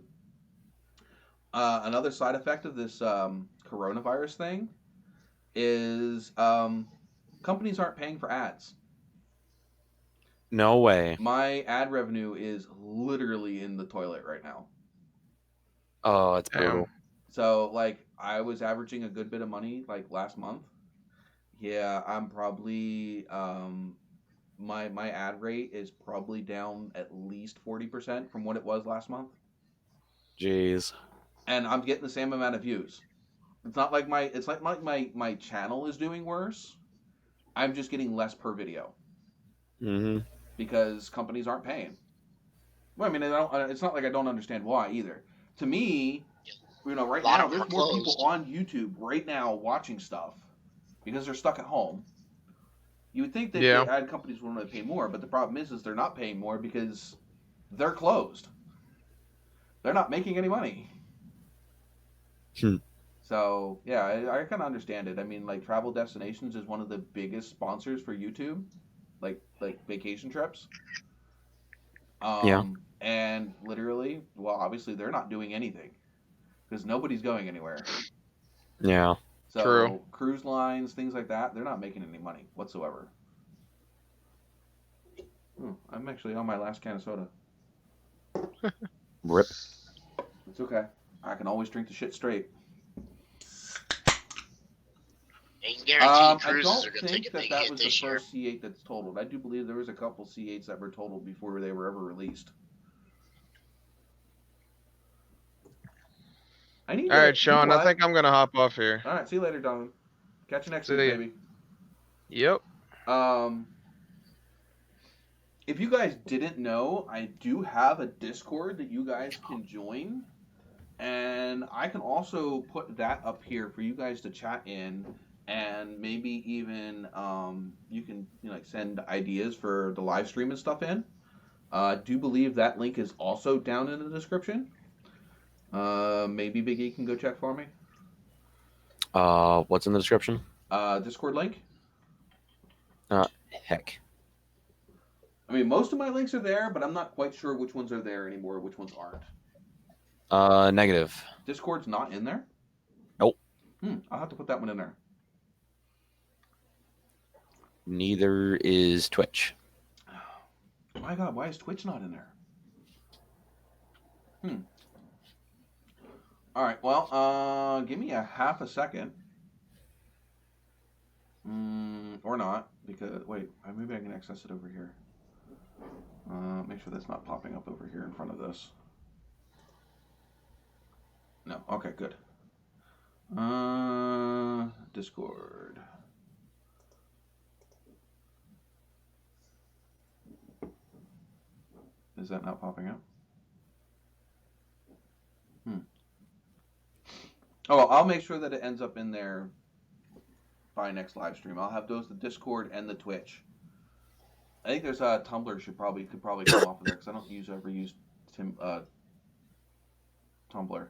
Another side effect of this coronavirus thing is companies aren't paying for ads. No way. My ad revenue is literally in the toilet right now. Oh, it's brutal. So, like, I was averaging a good bit of money, like, last month. Yeah, I'm probably, my ad rate is probably down at least 40% from what it was last month. Jeez. And I'm getting the same amount of views. It's not like my channel is doing worse. I'm just getting less per video. Mm-hmm. Because companies aren't paying. Well, I mean, it's not like I don't understand why either. To me, right now, there's more people on YouTube right now watching stuff because they're stuck at home. You would think that the ad companies would want to pay more, but the problem is they're not paying more because they're closed. They're not making any money. So, yeah, I kind of understand it. I mean, like, Travel Destinations is one of the biggest sponsors for YouTube. like vacation trips. Yeah. And literally, well, obviously they're not doing anything because nobody's going anywhere. Yeah. True. So cruise lines, things like that, they're not making any money whatsoever. I'm actually on my last can of soda. Rip. It's okay. I can always drink the shit straight. You can guarantee I cruises are don't going to take think a big that hit was the this year. first C8 that's totaled. I do believe there was a couple C8s that were totaled before they were ever released. I need All to. right, You know Sean. I what? think I'm gonna hop off here. All right. See you later, Donovan. Catch you next week, See ya. baby. Yep. If you guys didn't know, I do have a Discord that you guys can join, and I can also put that up here for you guys to chat in, and maybe even you can like send ideas for the live stream and stuff in. I do believe that link is also down in the description. Maybe Big E can go check for me. What's in the description? Discord link. Heck. I mean, most of my links are there, but I'm not quite sure which ones are there anymore, which ones aren't. Negative. Discord's not in there? Nope. I'll have to put that one in there. Neither is Twitch. My God, why is Twitch not in there? All right, well, give me a half a second. Or not, because, wait, maybe I can access it over here. Make sure that's not popping up over here in front of this. No, okay, good. Discord. Is that not popping up? Oh, well, I'll make sure that it ends up in there by next live stream. I'll have those, the Discord and the Twitch. I think there's a Tumblr could probably come off of there because I don't ever use Tumblr.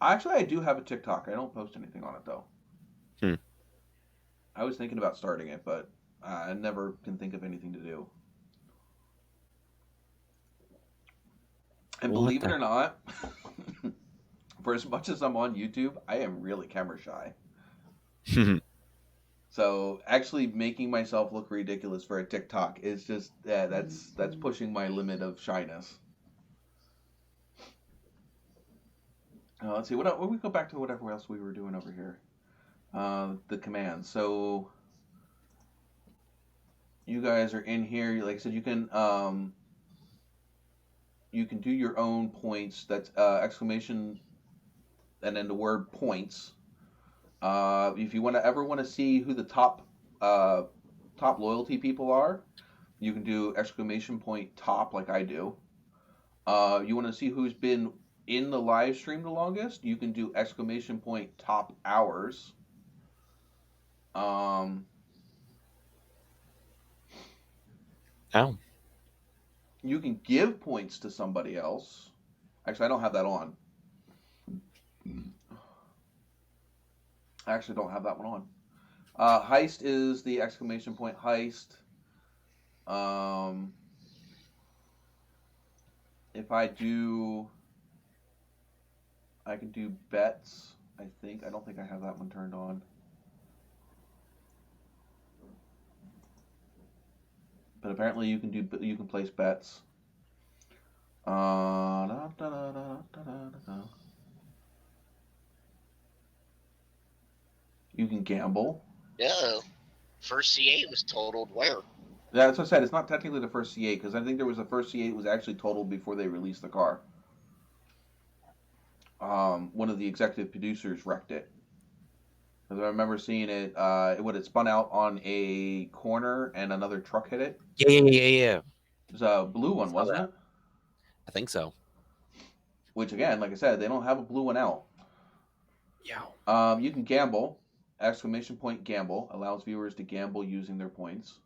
Actually, I do have a TikTok. I don't post anything on it though. I was thinking about starting it, but I never can think of anything to do. And believe it or not, for as much as I'm on YouTube, I am really camera shy. So actually making myself look ridiculous for a TikTok is just that's pushing my limit of shyness. Let's see what we go back to whatever else we were doing over here. The commands. So you guys are in here. Like I said, you can do your own points. That's exclamation and then the word points. If you ever want to see who the top loyalty people are, you can do exclamation point top like I do. You want to see who's been in the live stream the longest, you can do exclamation point top hours. Oh. You can give points to somebody else. Actually, I don't have that on. I actually don't have that one on. Heist is the exclamation point heist. If I do, I can do bets. I don't think I have that one turned on. But apparently you can place bets. You can gamble. Yeah. First C8 was totaled where? Yeah, that's what I said. It's not technically the first C8 because I think there was the first C8 was actually totaled before they released the car. One of the executive producers wrecked it. Because I remember seeing it. It spun out on a corner and another truck hit it. Yeah. It was a blue one, wasn't it? I think so. Which again, like I said, they don't have a blue one out. Yeah. You can gamble. Exclamation point gamble allows viewers to gamble using their points.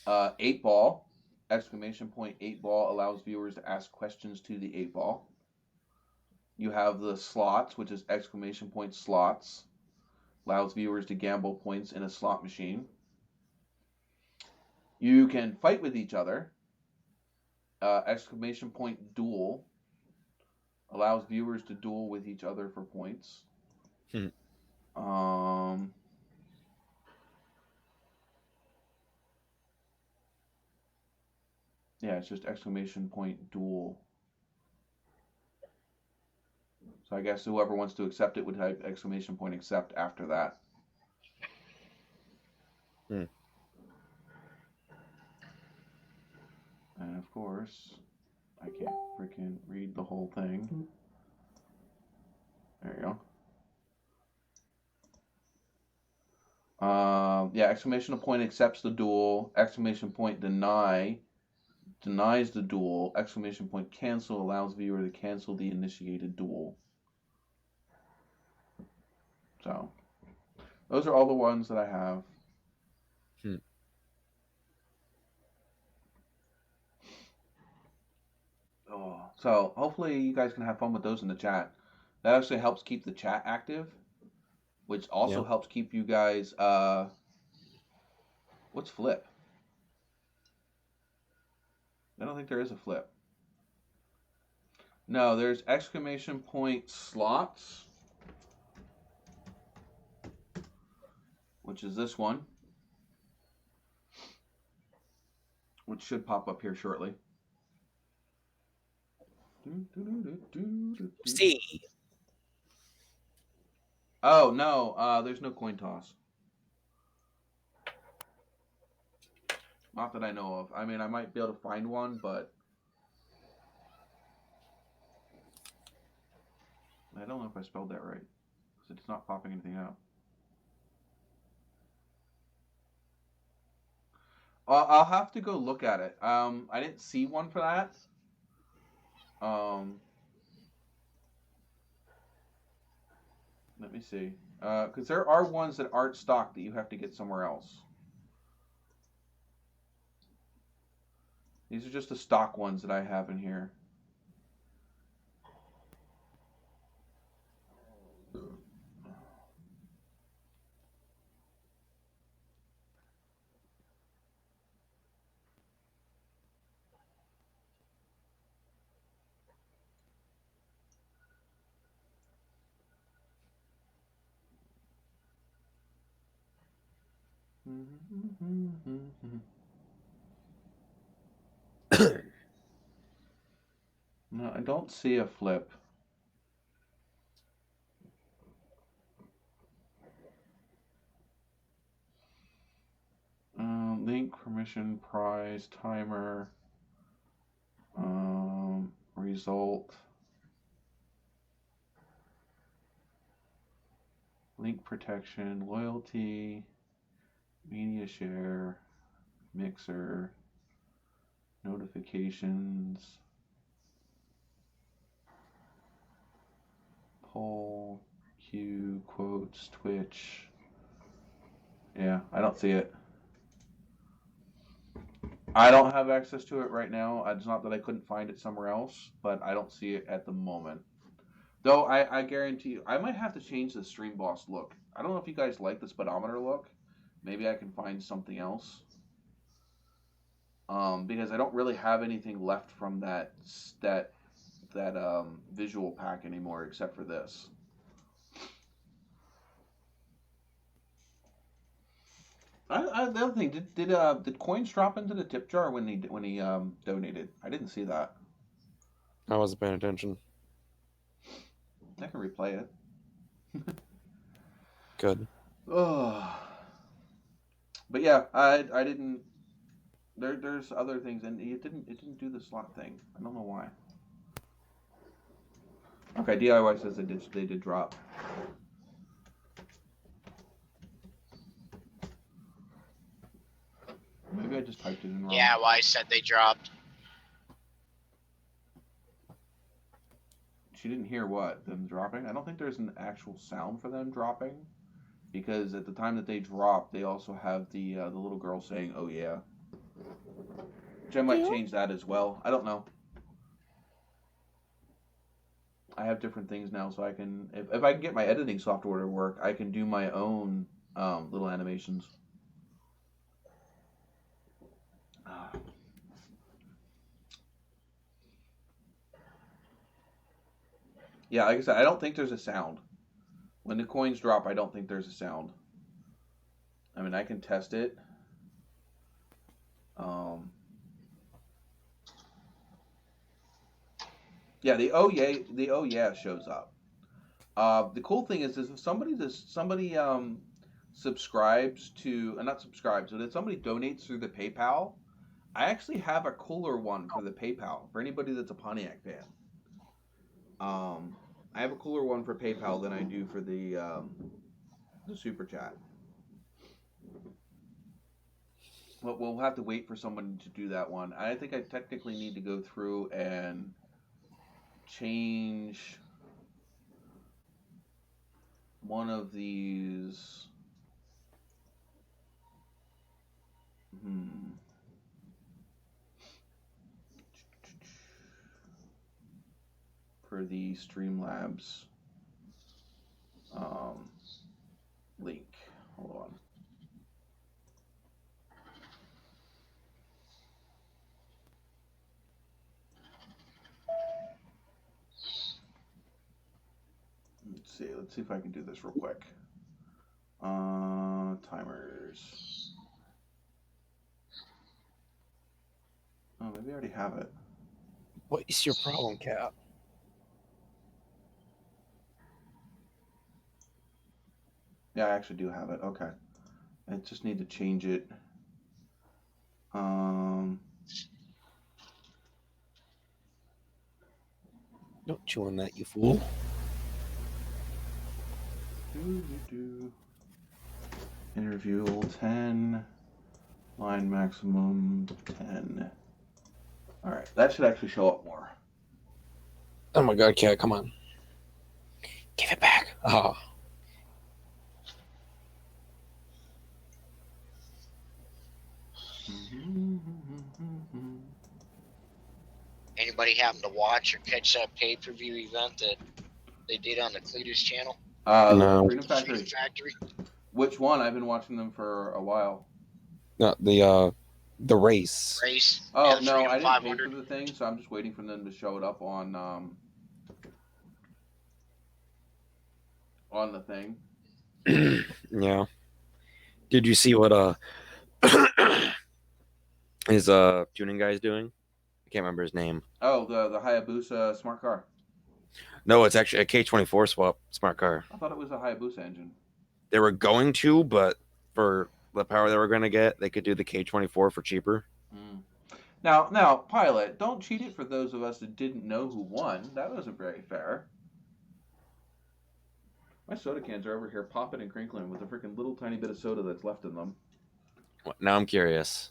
8 ball. Exclamation point 8 ball allows viewers to ask questions to the 8 ball. You have the slots, which is exclamation point slots. Allows viewers to gamble points in a slot machine. You can fight with each other. Exclamation point duel allows viewers to duel with each other for points. Yeah, it's just exclamation point duel. So I guess whoever wants to accept it would type exclamation point accept after that. And of course, I can't freaking read the whole thing. There you go. Yeah, exclamation point accepts the duel. Exclamation point denies the duel. Exclamation point cancel allows viewer to cancel the initiated duel. So, those are all the ones that I have. Oh, so hopefully you guys can have fun with those in the chat. That actually helps keep the chat active, which also helps keep you guys. What's flip? I don't think there is a flip. No, there's exclamation point slots, which is this one, which should pop up here shortly. C. Oh, no, there's no coin toss. Not that I know of. I mean, I might be able to find one, but I don't know if I spelled that right, because it's not popping anything out. I'll have to go look at it. I didn't see one for that. Let me see. Because there are ones that aren't stock that you have to get somewhere else. These are just the stock ones that I have in here. No, I don't see a flip. Link, permission, prize, timer, result, link protection, loyalty, media share, mixer, notifications, poll, queue, quotes, Twitch. Yeah, I don't see it. I don't have access to it right now. It's not that I couldn't find it somewhere else, but I don't see it at the moment. Though I guarantee you, I might have to change the Stream Boss look. I don't know if you guys like the speedometer look. Maybe I can find something else. Because I don't really have anything left from that visual pack anymore, except for this. The other thing, did coins drop into the tip jar when he donated? I didn't see that. I wasn't paying attention. I can replay it. Good. Oh. But yeah, I didn't. There's other things, and it didn't do the slot thing. I don't know why. Okay, DIY says they did drop. Maybe I just typed it in wrong. Yeah, well, I said they dropped. She didn't hear what? Them dropping? I don't think there's an actual sound for them dropping, because at the time that they drop, they also have the little girl saying, "Oh yeah," which I might change that as well. I don't know. I have different things now, so I can if I can get my editing software to work, I can do my own little animations. Yeah, like I said, I don't think there's a sound. When the coins drop, I don't think there's a sound. I mean, I can test it. Yeah, the oh yeah shows up. The cool thing is if somebody subscribes to, not subscribes, but if somebody donates through the PayPal, I actually have a cooler one for the PayPal for anybody that's a Pontiac fan. I have a cooler one for PayPal than I do for the super chat. But we'll have to wait for someone to do that one. I think I technically need to go through and change one of these. For the Streamlabs link. Hold on. Let's see if I can do this real quick. Timers. Oh, maybe I already have it. What is your problem, Cap? Yeah, I actually do have it. Okay. I just need to change it. Don't chew on that, you fool. Interview 10. Line maximum 10. All right, that should actually show up more. Oh my God, Cat, come on. Give it back. Oh. Anybody happen to watch or catch that pay-per-view event that they did on the Cletus channel? No. Freedom Factory. Which one? I've been watching them for a while. No, the race. Oh no, I didn't pay for the thing, so I'm just waiting for them to show it up on the thing. Yeah. Did you see what his tuning guy's doing? I can't remember his name. Oh, the Hayabusa smart car. No, it's actually a K24 swap smart car. I thought it was a Hayabusa engine. They were going to, but for the power they were going to get, they could do the K24 for cheaper. Now, Pilot, don't cheat it for those of us that didn't know who won. That wasn't very fair. My soda cans are over here popping and crinkling with a freaking little tiny bit of soda that's left in them. Now I'm curious.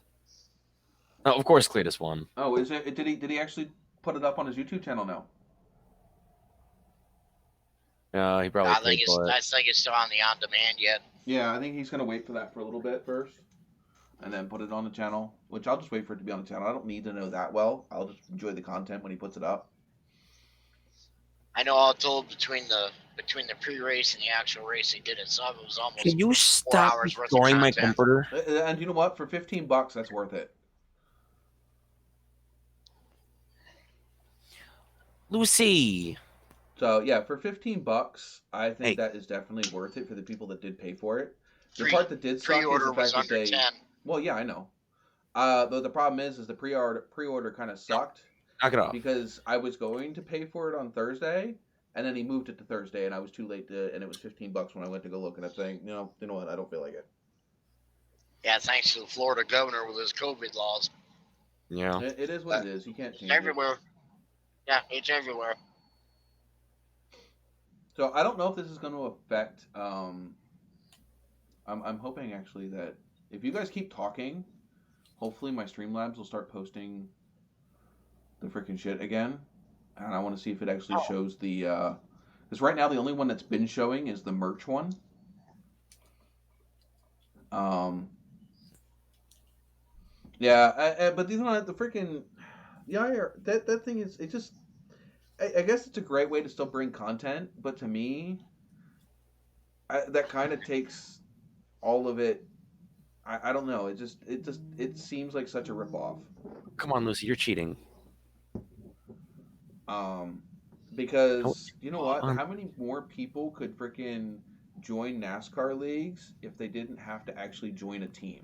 Oh, of course Cletus won. Oh, is it? Did he actually put it up on his YouTube channel now? He probably. I think it's still on the on-demand yet. Yeah, I think he's gonna wait for that for a little bit first, and then put it on the channel. Which I'll just wait for it to be on the channel. I don't need to know that well. I'll just enjoy the content when he puts it up. I know all told between the pre-race and the actual race they did it, so it was almost. Can you stop destroying my comforter? And you know what? For $15, that's worth it. Lucy. So yeah, for $15, I think that is definitely worth it for the people that did pay for it. The part that did suck is the fact that they. 10. Well, yeah, I know. But the problem is the pre-order kind of sucked. Knock it off. Because I was going to pay for it on Thursday, and then he moved it to Thursday, and I was too late to, and it was $15 when I went to go look, and I'm saying, you know what, I don't feel like it. Yeah, thanks to the Florida governor with his COVID laws. Yeah. It is what it is. You can't change it. Everywhere. Yeah, it's everywhere. So I don't know if this is going to affect. I'm hoping actually that if you guys keep talking, hopefully my Streamlabs will start posting the freaking shit again, and I want to see if it actually shows the. Because right now the only one that's been showing is the merch one. Yeah, but you know the freaking that thing is it just. I guess it's a great way to still bring content, but to me, that kind of takes all of it. I don't know. It seems like such a ripoff. Come on, Lucy, you're cheating. Because you know what? Um, How many more people could freaking join NASCAR leagues if they didn't have to actually join a team?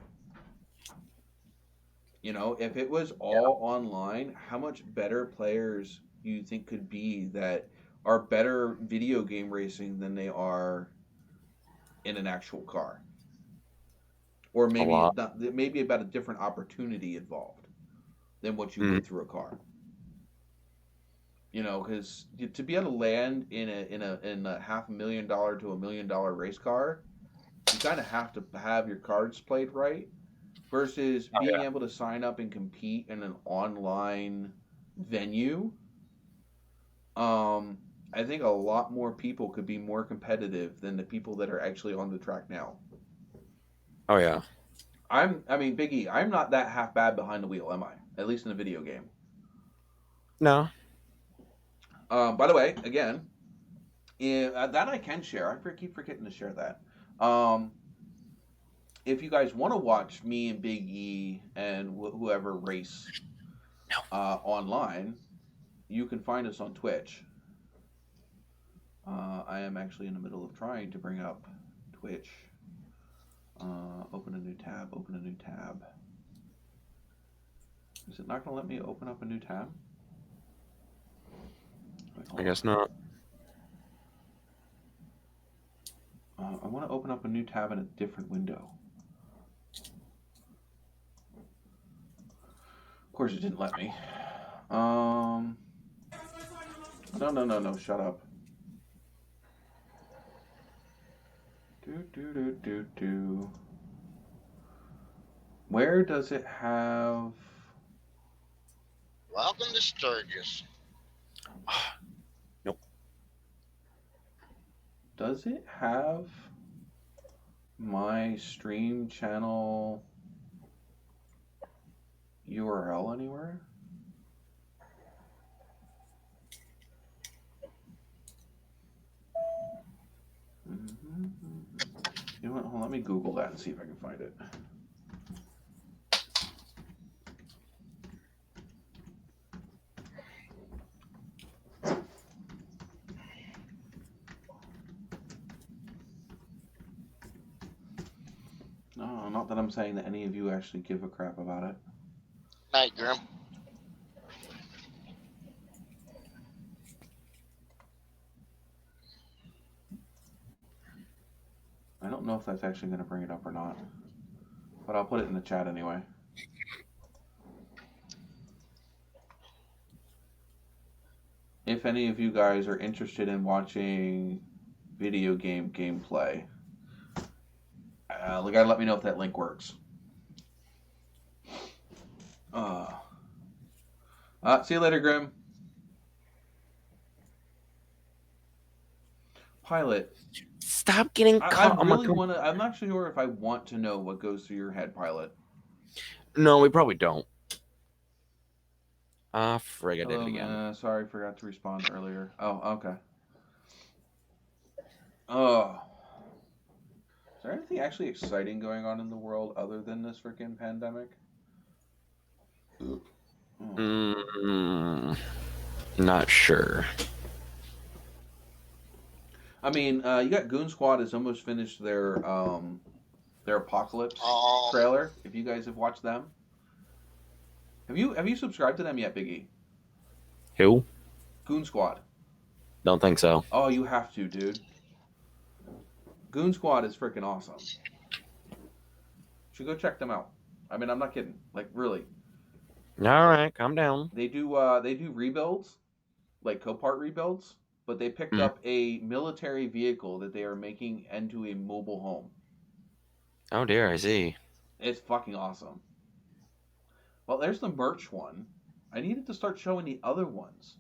You know, if it was all online, how much better players do you think could be that are better video game racing than they are in an actual car? Or a maybe lot. not, maybe about a different opportunity involved than what you Mm. would through a car. You know, because to be able to land in a $500,000 to $1 million race car, you kind of have to have your cards played right. Versus Oh being yeah. able to sign up and compete in an online venue, um, I think a lot more people could be more competitive than the people that are actually on the track now. Oh yeah. I mean, Biggie, I'm not that half bad behind the wheel, am I? At least in a video game. No. By the way, again, that I can share. Keep forgetting to share that. Um, if you guys want to watch me and Big E and whoever race online, you can find us on Twitch. I am actually in the middle of trying to bring up Twitch. Open a new tab. Open a new tab. Is it not going to let me open up a new tab? Wait, I guess not. I want to open up a new tab in a different window. Of course, it didn't let me. No. Shut up. Do. Where does it have? Welcome to Sturgis. Nope. Does it have my stream channel URL anywhere? You know what? Hold on, let me Google that and see if I can find it. No, not that I'm saying that any of you actually give a crap about it. Night, Grim. I don't know if that's actually going to bring it up or not, but I'll put it in the chat anyway. If any of you guys are interested in watching video game gameplay, you gotta let me know if that link works. See you later, Grim. Pilot. Stop getting I caught on my really want to. I'm not sure if I want to know what goes through your head, Pilot. No, we probably don't. Ah, frig, I did it again. Man. Sorry, forgot to respond earlier. Oh, okay. Oh. Is there anything actually exciting going on in the world other than this freaking pandemic? Not sure. I mean, you got Goon Squad has almost finished their Apocalypse trailer. If you guys have watched them, have you subscribed to them yet, Biggie? Who? Goon Squad. Don't think so. Oh, you have to, dude. Goon Squad is freaking awesome. Should go check them out. I mean, I'm not kidding. Like, really. All right, calm down. They do rebuilds, like Copart rebuilds, but they picked up a military vehicle that they are making into a mobile home. Oh dear, I see. It's fucking awesome. Well, there's the merch one. I needed to start showing the other ones.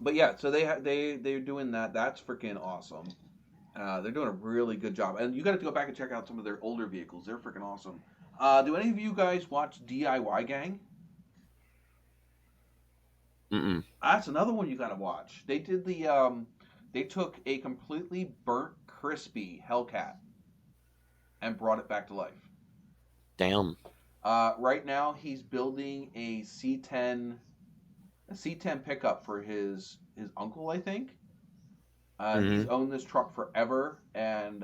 But yeah, so they're doing that. That's freaking awesome. They're doing a really good job, and you got to go back and check out some of their older vehicles. They're freaking awesome. Do any of you guys watch DIY Gang? Mm-mm. That's another one you got to watch. They did they took a completely burnt, crispy Hellcat and brought it back to life. Damn. Right now, he's building a C10 pickup for his uncle, I think. He's Mhm. owned this truck forever, and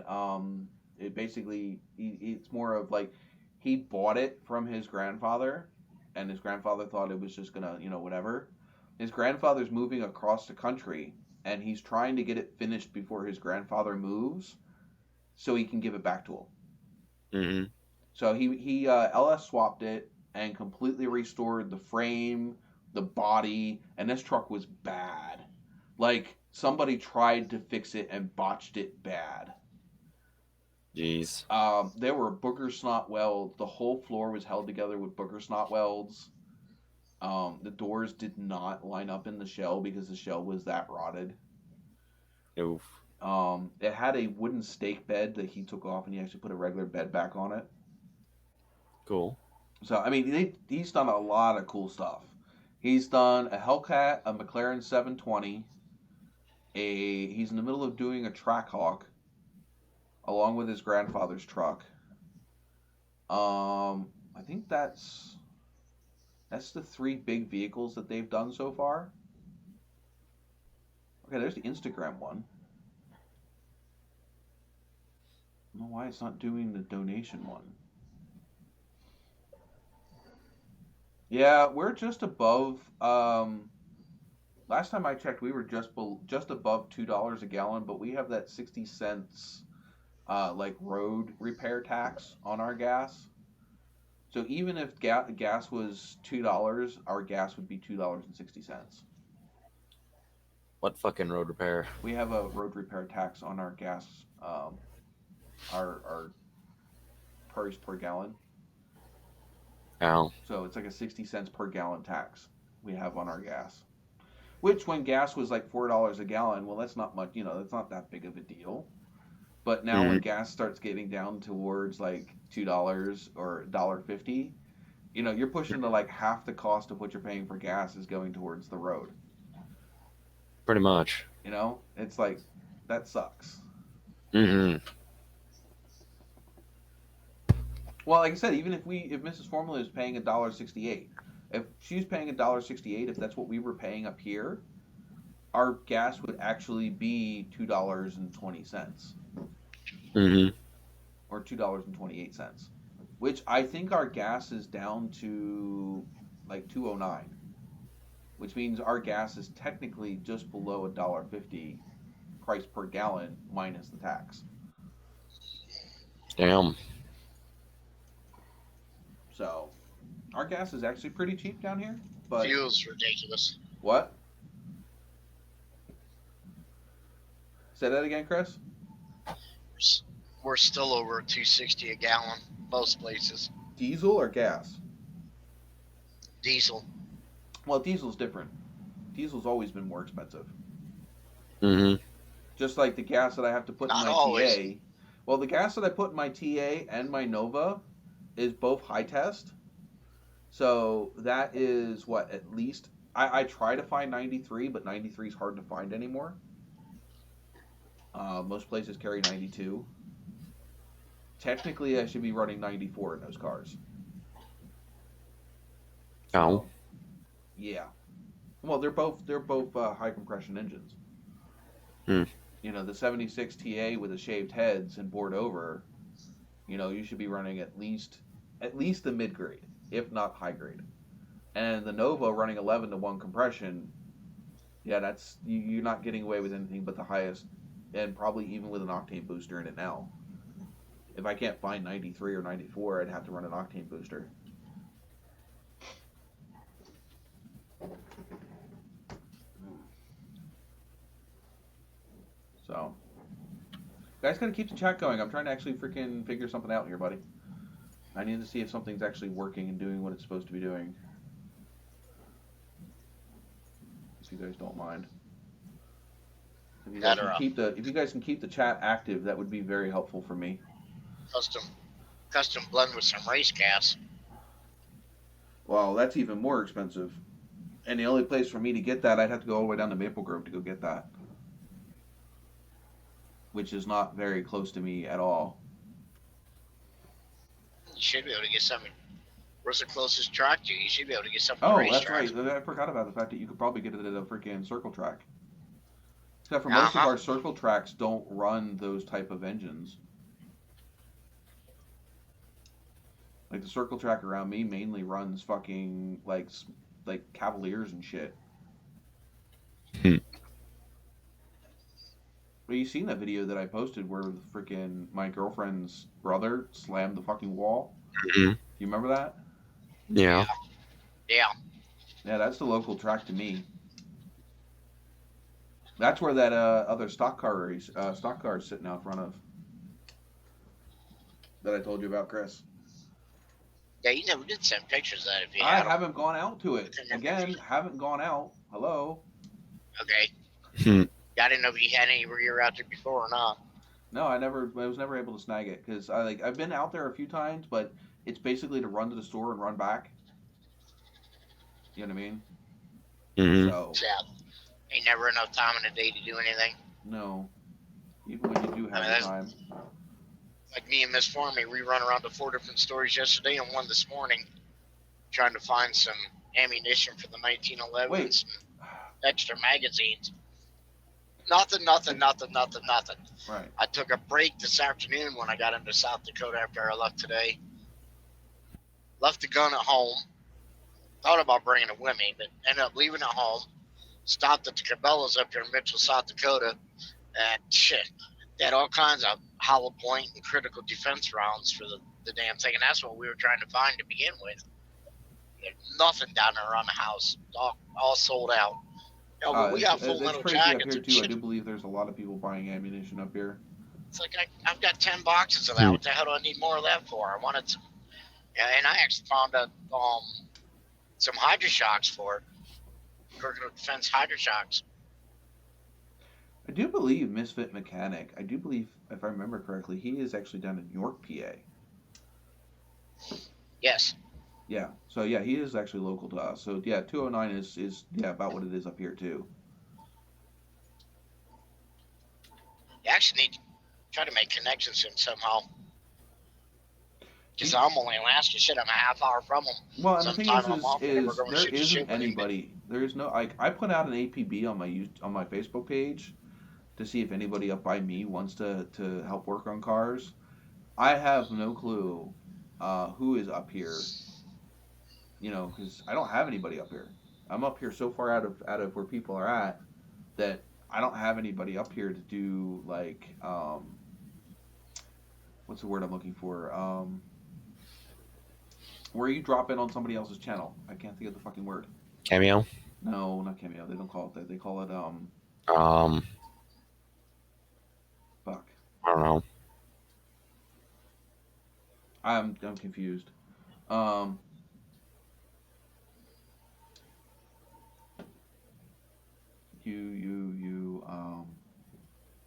it basically it's more of like he bought it from his grandfather, and his grandfather thought it was just gonna whatever. His grandfather's moving across the country, and he's trying to get it finished before his grandfather moves, so he can give it back to him. Mhm. So he LS swapped it and completely restored the frame, the body, and this truck was bad. Like somebody tried to fix it and botched it bad. Jeez. There were booger snot welds. The whole floor was held together with booger snot welds. The doors did not line up in the shell because the shell was that rotted. Oof. It had a wooden stake bed that he took off, and he actually put a regular bed back on it. Cool. So I mean, he's done a lot of cool stuff. He's done a Hellcat, a McLaren 720. He's in the middle of doing a Trackhawk, along with his grandfather's truck. I think that's the three big vehicles that they've done so far. Okay, there's the Instagram one. I don't know why it's not doing the donation one. Yeah, we're just above. Last time I checked, we were just above $2 a gallon, but we have that 60 cents like road repair tax on our gas. So even if gas was $2, our gas would be $2.60. What fucking road repair? We have a road repair tax on our gas, our price per gallon. Ow. So it's like a 60 cents per gallon tax we have on our gas. Which, when gas was like $4 a gallon, well, that's not much. That's not that big of a deal. But now when Mhm. gas starts getting down towards like $2 or $1.50, you're pushing to like half the cost of what you're paying for gas is going towards the road. Pretty much. It's like that sucks. Mhm. Well, like I said, even if Mrs. Formula is paying $1.68, if she's paying $1.68, if that's what we were paying up here, our gas would actually be $2.20 Mhm. or $2.28, which I think our gas is down to like 209, which means our gas is technically just below $1.50 price per gallon minus the tax. Damn. So our gas is actually pretty cheap down here. But Fuel's ridiculous. what? Say that again, Chris. We're still over 260 a gallon most places. Diesel or gas? Diesel. Well, diesel's different. Diesel's always been more expensive. Mhm. Just like the gas that I have to put in Not my always. TA. Well, the gas that I put in my TA and my Nova is both high test. So that is what, at least I try to find 93, but 93 is hard to find anymore. Most places carry 92. Technically, I should be running 94 in those cars. Ow. So, yeah. Well, they're both high compression engines. Hmm. The 76 TA with the shaved heads and bored over, you should be running at least the mid grade, if not high grade. And the Nova running 11-to-1 compression, yeah, that's you're not getting away with anything but the highest, and probably even with an octane booster in it now. If I can't find 93 or 94, I'd have to run an octane booster. So, guys, gotta keep the chat going. I'm trying to actually freaking figure something out here, buddy. I need to see if something's actually working and doing what it's supposed to be doing. If you guys don't mind. If you guys can keep the chat active, that would be very helpful for me. Custom blend with some race gas. Well, that's even more expensive. And the only place for me to get that, I'd have to go all the way down to Maple Grove to go get that. Which is not very close to me at all. You should be able to get some Where's the closest track to you? You should be able to get something Oh, race that's track. right. I forgot about the fact that you could probably get it at a freaking circle track. Except for Uh-huh. most of our circle tracks don't run those type of engines. Like the circle track around me mainly runs fucking like Cavaliers and shit. Hmm. Well, you seen that video that I posted where freaking my girlfriend's brother slammed the fucking wall? Mhm. Do you remember that? Yeah. Yeah. Yeah, that's the local track to me. That's where that other stock car is sitting out front of. That I told you about, Chris. Yeah, you never did send pictures of that if you I had 'em. haven't gone out to it. Again, haven't gone out. Hello? Okay. Hmm. I didn't know if you had any where you were out there before or not. No, I was never able to snag it because I've been out there a few times, but it's basically to run to the store and run back. You know what I mean? Mhm. So Yeah. Ain't never enough time in the day to do anything. no, even when you do have the that's- time. Like me and Miss Farmy, we run around to 4 different stores yesterday and one this morning, trying to find some ammunition for the 1911 Wait. and some extra magazines. Nothing. Right. I took a break this afternoon when I got into South Dakota after I left today. Left the gun at home. Thought about bringing it with me, but ended up leaving it home. Stopped at the Cabela's up here in Mitchell, South Dakota, and shit, they had all kinds of hollow point and critical defense rounds for the damn thing, and that's what we were trying to find to begin with. There's nothing down there around the house, all sold out. You know, but we got full It's metal crazy up jackets here and too. I shit. do believe there's a lot of people buying ammunition up here. It's like I've got 10 boxes of that. What the hell do I need more of that for? I wanted some, and I actually found some Hydra shocks for it. Critical defense Hydra shocks. I do believe Misfit Mechanic. I do believe, if I remember correctly, he is actually down in York, PA. Yes. Yeah. So yeah, he is actually local to us. So yeah, 209 is about what it is up here too. You actually need to try to make connections with him somehow. Because I'm only in Alaska. Shit, I'm a half hour from him. Well, and the thing Sometime I'm off, and we're is going there shoot the shit isn't with him. anybody. There is no like I put out an APB on my Facebook page to see if anybody up by me wants to help work on cars. I have no clue who is up here. You know, because I don't have anybody up here. I'm up here so far out of where people are at that I don't have anybody up here to do like what's the word I'm looking for? Where you drop in on somebody else's channel. I can't think of the fucking word. Cameo. No, not cameo. They don't call it that. They call it fuck. I don't know. I'm confused.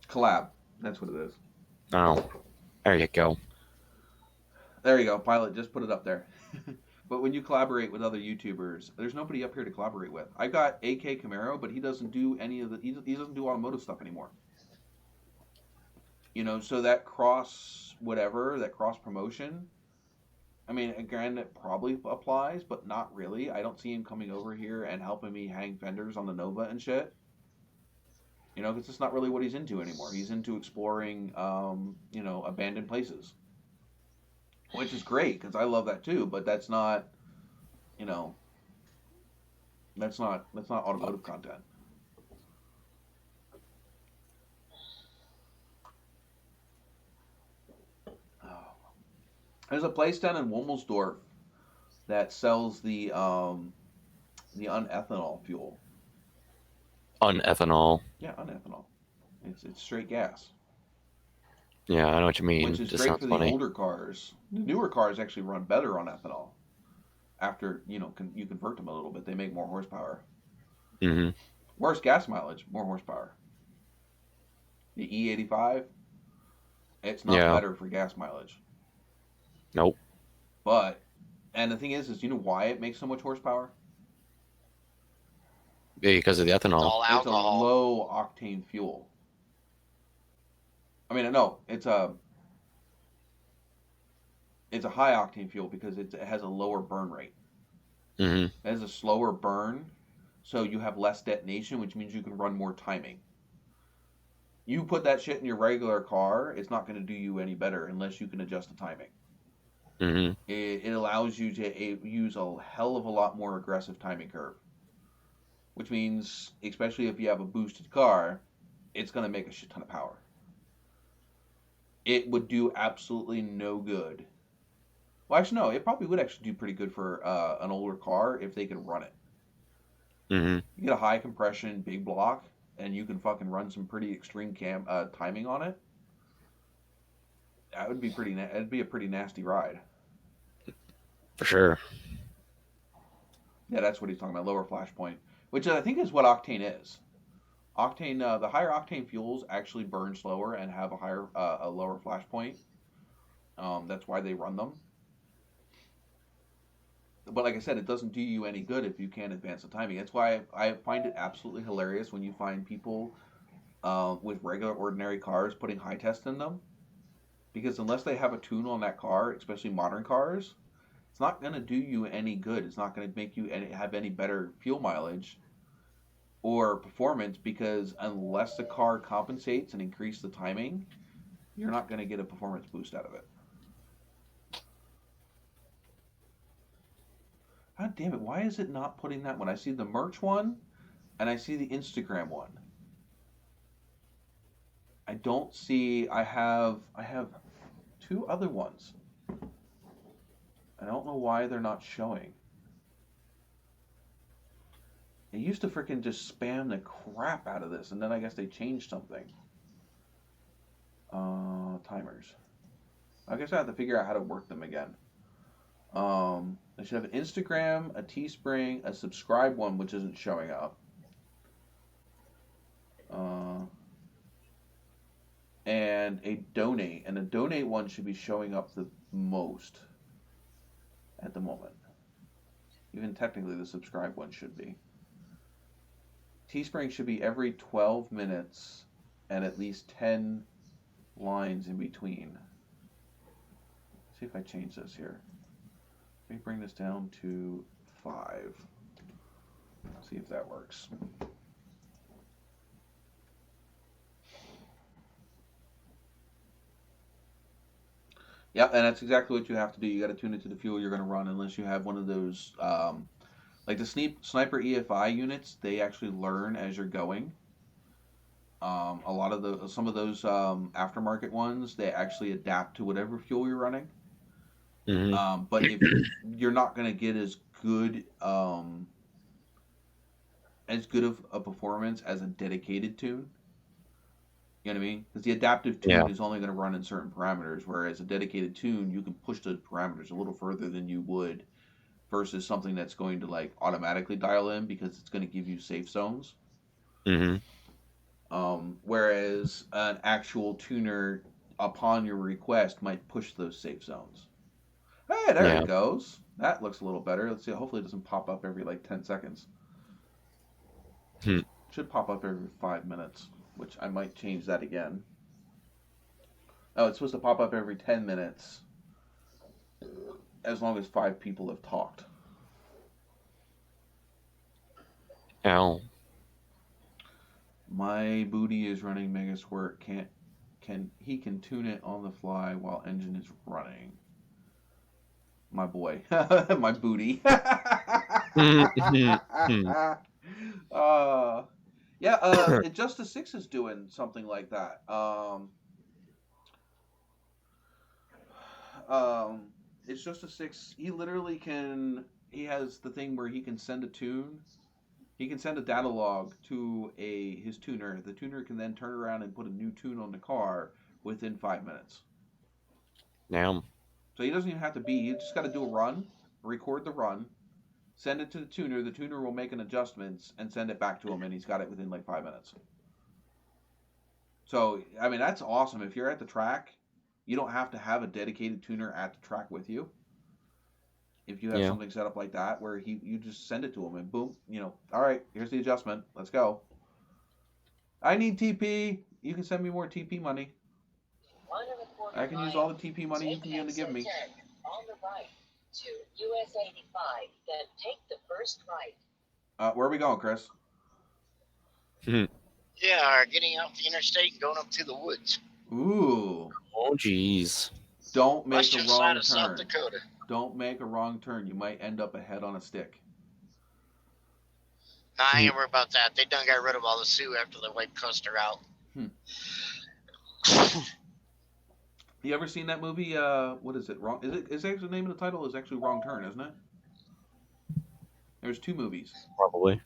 Collab. That's what it is. Oh, there you go. There you go, Pilot. Just put it up there. But when you collaborate with other YouTubers, there's nobody up here to collaborate with. I got AK Camaro, but he doesn't do any of the. He doesn't do automotive stuff anymore. You know, so that cross promotion. I mean, again, it probably applies, but not really. I don't see him coming over here and helping me hang fenders on the Nova and shit. You know, because it's not really what he's into anymore. He's into exploring, abandoned places. Which is great, because I love that too, but that's not, that's not automotive content. Oh. There's a place down in Womelsdorf that sells the unethanol fuel. Unethanol. Yeah, unethanol. It's straight gas. Yeah, I know what you mean. Which is Just great sounds for funny. the older cars. The newer cars actually run better on ethanol. After you convert them a little bit, they make more horsepower. Mm-hmm. Worse gas mileage, more horsepower. The E85, it's not better for gas mileage. Nope. And the thing is you know why it makes so much horsepower? Because of the ethanol. All It's a alcohol. low octane fuel. I mean, no, it's a. It's a high octane fuel because it has a lower burn rate. Mm-hmm. It has a slower burn, so you have less detonation, which means you can run more timing. You put that shit in your regular car, it's not going to do you any better unless you can adjust the timing. Mm-hmm. It allows you to use a hell of a lot more aggressive timing curve, which means, especially if you have a boosted car, it's going to make a shit ton of power. It would do absolutely no good. Well, actually, no, it probably would actually do pretty good for an older car if they could run it. Mm-hmm. You get a high compression, big block, and you can fucking run some pretty extreme timing on it. That would be pretty. It'd be a pretty nasty ride. For sure. Yeah, that's what he's talking about. Lower flash point, which I think is what octane is. Octane, the higher octane fuels actually burn slower and have a lower flash point. That's why they run them. But like I said, it doesn't do you any good if you can't advance the timing. That's why I find it absolutely hilarious when you find people with regular, ordinary cars putting high test in them. Because unless they have a tune on that car, especially modern cars, it's not going to do you any good. It's not going to make you have any better fuel mileage or performance because unless the car compensates and increases the timing, you're not going to get a performance boost out of it. God damn it, why is it not putting that one? I see the merch one and I see the Instagram one. I don't see I have two other ones. I don't know why they're not showing. They used to freaking just spam the crap out of this, and then I guess they changed something. Timers. I guess I have to figure out how to work them again. I should have an Instagram, a Teespring, a subscribe one, which isn't showing up. And a donate. And a donate one should be showing up the most at the moment. Even technically, the subscribe one should be. Teespring should be every 12 minutes and at least 10 lines in between. Let's see if I change this here. Let me bring this down to 5. See if that works. Yep, and that's exactly what you have to do. You got to tune it to the fuel you're going to run, unless you have one of those, like the sniper EFI units. They actually learn as you're going. A lot of some of those aftermarket ones, they actually adapt to whatever fuel you're running. Mm-hmm. But if you're not going to get as good of a performance as a dedicated tune. You know what I mean? Because the adaptive tune is only going to run in certain parameters, whereas a dedicated tune, you can push those parameters a little further than you would versus something that's going to like automatically dial in because it's going to give you safe zones. Mm-hmm. Whereas an actual tuner, upon your request, might push those safe zones. Hey, there it goes. That looks a little better. Let's see. Hopefully it doesn't pop up every like 10 seconds. Should pop up every 5 minutes, which I might change that again. Oh, it's supposed to pop up every 10 minutes as long as 5 people have talked. Ow. My booty is running Mega Squirt. He can tune it on the fly while engine is running. My boy. My booty. Justice 6 is doing something like that. It's Justice 6. He literally he has the thing where he can send a tune. He can send a data log to his tuner. The tuner can then turn around and put a new tune on the car within 5 minutes. Damn. So he doesn't even have to he just got to do a run, record the run, send it to the tuner. The tuner will make an adjustments and send it back to him, and he's got it within like 5 minutes. So, I mean, that's awesome. If you're at the track, you don't have to have a dedicated tuner at the track with you. If you have something set up like that, where you just send it to him and boom, all right, here's the adjustment. Let's go. I need TP. You can send me more TP money. I can use all the TP money you can give me. on the right to US 85, then take the first right. Where are we going, Chris? Yeah, getting off the interstate and going up through the woods. Ooh. Oh, jeez. Don't make Western a side wrong of South turn. Dakota. Don't make a wrong turn. You might end up a head on a stick. Nah, I ain't worried about that. They done got rid of all the Sioux after the white Custer out. You ever seen that movie? What is it? Wrong? Is it the name of the title? Is actually Wrong Turn, isn't it? There's 2 movies. Probably.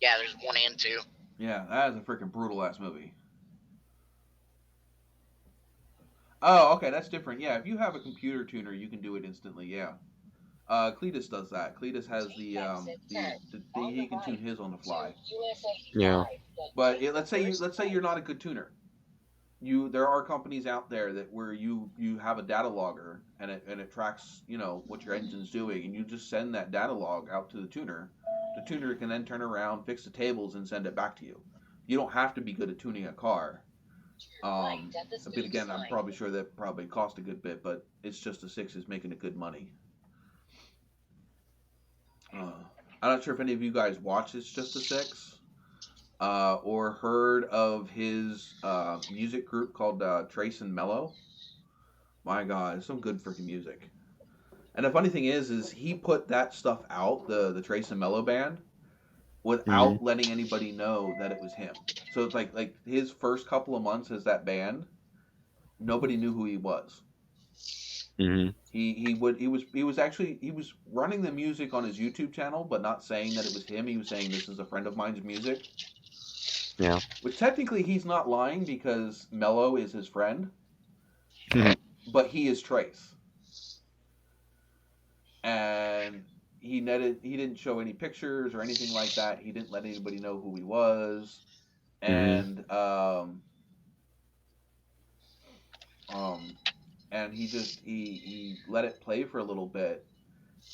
Yeah, there's 1 and 2. Yeah, that is a freaking brutal ass movie. Oh, okay, that's different. Yeah, if you have a computer tuner, you can do it instantly. Yeah. Cletus does that. Cletus has he can tune his on the fly. Yeah. But let's say you're not a good tuner. There are companies out there that where you have a data logger and it tracks what your engine's doing, and you just send that data log out to the tuner. The tuner can then turn around, fix the tables, and send it back to you. You don't have to be good at tuning a car. But again, I'm probably sure that probably cost a good bit, but it's just a 6 is making it good money. I'm not sure if any of you guys watch It's Just a 6. Or heard of his music group called Trace and Mellow. My God, it's some good freaking music. And the funny thing is he put that stuff out, the Trace and Mellow band, without letting anybody know that it was him. So it's like his first couple of months as that band, nobody knew who he was. Mm-hmm. He was running the music on his YouTube channel, but not saying that it was him. He was saying this is a friend of mine's music. Yeah. Which technically he's not lying because Mello is his friend, but he is Trace. And he didn't show any pictures or anything like that. He didn't let anybody know who he was, and and he let it play for a little bit,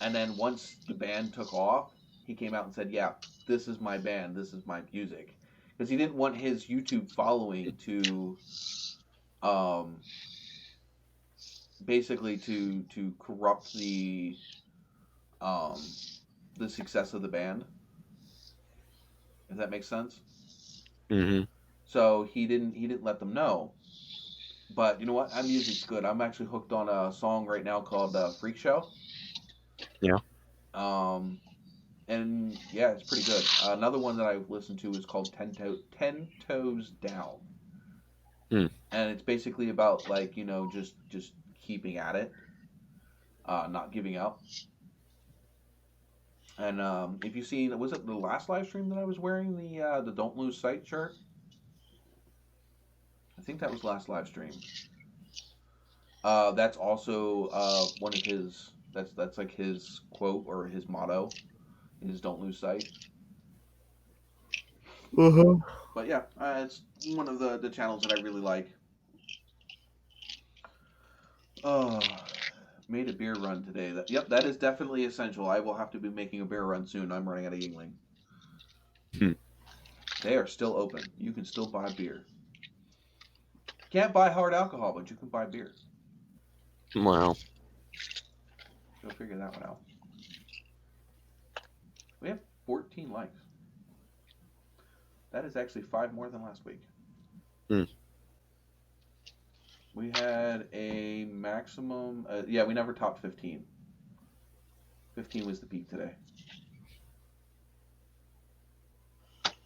and then once the band took off, he came out and said, "Yeah, this is my band. This is my music." Because he didn't want his YouTube following to, basically to corrupt the success of the band. If that makes sense. Mm-hmm. So he didn't let them know. But you know what? That music's good. I'm actually hooked on a song right now called "Freak Show." Yeah. And yeah, it's pretty good. Another one that I've listened to is called Ten Toes Down. And it's basically about just keeping at it, not giving up. And if you've seen, was it the last live stream that I was wearing the Don't Lose Sight shirt? I think that was last live stream. That's also one of his. That's like his quote or his motto. Is "Don't lose sight." But yeah, it's one of the channels that I really like. Made a beer run today. That is definitely essential. I will have to be making a beer run soon. I'm running out of Yingling. They are still open. You can still buy beer. Can't buy hard alcohol, but you can buy beer. Wow. Go figure that one out. We have 14 likes. That is actually 5 more than last week. We had a maximum... we never topped 15. 15 was the peak today.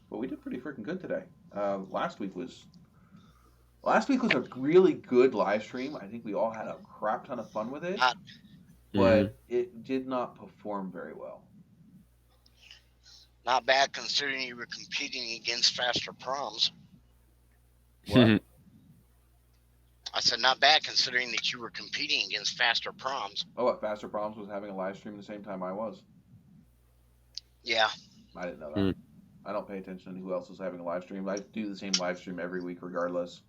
But we did pretty freaking good today. Last week was a really good live stream. I think we all had a crap ton of fun with it. But it did not perform very well. Not bad considering you were competing against Faster Proms. What? I said not bad considering that you were competing against Faster Proms. Oh, what? Faster Proms was having a live stream the same time I was? Yeah. I didn't know that. I don't pay attention to who else is having a live stream. I do the same live stream every week regardless.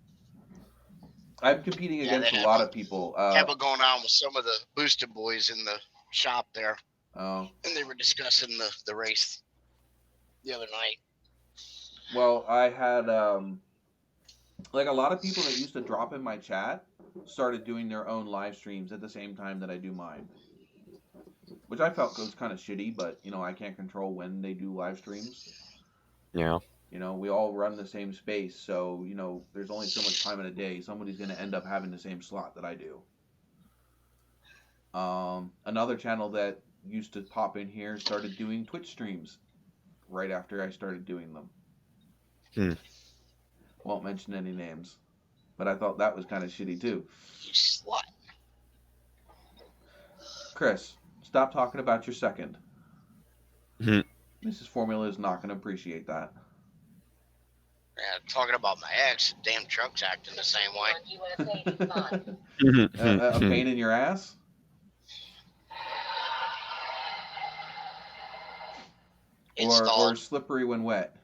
I'm competing against a lot of people. Have going on with some of the Boosted Boys in the shop there. Oh. And they were discussing the race the other night. Well, I had like a lot of people that used to drop in my chat started doing their own live streams at the same time that I do mine, which I felt was kind of shitty. But I can't control when they do live streams. Yeah. We all run the same space, so there's only so much time in a day. Somebody's going to end up having the same slot that I do. Another channel that used to pop in here started doing Twitch streams right after I started doing them. Won't mention any names, but I thought that was kind of shitty too. You slut. Chris, stop talking about your second. Hmm. Mrs. Formula is not going to appreciate that. Yeah, talking about my ex, the damn truck's acting the same way. on US 85. A pain in your ass? Or slippery when wet?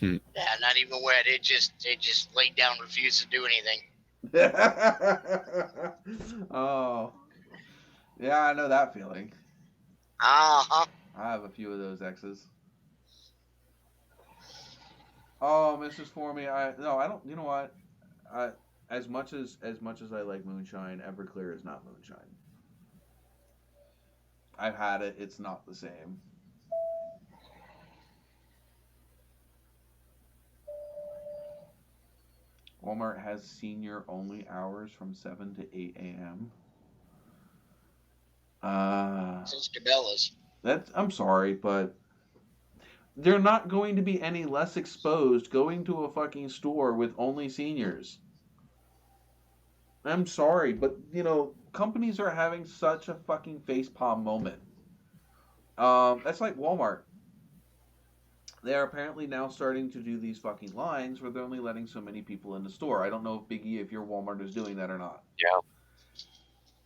Yeah, not even wet. It just laid down, refused to do anything. Oh. Yeah, I know that feeling. Uh-huh. I have a few of those exes. Oh, Mrs. Formie, I don't. You know what? As much as I like moonshine, Everclear is not moonshine. I've had it. It's not the same. Walmart has senior only hours from 7 to 8 a.m. Since Cabela's. I'm sorry, but they're not going to be any less exposed going to a fucking store with only seniors. I'm sorry, but companies are having such a fucking facepalm moment. That's like Walmart. They're apparently now starting to do these fucking lines where they're only letting so many people in the store. I don't know if Big E, if your Walmart is doing that or not. Yeah.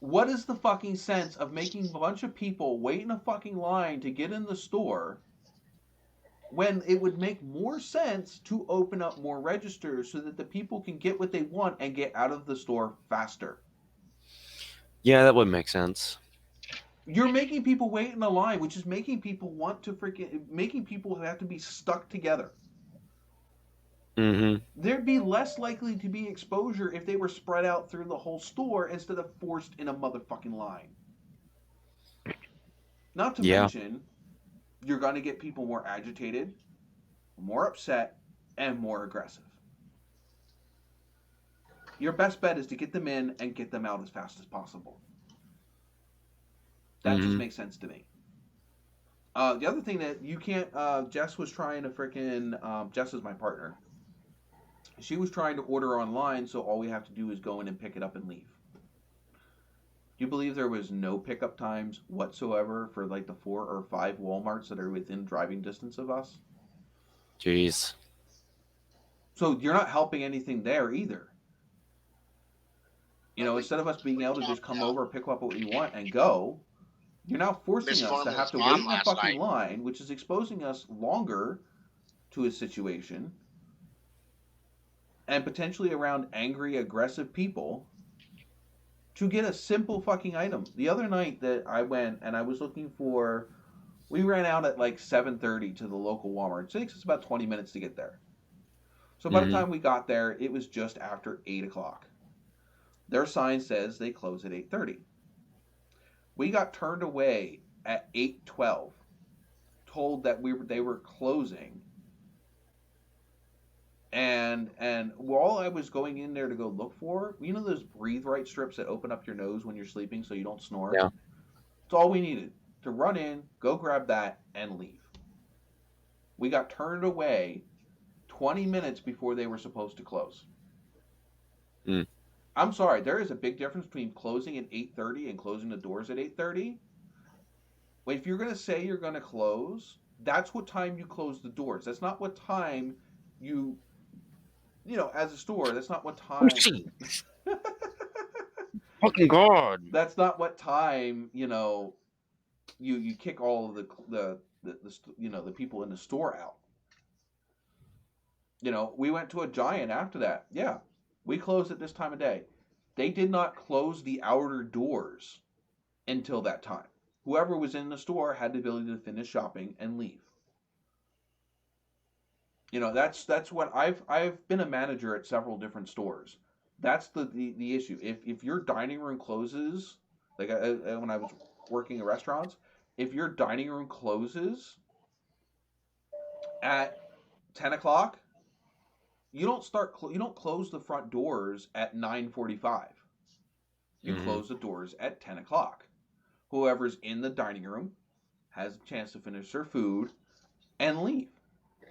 What is the fucking sense of making a bunch of people wait in a fucking line to get in the store when it would make more sense to open up more registers so that the people can get what they want and get out of the store faster? Yeah, that would make sense. You're making people wait in a line, which is making people making people have to be stuck together. Mm-hmm. There'd be less likely to be exposure if they were spread out through the whole store instead of forced in a motherfucking line. Not to mention, you're going to get people more agitated, more upset, and more aggressive. Your best bet is to get them in and get them out as fast as possible. That just makes sense to me. The other thing that you can't, Jess was trying to Jess is my partner. She was trying to order online, so all we have to do is go in and pick it up and leave. Do you believe there was no pickup times whatsoever for like the 4 or 5 Walmarts that are within driving distance of us? Jeez. So you're not helping anything there either. Instead of us being able to just come over, pick up what we want, and go, you're now forcing us to have to wait in a fucking line, which is exposing us longer to a situation and potentially around angry, aggressive people to get a simple fucking item. The other night that I went and I was looking for, we ran out at like 7:30 to the local Walmart. It takes us about 20 minutes to get there. So by the time we got there, it was just after 8 o'clock. Their sign says they close at 8:30. We got turned away at 8:12, told that they were closing. And while I was going in there to go look for, those breathe right strips that open up your nose when you're sleeping so you don't snore? Yeah. It's all we needed to run in, go grab that, and leave. We got turned away 20 minutes before they were supposed to close. I'm sorry, there is a big difference between closing at 8:30 and closing the doors at 8:30. Well, if you're going to say you're going to close, that's what time you close the doors. That's not what time as a store, that's not what time. Fucking God. That's not what time, you kick all of the people in the store out. We went to a Giant after that. Yeah. We closed at this time of day. They did not close the outer doors until that time. Whoever was in the store had the ability to finish shopping and leave. That's what I've been a manager at several different stores. That's the issue. If your dining room closes, like when I was working at restaurants, if your dining room closes at 10 o'clock, you don't close the front doors at 9:45. You close the doors at 10 o'clock. Whoever's in the dining room has a chance to finish their food and leave.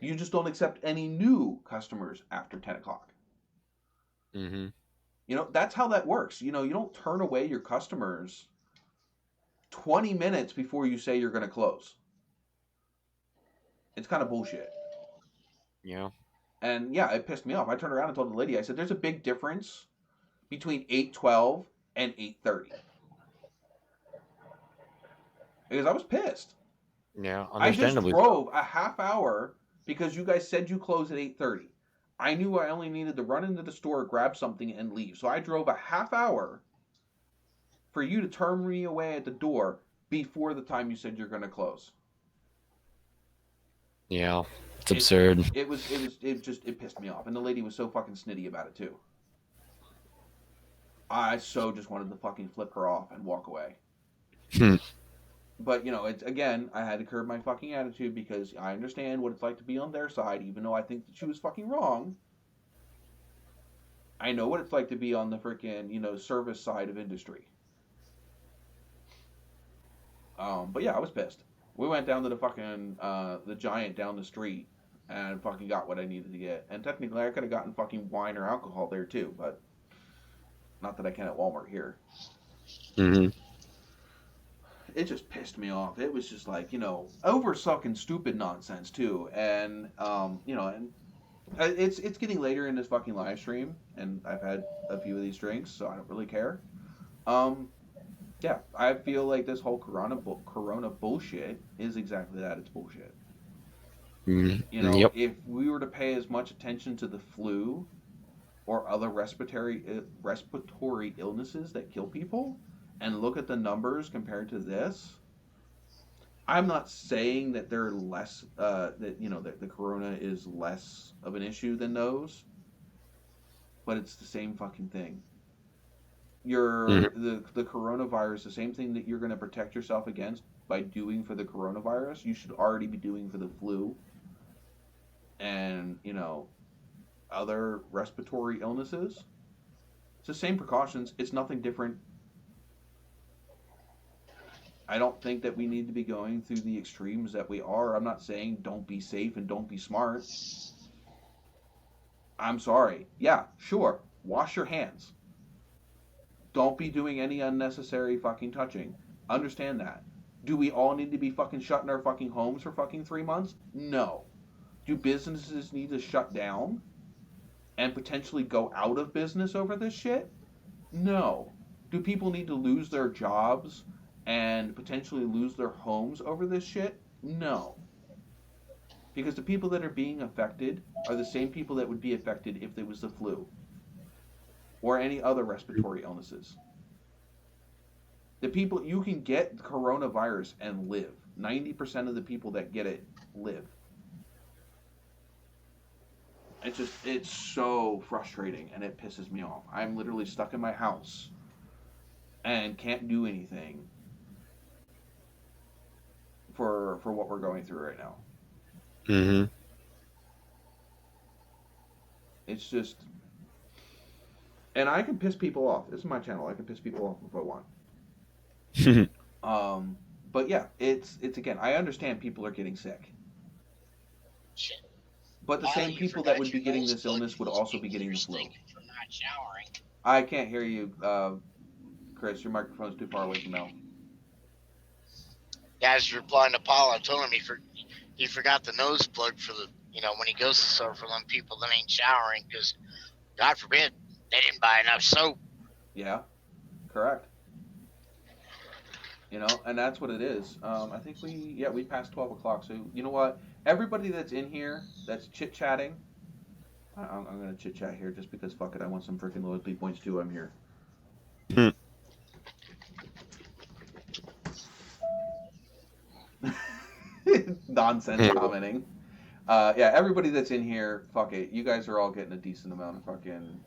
You just don't accept any new customers after 10 o'clock. That's how that works. You don't turn away your customers 20 minutes before you say you're going to close. It's kind of bullshit. Yeah. And yeah, it pissed me off. I turned around and told the lady, I said, there's a big difference between 8:12 and 8:30. Because I was pissed. Yeah, I just understandably. drove a half hour because you guys said you close at 8:30. I knew I only needed to run into the store, grab something, and leave. So I drove a half hour for you to turn me away at the door before the time you said you're going to close. Yeah, it's absurd. It pissed me off, and the lady was so fucking snitty about it too. I just wanted to fucking flip her off and walk away. But it's again, I had to curb my fucking attitude because I understand what it's like to be on their side, even though I think that she was fucking wrong. I know what it's like to be on the freaking service side of industry. But yeah, I was pissed. We went down to the fucking the Giant down the street and fucking got what I needed to get. And technically, I could have gotten fucking wine or alcohol there too, but not that I can at Walmart here. It just pissed me off. It was just like over sucking stupid nonsense too, and and it's getting later in this fucking live stream, and I've had a few of these drinks, so I don't really care. Yeah, I feel like this whole corona bullshit is exactly that. It's bullshit. Yep. If we were to pay as much attention to the flu or other respiratory illnesses that kill people, and look at the numbers compared to this, I'm not saying that they're less that the corona is less of an issue than those, but it's the same fucking thing. The coronavirus, the same thing that you're going to protect yourself against by doing for the coronavirus, you should already be doing for the flu and other respiratory illnesses. It's the same precautions. It's nothing different. I don't think that we need to be going through the extremes that we are. I'm not saying don't be safe and don't be smart. I'm sorry. Yeah, sure. Wash your hands. Don't be doing any unnecessary fucking touching. Understand that. Do we all need to be fucking shut in our fucking homes for fucking 3 months? No. Do businesses need to shut down and potentially go out of business over this shit? No. Do people need to lose their jobs and potentially lose their homes over this shit? No. Because the people that are being affected are the same people that would be affected if it was the flu or any other respiratory illnesses. The people, you can get coronavirus and live. 90% of the people that get it live. It's so frustrating, and it pisses me off. I'm literally stuck in my house and can't do anything for what we're going through right now. It's just, and I can piss people off. This is my channel. I can piss people off if I want. But yeah, it's again, I understand people are getting sick. Shit. But the same people that would be getting this illness would also be getting the flu. I can't hear you, Chris. Your microphone's too far away from Mel. Guys replying to Paul, I told him he forgot the nose plug for the when he goes to store for them people that ain't showering because God forbid they didn't buy enough soap. Yeah, correct. And that's what it is. I think we passed 12 o'clock. So you know what? Everybody that's in here that's chit chatting, I'm gonna chit chat here just because fuck it. I want some freaking loyalty points too. I'm here. Nonsense commenting. Yeah, everybody that's in here, fuck it. You guys are all getting a decent amount of fucking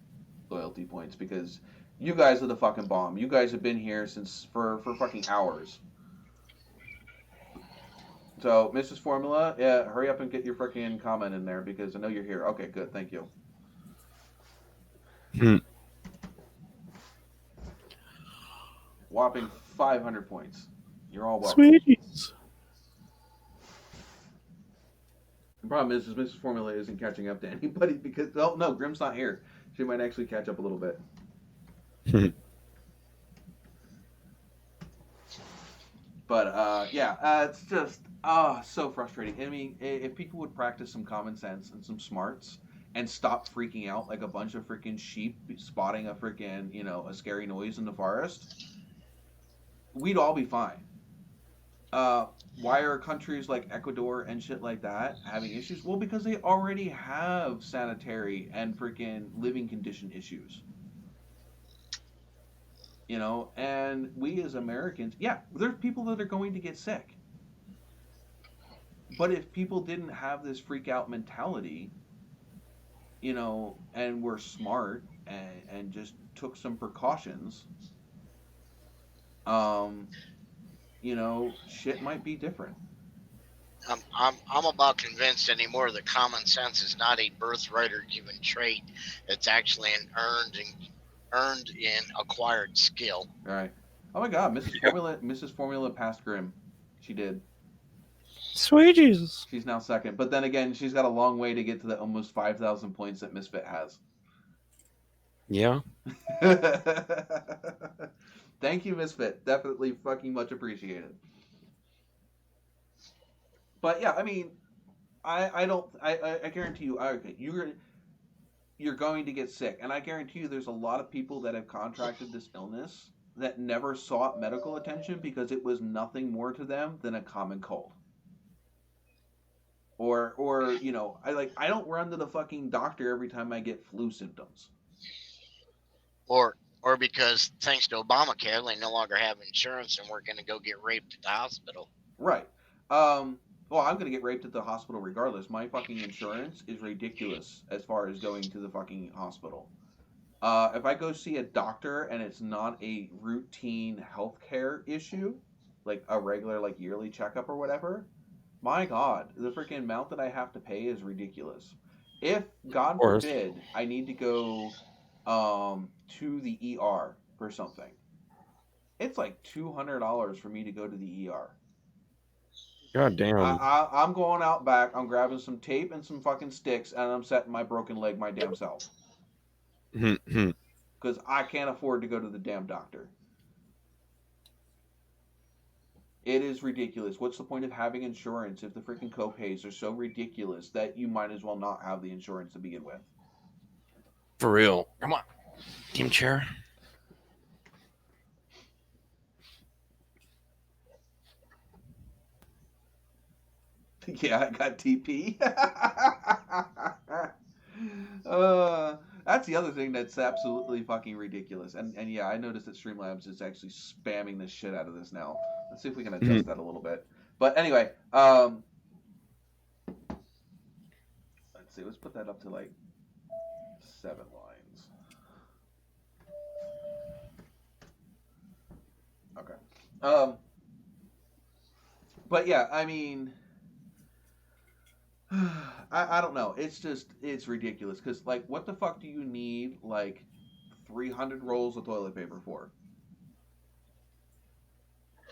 loyalty points because you guys are the fucking bomb. You guys have been here since for fucking hours. So, Mrs. Formula, yeah, hurry up and get your freaking comment in there because I know you're here. Okay, good, thank you. Whopping 500 points. You're all welcome. Sweeties. The problem is Mrs. Formula isn't catching up to anybody because oh no, Grim's not here. She might actually catch up a little bit. But yeah, it's just so frustrating. I mean, if people would practice some common sense and some smarts and stop freaking out like a bunch of freaking sheep spotting a freaking a scary noise in the forest, we'd all be fine. Why are countries like Ecuador and shit like that having issues? Well, because they already have sanitary and freaking living condition issues. And we as Americans, yeah, there's people that are going to get sick. But if people didn't have this freak out mentality, and were smart and just took some precautions, shit might be different. I'm about convinced anymore that common sense is not a birthright or given trait. It's actually an earned and acquired skill. All right. Oh my God, Mrs. Formula passed Grim. She did. Sweet Jesus. She's now second, but then again, she's got a long way to get to the almost 5,000 points that Misfit has. Yeah. Thank you, Misfit. Definitely fucking much appreciated. But yeah, I mean, I guarantee you, okay, you're going to get sick, and I guarantee you, there's a lot of people that have contracted this illness that never sought medical attention because it was nothing more to them than a common cold. Or I don't run to the fucking doctor every time I get flu symptoms. Or because thanks to Obamacare, they no longer have insurance and we're going to go get raped at the hospital. Right. Well, I'm going to get raped at the hospital regardless. My fucking insurance is ridiculous as far as going to the fucking hospital. If I go see a doctor and it's not a routine healthcare issue, like a regular yearly checkup or whatever, my God, the freaking amount that I have to pay is ridiculous. If, God forbid, I need to go to the ER for something, it's like $200 for me to go to the ER. God damn. I'm going out back, I'm grabbing some tape and some fucking sticks, and I'm setting my broken leg my damn self. Because I can't afford to go to the damn doctor. It is ridiculous. What's the point of having insurance if the freaking copays are so ridiculous that you might as well not have the insurance to begin with? For real. Come on. Team chair. Yeah, I got TP. That's the other thing that's absolutely fucking ridiculous. And yeah, I noticed that Streamlabs is actually spamming the shit out of this now. Let's see if we can adjust that a little bit. But anyway, let's see. Let's put that up to 7 lines. Okay. But yeah, I mean, I don't know. It's ridiculous. Because, what the fuck do you need, 300 rolls of toilet paper for?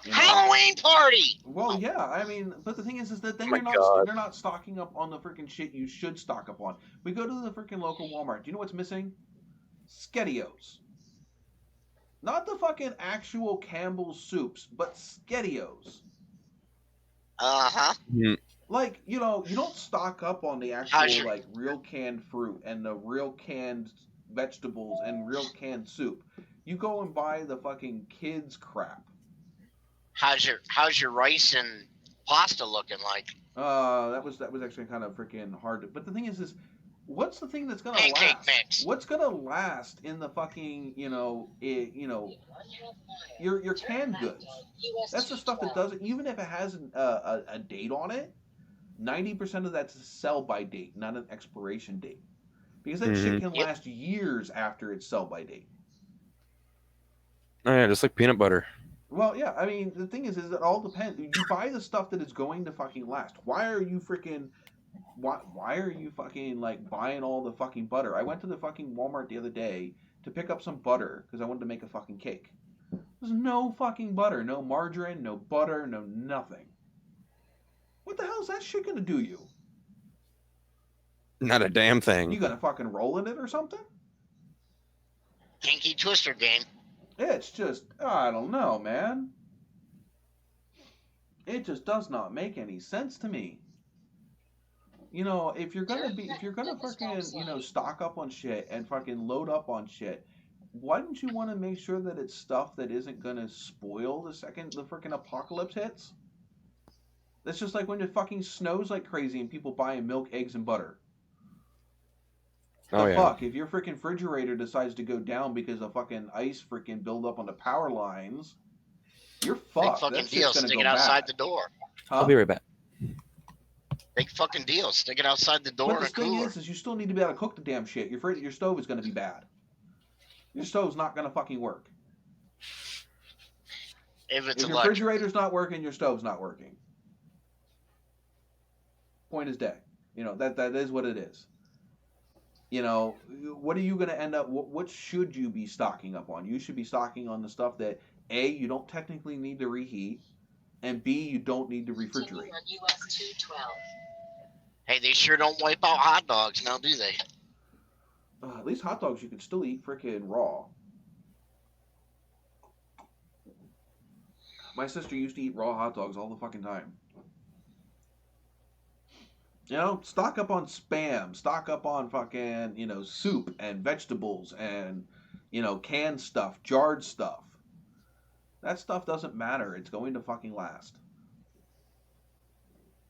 Halloween party! Well, yeah, I mean, but the thing is that then you're not stocking up on the freaking shit you should stock up on. We go to the freaking local Walmart. Do you know what's missing? Skettios. Not the fucking actual Campbell's soups, but Skettios. Uh-huh. Mm. You don't stock up on the actual, real canned fruit and the real canned vegetables and real canned soup. You go and buy the fucking kids' crap. How's your rice and pasta looking like? That was actually kind of freaking hard. But the thing is what's the thing that's gonna Pancake last? mix. What's gonna last in the fucking your canned goods? That's the stuff that doesn't, even if it has a date on it. 90% of that's a sell by date, not an expiration date. Because that shit can Yep. last years after its sell-by date. Oh yeah, just like peanut butter. Well, yeah, I mean, the thing is it all depends. You buy the stuff that is going to fucking last. Why are you fucking like buying all the fucking butter? I went to the fucking Walmart the other day to pick up some butter because I wanted to make a fucking cake. There's no fucking butter, no margarine, no butter, no nothing. What the hell is that shit gonna do you? Not a damn thing. You gonna fucking roll in it or something? Pinky Twister game. It's just, I don't know, man. It just does not make any sense to me. You know, if you're gonna fucking, you know, stock up on shit and fucking load up on shit, why don't you want to make sure that it's stuff that isn't gonna spoil the second the freaking apocalypse hits? That's just like when it fucking snows like crazy and people buying milk, eggs, and butter. Oh The yeah. fuck, if your freaking refrigerator decides to go down because of fucking ice freaking build up on the power lines, you're Big fucked. fucking That deal. shit's gonna Stick go it outside bad. the door. I'll be right back. Big fucking deal. Stick it outside the door But in the a thing cooler. is you still need to be able to cook the damn shit. Your stove is gonna be bad. Your stove's not gonna fucking work. If it's If your electric. refrigerator's not working, your stove's not working. Point is dead. You know, that is what it is. You know, what are you going to end up, what should you be stocking up on? You should be stocking on the stuff that, A, you don't technically need to reheat, and B, you don't need to refrigerate. On US-212. Hey, they sure don't wipe out hot dogs now, do they? At least hot dogs you can still eat frickin' raw. My sister used to eat raw hot dogs all the fucking time. You know, stock up on Spam, stock up on fucking, you know, soup and vegetables and, you know, canned stuff, jarred stuff. That stuff doesn't matter. It's going to fucking last.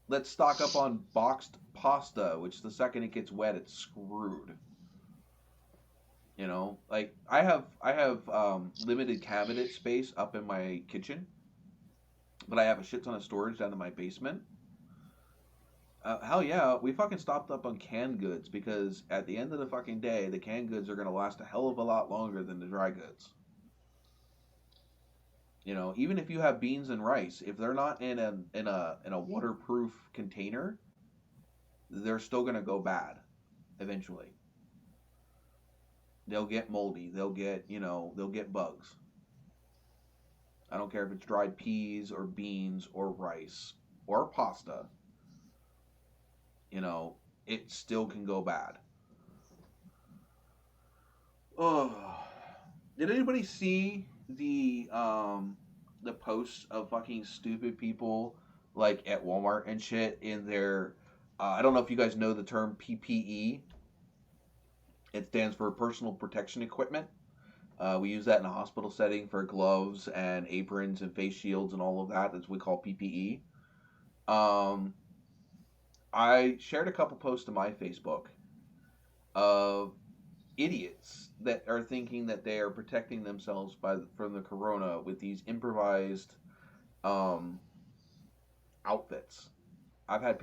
Let's stock up on boxed pasta, which the second it gets wet, it's screwed. You know, like I have limited cabinet space up in my kitchen, but I have a shit ton of storage down in my basement. Hell yeah, we fucking stocked up on canned goods because at the end of the fucking day, the canned goods are gonna last a hell of a lot longer than the dry goods. You know, even if you have beans and rice, if they're not in a waterproof container, they're still gonna go bad eventually. They'll get moldy. They'll get bugs. I don't care if it's dried peas or beans or rice or pasta. You know, it still can go bad. Oh, did anybody see the posts of fucking stupid people like at Walmart and shit in their? I don't know if you guys know the term PPE. It stands for personal protection equipment. We use that in a hospital setting for gloves and aprons and face shields and all of that. That's what we call PPE. I shared a couple posts to my Facebook of idiots that are thinking that they are protecting themselves from the corona with these improvised outfits. I've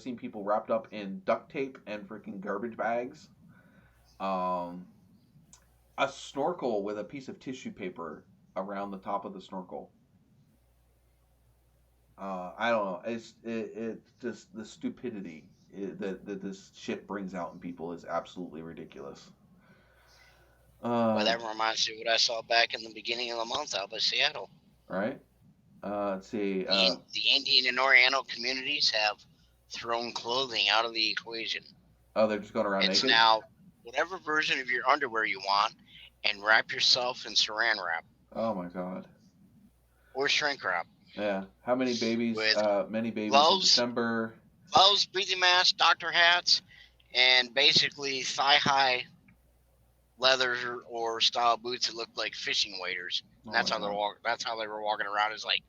seen people wrapped up in duct tape and freaking garbage bags. A snorkel with a piece of tissue paper around the top of the snorkel. I don't know. It just the stupidity that this shit brings out in people is absolutely ridiculous. Well, that reminds me of what I saw back in the beginning of the month out by Seattle. Right. Let's see. The Indian and Oriental communities have thrown clothing out of the equation. Oh, they're just going around It's naked? now whatever version of your underwear you want, and wrap yourself in saran wrap Oh my god. or shrink wrap. Yeah. How many babies? With Many babies in gloves. December. Gloves, breathing masks, doctor hats, and basically thigh-high leather or style boots that look like fishing waders. Oh That's my how they're God. That's how they were walking around. Is like,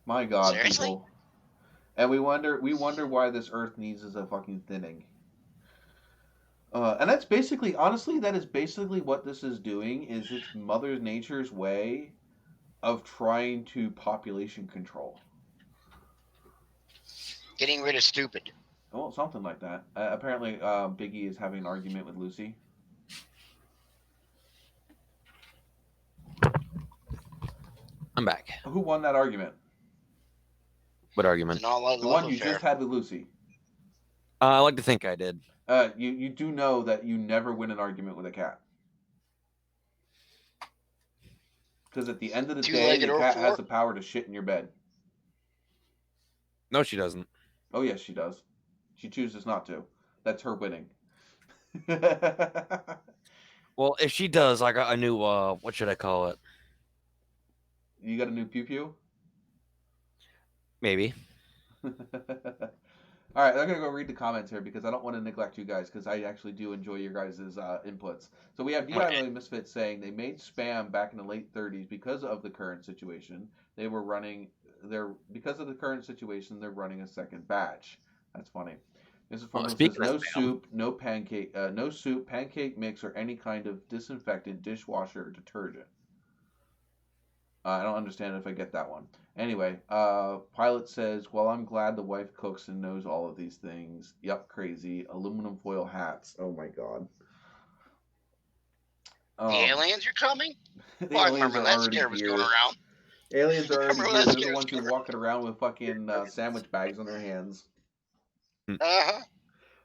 My god, Seriously? people. And we wonder why this earth needs a fucking thinning. And that's basically, honestly, that is basically what this is doing. Is it's Mother Nature's way of trying to population control. getting rid of stupid. Well, something like that. Apparently, Biggie is having an argument with Lucy. I'm back. Who won that argument? What It's argument? an all-out The love one you affair. just had with Lucy. I like to think I did. You do know that you never win an argument with a cat. Because at the end of the day, Two-legged the or cat four? has the power to shit in your bed. No, she doesn't. Oh, yes, she does. She chooses not to. That's her winning. Well, if she does, I got a new, what should I call it? You got a new pew pew? Maybe. All right, I'm going to go read the comments here because I don't want to neglect you guys because I actually do enjoy your guys' inputs. So we have DIY Misfits saying they made spam back in the late 30s because of the current situation. They were running because of the current situation, they're running a second batch. That's funny. Mrs. Foreman says no soup, no pancake mix, or any kind of disinfectant, dishwasher, or detergent. I don't understand if I get that one. Anyway, Pilot says, well, I'm glad the wife cooks and knows all of these things. Yup, crazy. Aluminum foil hats. Oh my god. The aliens are coming? The Well, I aliens remember are that already scare was here. going around. Aliens are already Remember here. that They're the scare ones who was are walking around with fucking sandwich bags on their hands. Uh-huh.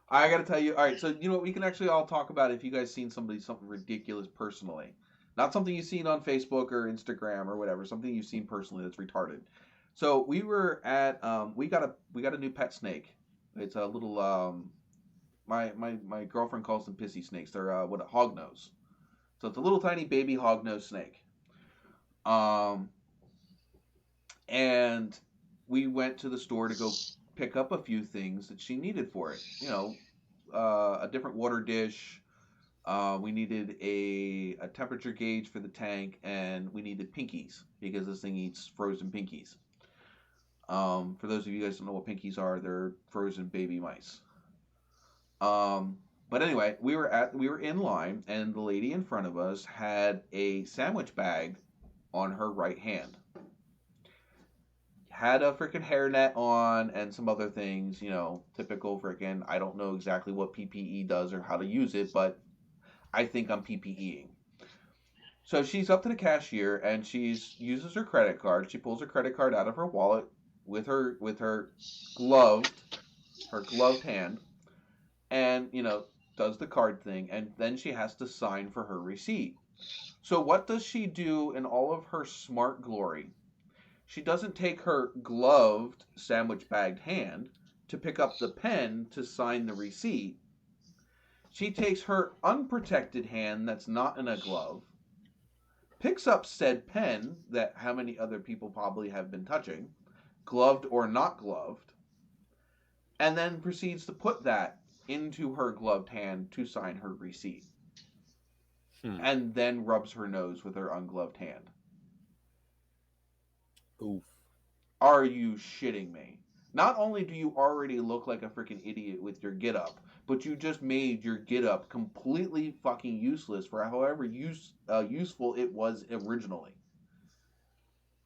I gotta tell you, all right, so you know what, we can actually all talk about if you guys seen something ridiculous personally. Not something you've seen on Facebook or Instagram or whatever, something you've seen personally that's retarded. So we were at we got a new pet snake. It's a little my girlfriend calls them pissy snakes. They're a hognose. So it's a little tiny baby hognose snake. And we went to the store to go pick up a few things that she needed for it. You know, a different water dish. We needed a temperature gauge for the tank, and we needed pinkies because this thing eats frozen pinkies. For those of you guys who don't know what pinkies are, they're frozen baby mice. But anyway, we were in line, and the lady in front of us had a sandwich bag on her right hand. Had a freaking hairnet on and some other things, you know, typical freaking. I don't know exactly what PPE does or how to use it, but I think I'm PPEing. So she's up to the cashier and uses her credit card. She pulls her credit card out of her wallet with her gloved hand, and you know, does the card thing, and then she has to sign for her receipt. So what does she do in all of her smart glory? She doesn't take her gloved, sandwich bagged hand to pick up the pen to sign the receipt. She takes her unprotected hand that's not in a glove, picks up said pen that how many other people probably have been touching, gloved or not gloved, and then proceeds to put that into her gloved hand to sign her receipt. And then rubs her nose with her ungloved hand. Oof. Are you shitting me? Not only do you already look like a freaking idiot with your get up, but you just made your get up completely fucking useless for however useful it was originally.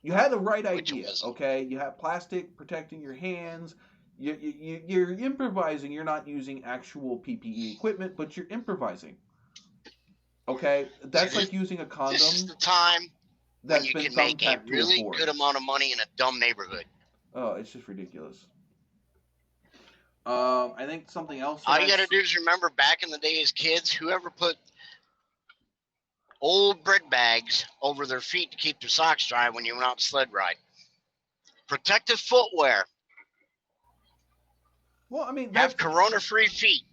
You had the right idea, okay? You have plastic protecting your hands. You're improvising. You're not using actual PPE equipment, but you're improvising. Okay? That's like using a condom. This is the time when you can make a really board. good amount of money in a dumb neighborhood. Oh, it's just ridiculous. I think something else. All you got to do is remember back in the day as kids, whoever put old bread bags over their feet to keep their socks dry when you went out to sled ride. Protective footwear. Well, I mean, have corona-free feet.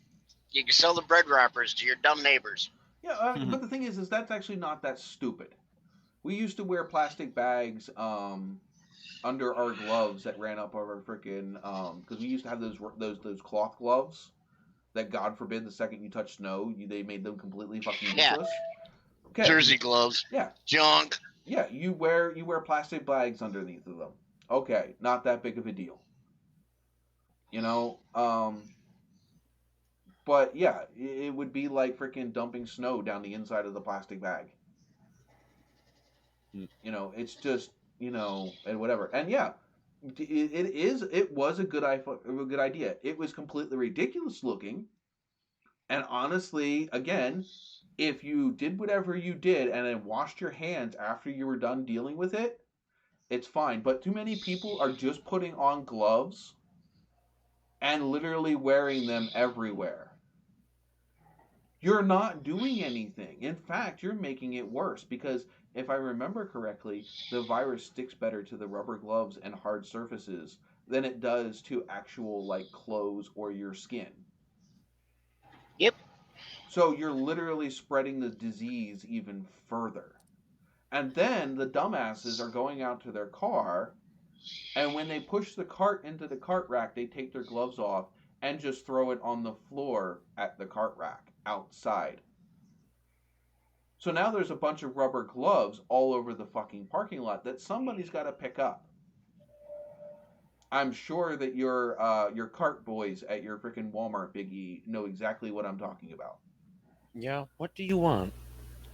You can sell the bread wrappers to your dumb neighbors. Yeah, but the thing is that's actually not that stupid. We used to wear plastic bags under our gloves that ran up our freaking because we used to have those cloth gloves that God forbid the second you touch snow they made them completely fucking useless. Okay. Jersey gloves. Yeah. Junk. Yeah, you wear plastic bags underneath of them. Okay, not that big of a deal. You know, but yeah, it would be like freaking dumping snow down the inside of the plastic bag. You know, it's just, you know, and whatever. And yeah, It was a good idea. It was completely ridiculous looking, and honestly, again, if you did whatever you did and then washed your hands after you were done dealing with it, it's fine. But too many people are just putting on gloves and literally wearing them everywhere. You're not doing anything. In fact, you're making it worse because if I remember correctly, the virus sticks better to the rubber gloves and hard surfaces than it does to actual like clothes or your skin. Yep. So you're literally spreading the disease even further. And then the dumbasses are going out to their car, and when they push the cart into the cart rack, they take their gloves off and just throw it on the floor at the cart rack outside. So now there's a bunch of rubber gloves all over the fucking parking lot that somebody's got to pick up. I'm sure that your cart boys at your freaking Walmart Biggie know exactly what I'm talking about. Yeah, what do you want?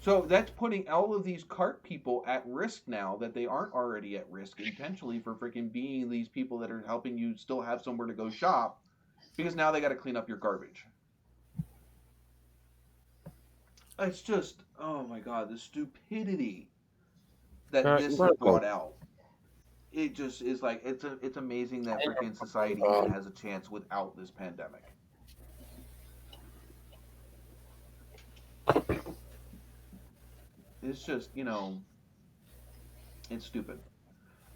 So that's putting all of these cart people at risk now that they aren't already at risk intentionally for freaking being these people that are helping you still have somewhere to go shop because now they got to clean up your garbage. It's just, oh my god, the stupidity that this has brought out. It just is like it's amazing that freaking society even has a chance without this pandemic. It's just, it's stupid.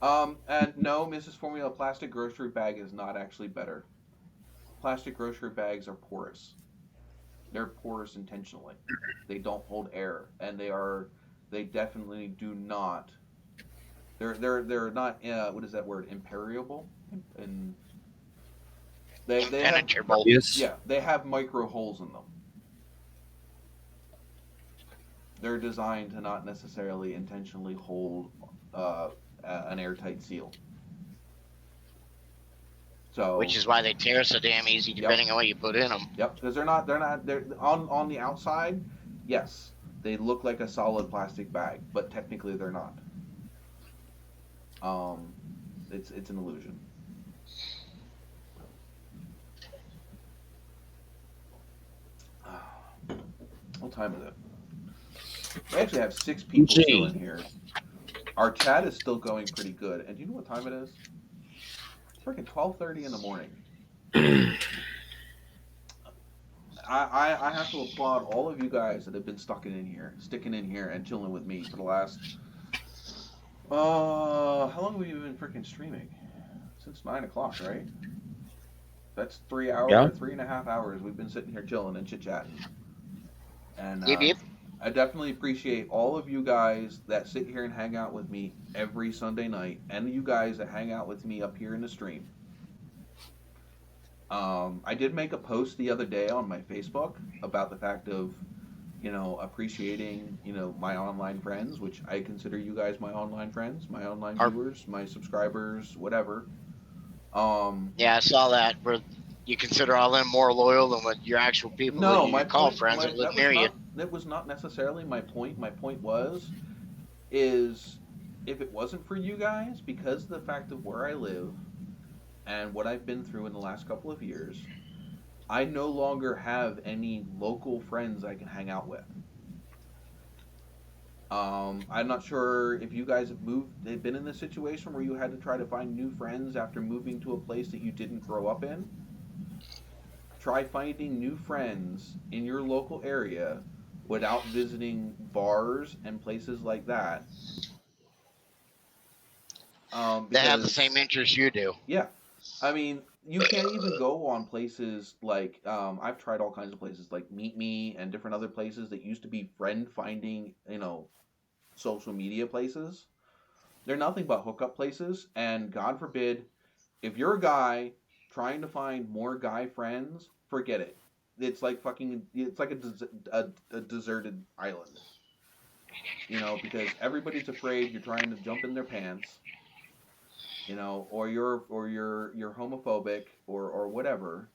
And no, Mrs. Formula, plastic grocery bag is not actually better. Plastic grocery bags are porous. They're porous intentionally. They don't hold air, and they definitely do not. They're not. What is that word? Impermeable. And they have Impenetrable. Yes. they have micro holes in them. They're designed to not necessarily intentionally hold an airtight seal. So, Which is why they tear so damn easy, depending on what you put in them. Yep, because they're on the outside. Yes, they look like a solid plastic bag, but technically they're not. It's an illusion. What time is it? We actually have 6 people still in here. Our chat is still going pretty good. And do you know what time it is? It's freaking 12:30 in the morning. I have to applaud all of you guys that have been sticking in here, and chilling with me for the last. How long have you been freaking streaming? Since 9 o'clock, right? That's 3 hours, Yeah. 3.5 hours. We've been sitting here chilling and chit chatting. And Yep. I definitely appreciate all of you guys that sit here and hang out with me every Sunday night, and you guys that hang out with me up here in the stream. I did make a post the other day on my Facebook about the fact of, appreciating, my online friends, which I consider you guys my online friends, my online viewers, my subscribers, whatever. Yeah, I saw that. Where you consider all them more loyal than what your actual people that you call friends that live near you. That was not necessarily my point. My point is if it wasn't for you guys, because of the fact of where I live and what I've been through in the last couple of years, I no longer have any local friends I can hang out with. I'm not sure if you guys have been in this situation where you had to try to find new friends after moving to a place that you didn't grow up in. Try finding new friends in your local area without visiting bars and places like that. They have the same interests you do. Yeah. I mean, you can't even go on places like, I've tried all kinds of places like Meet Me and different other places that used to be friend finding, social media places. They're nothing but hookup places, and God forbid, if you're a guy trying to find more guy friends, forget it. It's like a deserted island. Because everybody's afraid you're trying to jump in their pants, or you're homophobic or whatever.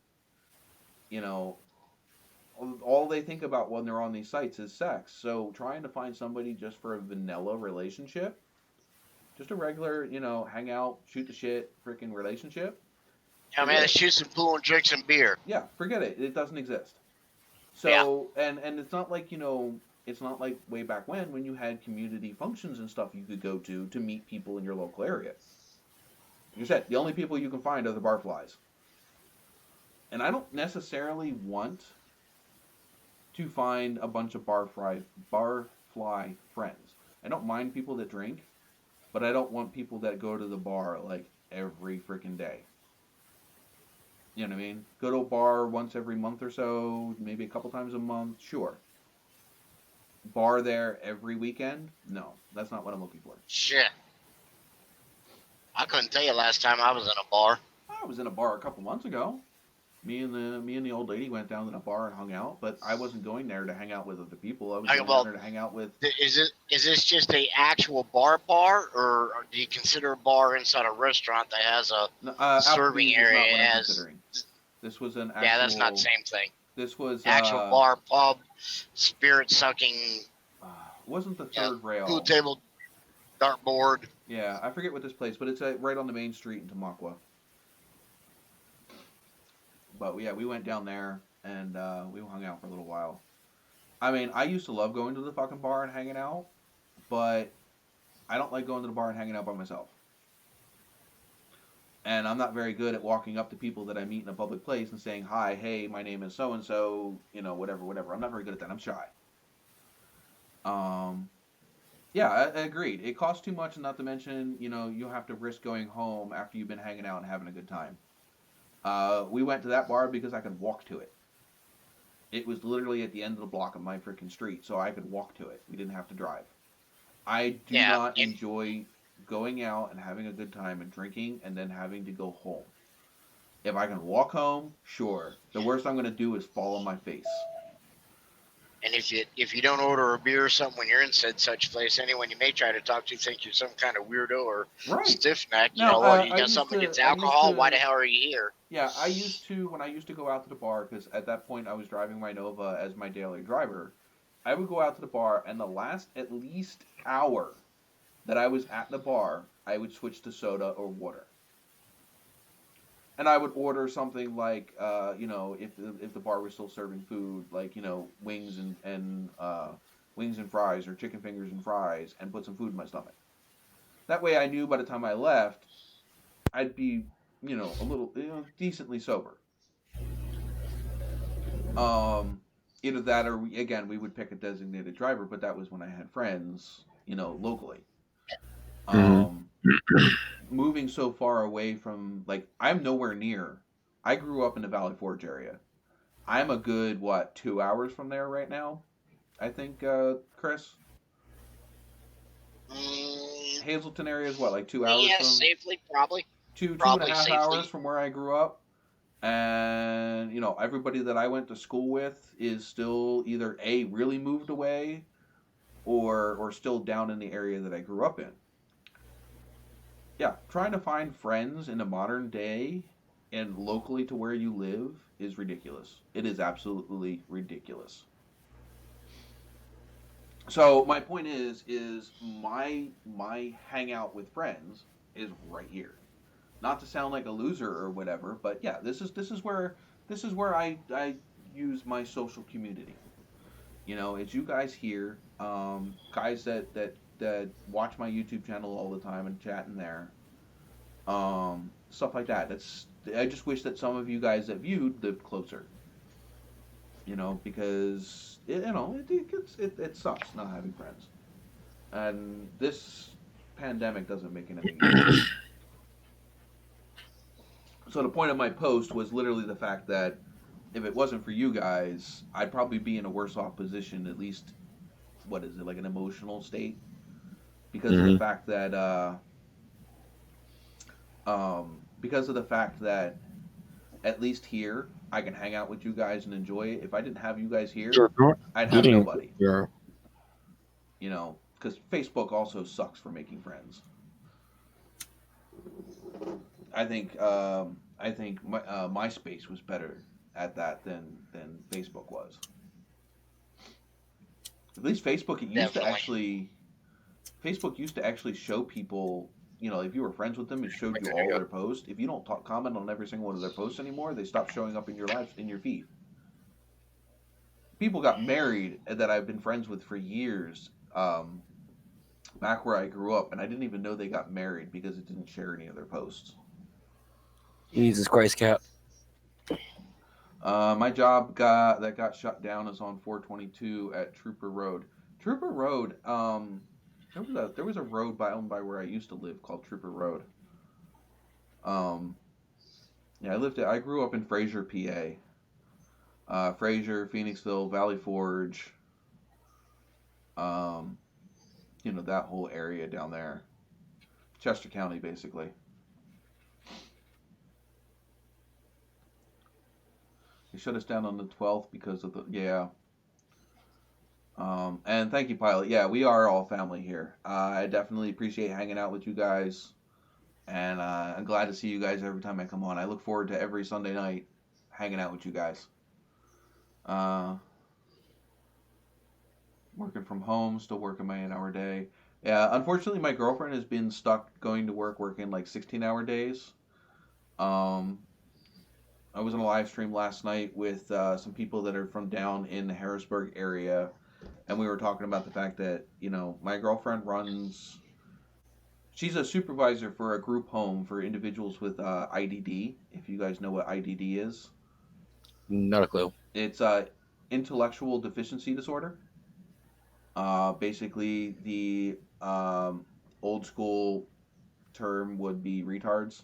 All they think about when they're on these sites is sex. So trying to find somebody just for a vanilla relationship Just a regular, hang out, shoot the shit, freaking relationship. Yeah, man, let's shoot some pool and drink some beer. Yeah, forget it. It doesn't exist. So, and it's not like, it's not like way back when you had community functions and stuff you could go to meet people in your local area. Like you said, the only people you can find are the barflies. And I don't necessarily want to find a bunch of barfly friends. I don't mind people that drink, but I don't want people that go to the bar like every freaking day. You know what I mean? Go to a bar once every month or so, maybe a couple times a month, sure. Bar there every weekend? No, that's not what I'm looking for. Shit. I couldn't tell you last time I was in a bar. I was in a bar a couple months ago. Me and the old lady went down to a bar and hung out, but I wasn't going there to hang out with other people. I was going down there to hang out with. Is this just a actual bar, or do you consider a bar inside a restaurant that has a serving area? This was an actual. Yeah, that's not the same thing. This was actual bar, pub, spirit sucking. Wasn't the third rail? Pool table, dartboard. Yeah, I forget what this place, but it's right on the main street in Tamaqua. But yeah, we went down there and we hung out for a little while. I mean, I used to love going to the fucking bar and hanging out, but I don't like going to the bar and hanging out by myself. And I'm not very good at walking up to people that I meet in a public place and saying, hi, hey, my name is so-and-so, whatever. I'm not very good at that. I'm shy. Yeah, I agreed. It costs too much, and not to mention, you'll have to risk going home after you've been hanging out and having a good time. We went to that bar because I could walk to it. It was literally at the end of the block of my freaking street, so I could walk to it. We didn't have to drive. I do not enjoy going out and having a good time and drinking and then having to go home. If I can walk home, sure. The worst I'm going to do is fall on my face. And if you don't order a beer or something when you're in such place, anyone you may try to talk to think you're some kind of weirdo or stiff neck. You got something against alcohol. Why the hell are you here? Yeah, when I used to go out to the bar, because at that point I was driving my Nova as my daily driver, I would go out to the bar, and the last at least hour that I was at the bar, I would switch to soda or water. And I would order something like, if the bar was still serving food, like, wings and fries, or chicken fingers and fries, and put some food in my stomach. That way I knew by the time I left, I'd be, a little, decently sober. Either that or, we would pick a designated driver, but that was when I had friends, locally. Moving so far away from, I'm nowhere near. I grew up in the Valley Forge area. I'm a good, 2 hours from there right now? I think, Chris? Hazleton area is 2 hours from? Yeah, safely, probably. Two and a half hours from where I grew up. And, everybody that I went to school with is still either A, really moved away, or still down in the area that I grew up in. Yeah, trying to find friends in the modern day and locally to where you live is ridiculous. It is absolutely ridiculous. So my point is my hangout with friends is right here. Not to sound like a loser or whatever, but yeah, this is where I use my social community. It's you guys here, guys that watch my YouTube channel all the time and chat in there, stuff like that. I just wish that some of you guys that viewed lived closer, because it sucks not having friends, and this pandemic doesn't make anything easier. So the point of my post was literally the fact that if it wasn't for you guys, I'd probably be in a worse off position, at least, an emotional state, because of the fact that at least here I can hang out with you guys and enjoy it. If I didn't have you guys here, I'd have nobody. Yeah. Because Facebook also sucks for making friends. I think MySpace was better at that than Facebook was. At least Facebook, it used to actually Facebook used to actually show people, if you were friends with them, it showed you all their posts. If you don't comment on every single one of their posts anymore, they stop showing up in your feed. People got married that I've been friends with for years, back where I grew up, and I didn't even know they got married because it didn't share any of their posts. Jesus Christ, Cap. My job got shut down is on 422 at Trooper Road. Trooper Road, there was a road owned by where I used to live called Trooper Road. Yeah, I grew up in Fraser, PA. Fraser, Phoenixville, Valley Forge. That whole area down there. Chester County, basically. They shut us down on the 12th because of and thank you, Pilot. Yeah, we are all family here. I definitely appreciate hanging out with you guys, and I'm glad to see you guys every time I come on. I look forward to every Sunday night hanging out with you guys. Working from home, still working my 8-hour day. Yeah, unfortunately, my girlfriend has been stuck going to work working like 16-hour days. I was on a live stream last night with some people that are from down in the Harrisburg area, and we were talking about the fact that my girlfriend runs. She's a supervisor for a group home for individuals with IDD. If you guys know what IDD is, Not a clue. it's intellectual deficiency disorder. Basically, the old school term would be retards.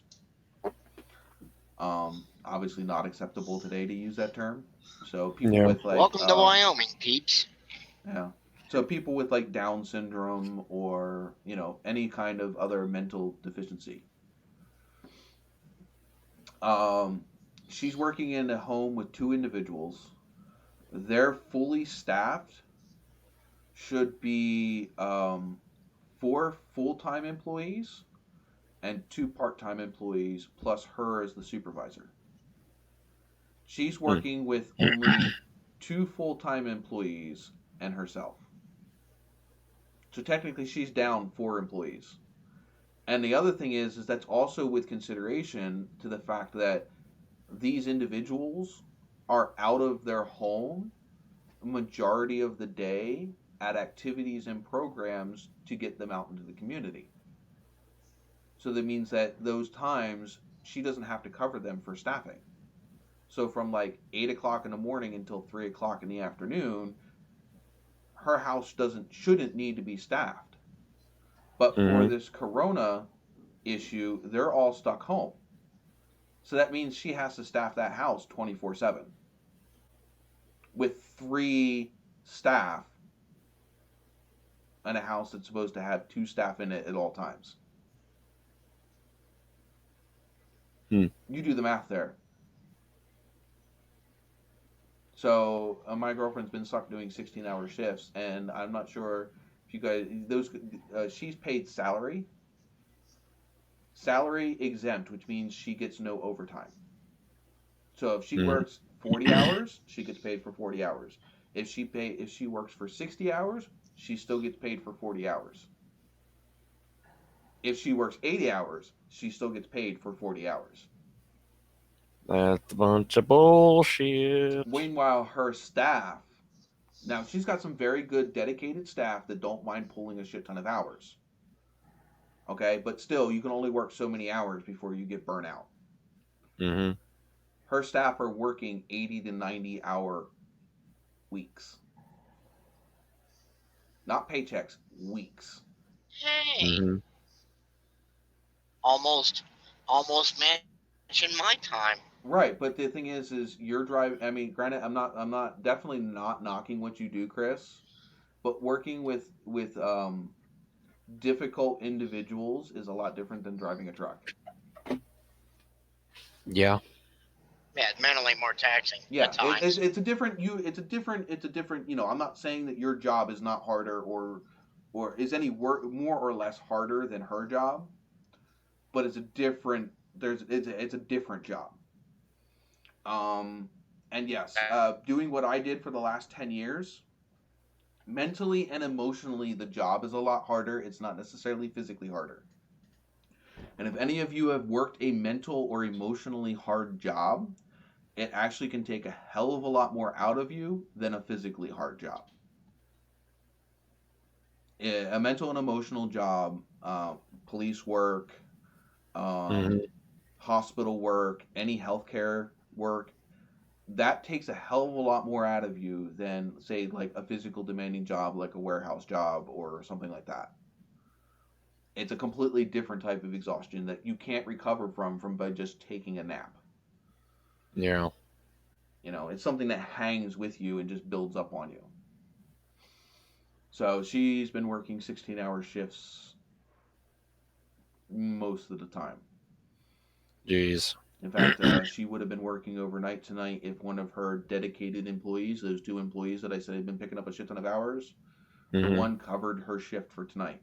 Obviously not acceptable today to use that term. So people with like welcome to Wyoming, peeps. Yeah. So people with like Down syndrome or any kind of other mental deficiency. She's working in a home with 2 individuals. They're fully staffed. Should be 4 full-time employees and 2 part-time employees plus her as the supervisor. She's working with only 2 full-time employees and herself. So technically she's down 4 employees. And the other thing is that's also with consideration to the fact that these individuals are out of their home a majority of the day at activities and programs to get them out into the community. So that means that those times she doesn't have to cover them for staffing. So from like 8 o'clock in the morning until 3 o'clock in the afternoon, her house shouldn't need to be staffed. But for this corona issue, they're all stuck home. So that means she has to staff that house 24/7 with 3 staff and a house that's supposed to have 2 staff in it at all times. You do the math there. So my girlfriend's been stuck doing 16-hour shifts, and I'm not sure if you guys she's paid salary exempt, which means she gets no overtime. So if she works 40 hours, she gets paid for 40 hours. If she works for 60 hours, she still gets paid for 40 hours. If she works 80 hours, she still gets paid for 40 hours. That's a bunch of bullshit. Meanwhile, her staff, now she's got some very good dedicated staff that don't mind pulling a shit ton of hours. Okay, but still, you can only work so many hours before you get burnt out. Her staff are working 80 to 90 hour weeks. Not paychecks, weeks. Hey. Almost matching my time. Right, but the thing is you're driving. I mean, granted, I'm not definitely not knocking what you do, Chris, but working with difficult individuals is a lot different than driving a truck. Yeah. Yeah, it's mentally more taxing. Yeah, at times. it's a different. I'm not saying that your job is not harder or is any more or less harder than her job, but it's a different. It's a different job. And yes, doing what I did for the last 10 years, mentally and emotionally, the job is a lot harder. It's not necessarily physically harder. And if any of you have worked a mental or emotionally hard job, it actually can take a hell of a lot more out of you than a physically hard job. A mental and emotional job, police work, hospital work, any healthcare work, that takes a hell of a lot more out of you than, say, like a physical demanding job like a warehouse job or something like that. It's a completely different type of exhaustion that you can't recover from by just taking a nap. Yeah. You know, it's something that hangs with you and just builds up on you. So she's been working 16-hour shifts most of the time. Jeez. In fact, she would have been working overnight tonight if one of her dedicated employees, those 2 employees that I said had been picking up a shit ton of hours, the one covered her shift for tonight.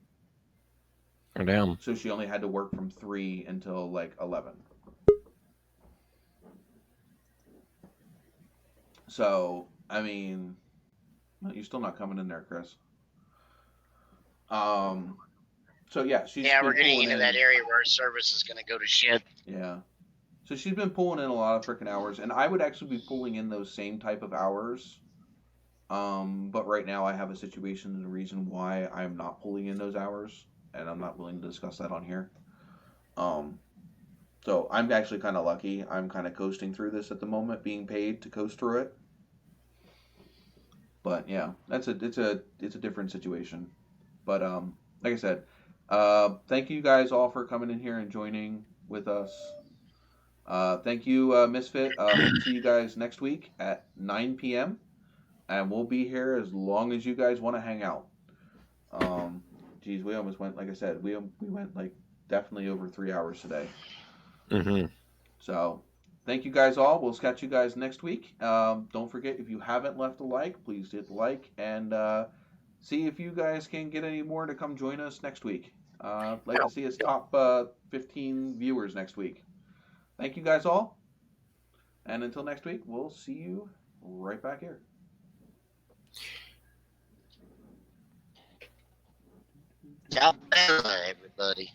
Oh, damn. So she only had to work from 3 until like 11. So, I mean, you're still not coming in there, Chris. So yeah, she's Yeah, been we're getting pulling into in. that area where our service is going to go to shit. Yeah. So she's been pulling in a lot of freaking hours, and I would actually be pulling in those same type of hours. But right now I have a situation and a reason why I'm not pulling in those hours, and I'm not willing to discuss that on here. So I'm actually kind of lucky. I'm kind of coasting through this at the moment, being paid to coast through it. But yeah, it's a different situation. But like I said, thank you guys all for coming in here and joining with us. Thank you, Misfit. Hope to see you guys next week at 9 p.m. And we'll be here as long as you guys want to hang out. Geez, we almost went, like I said, we went like definitely over 3 hours today. So thank you guys all. We'll catch you guys next week. Don't forget, if you haven't left a like, please hit the like and see if you guys can get any more to come join us next week. Like to see us top 15 viewers next week. Thank you guys all. And until next week, we'll see you right back here. Ciao, everybody.